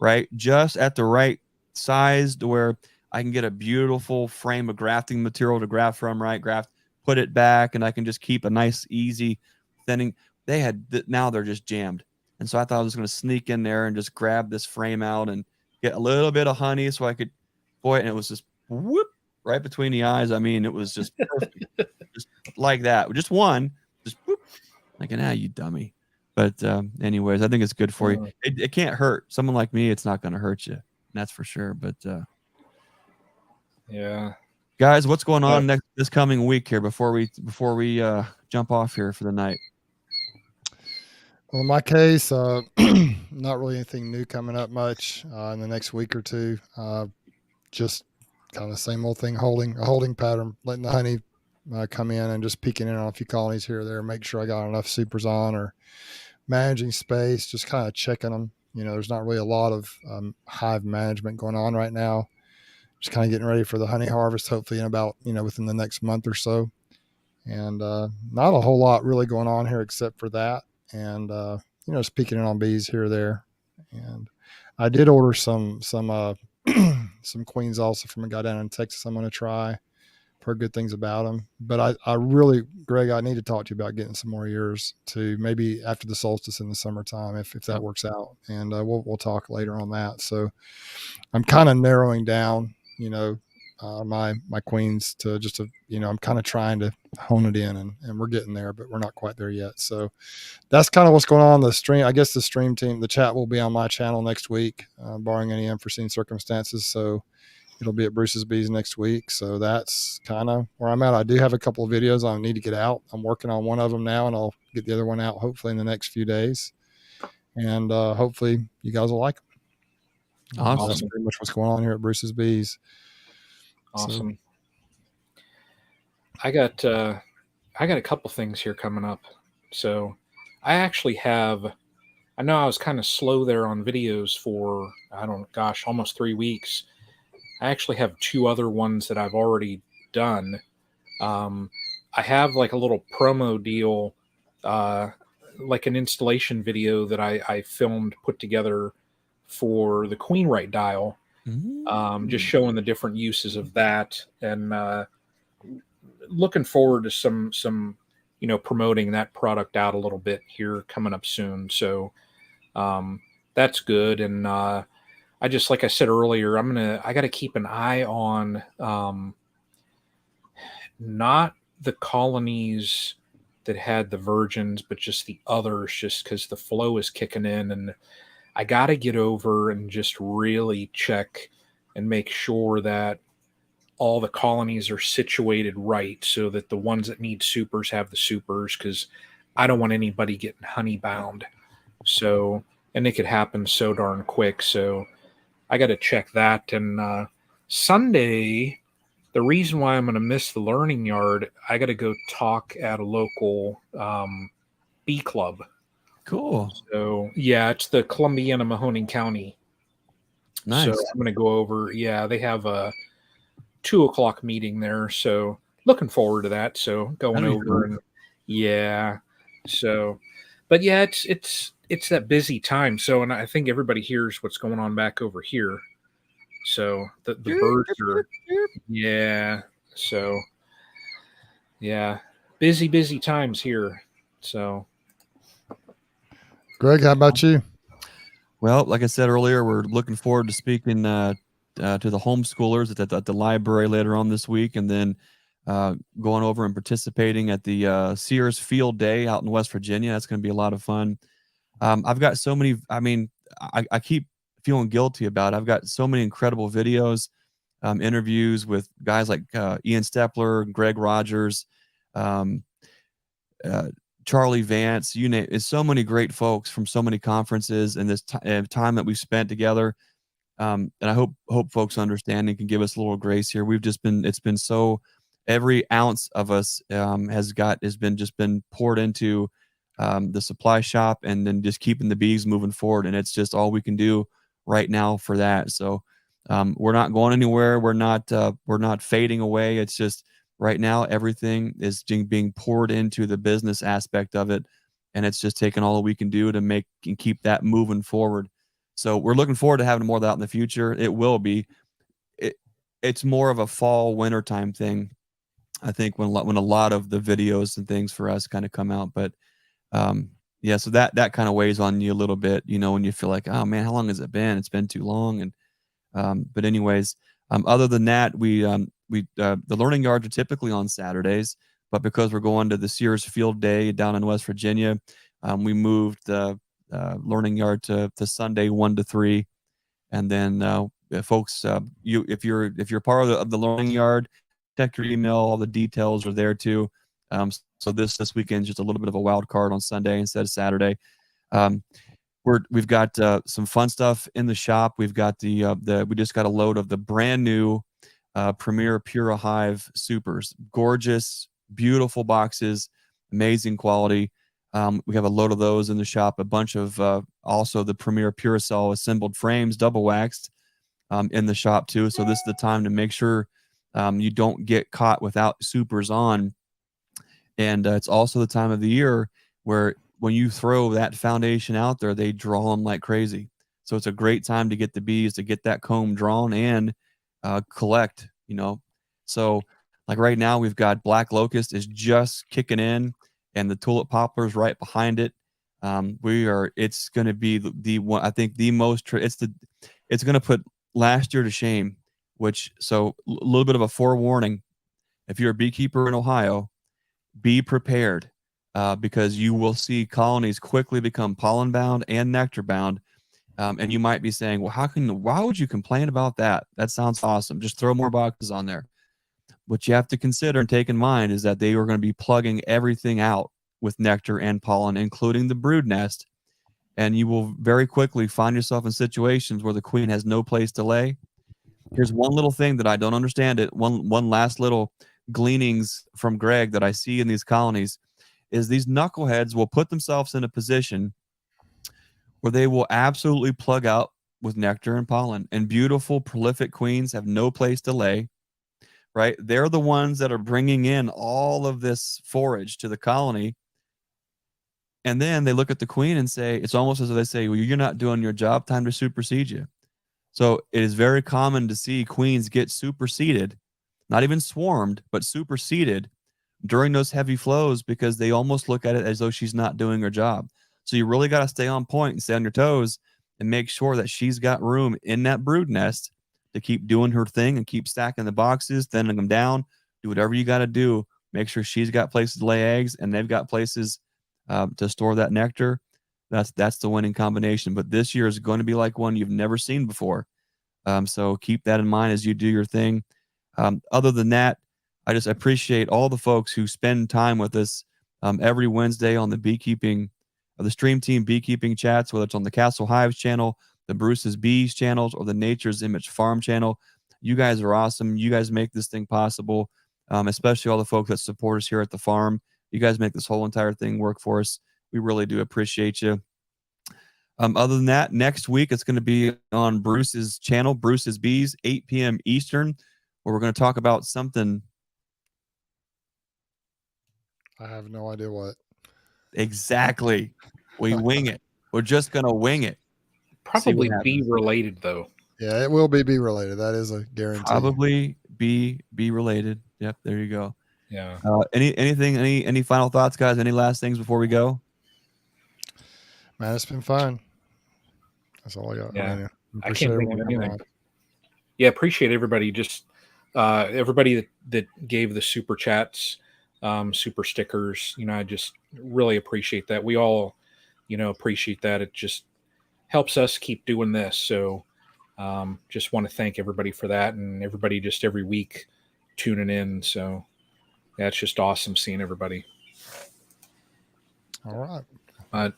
right? Just at the right size to where I can get a beautiful frame of grafting material to graft from, right? Put it back, and I can just keep a nice, easy thinning. Now they're just jammed. And so I thought I was going to sneak in there and just grab this frame out and get a little bit of honey so I could, and it was just whoop right between the eyes. I mean, it was just perfect. Just like that. Just one, just whoop. Like, you dummy. But anyways, I think it's good for you. It can't hurt. Someone like me, it's not going to hurt you. That's for sure. But
yeah.
Guys, what's going on this coming week here before we jump off here for the night?
Well, in my case, not really anything new coming up much in the next week or two. Just kind of the same old thing, holding pattern, letting the honey come in and just peeking in on a few colonies here or there, make sure I got enough supers on, or managing space, just kind of checking them. There's not really a lot of hive management going on right now. Just kind of getting ready for the honey harvest, hopefully in about, within the next month or so. And not a whole lot really going on here except for that. And, just peeking in on bees here or there. And I did order some some queens also from a guy down in Texas I'm going to try. Heard good things about them. But I really, Greg, I need to talk to you about getting some more ears to maybe after the solstice in the summertime, if that works out. And we'll talk later on that. So I'm kind of narrowing down, my queens to just I'm kind of trying to hone it in, and we're getting there, but we're not quite there yet. So that's kind of what's going on. The stream, I guess the stream team, the chat will be on my channel next week, barring any unforeseen circumstances. So it'll be at Bruce's Bees next week. So that's kind of where I'm at. I do have a couple of videos I need to get out. I'm working on one of them now, and I'll get the other one out hopefully in the next few days. And hopefully you guys will like them.
Awesome.
That's pretty much what's going on here at Bruce's Bees.
Awesome. So, I got a couple things here coming up. So I actually have, I know I was kind of slow there on videos for, almost 3 weeks. I actually have 2 other ones that I've already done. I have like a little promo deal, like an installation video that I filmed, put together for the Queen Right dial. Just showing the different uses of that, and looking forward to some promoting that product out a little bit here coming up soon. So that's good. And I just, like I said earlier, I got to keep an eye on not the colonies that had the virgins, but just the others, just because the flow is kicking in, and I got to get over and just really check and make sure that all the colonies are situated right, so that the ones that need supers have the supers, because I don't want anybody getting honey bound. So, and it could happen so darn quick. So I got to check that. And Sunday, the reason why I'm going to miss the learning yard, I got to go talk at a local bee club.
Cool.
So yeah, it's the Columbiana Mahoning County.
Nice.
So I'm going to go over. Yeah, they have a 2:00 meeting there. So looking forward to that. So going over cool. And yeah. So, but yeah, it's that busy time. So, and I think everybody hears what's going on back over here. So the birds are, yeah. So yeah, busy times here. So.
Greg, how about you?
Well, like I said earlier, we're looking forward to speaking to the homeschoolers at the library later on this week, and then going over and participating at the Sears Field Day out in West Virginia. That's going to be a lot of fun. I've got so many. I mean, I keep feeling guilty about it. I've got so many incredible videos interviews with guys like Ian Stepler, Greg Rogers, Charlie Vance, you name it. So many great folks from so many conferences and this time that we've spent together. And I hope folks understand and can give us a little grace here. It's been so, every ounce of us has been poured into the supply shop, and then just keeping the bees moving forward. And it's just all we can do right now for that. So we're not going anywhere. We're not fading away. It's just right now everything is being poured into the business aspect of it, and it's just taking all that we can do to make and keep that moving forward. So we're looking forward to having more of that in the future. It will be. It's more of a fall winter time thing, I think, when a lot of the videos and things for us kind of come out. But yeah, so that kind of weighs on you a little bit, when you feel like, oh man, how long has it been? It's been too long. And but anyways, other than that, the learning yards are typically on Saturdays, but because we're going to the Sears Field Day down in West Virginia, we moved the learning yard to Sunday 1 to 3. And then folks, if you're part of the learning yard, check your email. All the details are there too. So this weekend is just a little bit of a wild card on Sunday instead of Saturday. We've got some fun stuff in the shop. We've got we just got a load of the brand new Premier Pura Hive Supers. Gorgeous, beautiful boxes, amazing quality. We have a load of those in the shop. A bunch of also the Premier Puracell assembled frames, double waxed, in the shop too. So this is the time to make sure you don't get caught without supers on. And it's also the time of the year where when you throw that foundation out there, they draw them like crazy. So it's a great time to get the bees to get that comb drawn and collect, So like right now we've got Black Locust is just kicking in, and the Tulip Poplar is right behind it. It's going to be the one, I think the most, it's going to put last year to shame, so a little bit of a forewarning. If you're a beekeeper in Ohio, be prepared because you will see colonies quickly become pollen bound and nectar bound. And you might be saying, well, why would you complain about that? That sounds awesome. Just throw more boxes on there. What you have to consider and take in mind is that they are going to be plugging everything out with nectar and pollen, including the brood nest. And you will very quickly find yourself in situations where the queen has no place to lay. Here's one little thing that I don't understand it. One last little gleanings from Greg that I see in these colonies is these knuckleheads will put themselves in a position where they will absolutely plug out with nectar and pollen, and beautiful prolific queens have no place to lay, right? They're the ones that are bringing in all of this forage to the colony. And then they look at the queen and say, it's almost as though they say, well, you're not doing your job, time to supersede you. So it is very common to see queens get superseded, not even swarmed, but superseded during those heavy flows, because they almost look at it as though she's not doing her job. So you really got to stay on point and stay on your toes and make sure that she's got room in that brood nest to keep doing her thing and keep stacking the boxes, thinning them down, do whatever you got to do. Make sure she's got places to lay eggs and they've got places to store that nectar. That's the winning combination. But this year is going to be like one you've never seen before. So keep that in mind as you do your thing. Other than that, I just appreciate all the folks who spend time with us every Wednesday on the beekeeping, the StreamTeam beekeeping chats, whether it's on the Castle Hives channel, the Bruce's Bees channels, or the Nature's Image Farm channel. You guys are awesome. You guys make this thing possible, especially all the folks that support us here at the farm. You guys make this whole entire thing work for us. We really do appreciate you. Other than that, next week it's going to be on Bruce's channel, Bruce's Bees, 8 p.m. Eastern, where we're going to talk about something.
I have no idea what.
Exactly. We wing it. We're just going to wing it.
Probably bee related, though.
Yeah, it will be bee related. That is a guarantee.
Probably bee related. Yep, there you go.
Yeah.
Any final thoughts, guys? Any last things before we go?
Man, it's been fun. That's all I got.
Yeah.
I can't think of anything.
Yeah, appreciate everybody. Just everybody that gave the super chats, super stickers. I just really appreciate that. We all, appreciate that. It just helps us keep doing this. So Just want to thank everybody for that, and everybody just every week tuning in. So yeah, it's just awesome seeing everybody.
All right.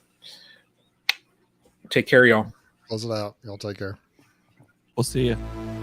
Take care, y'all.
Close it out. Y'all take care.
We'll see you.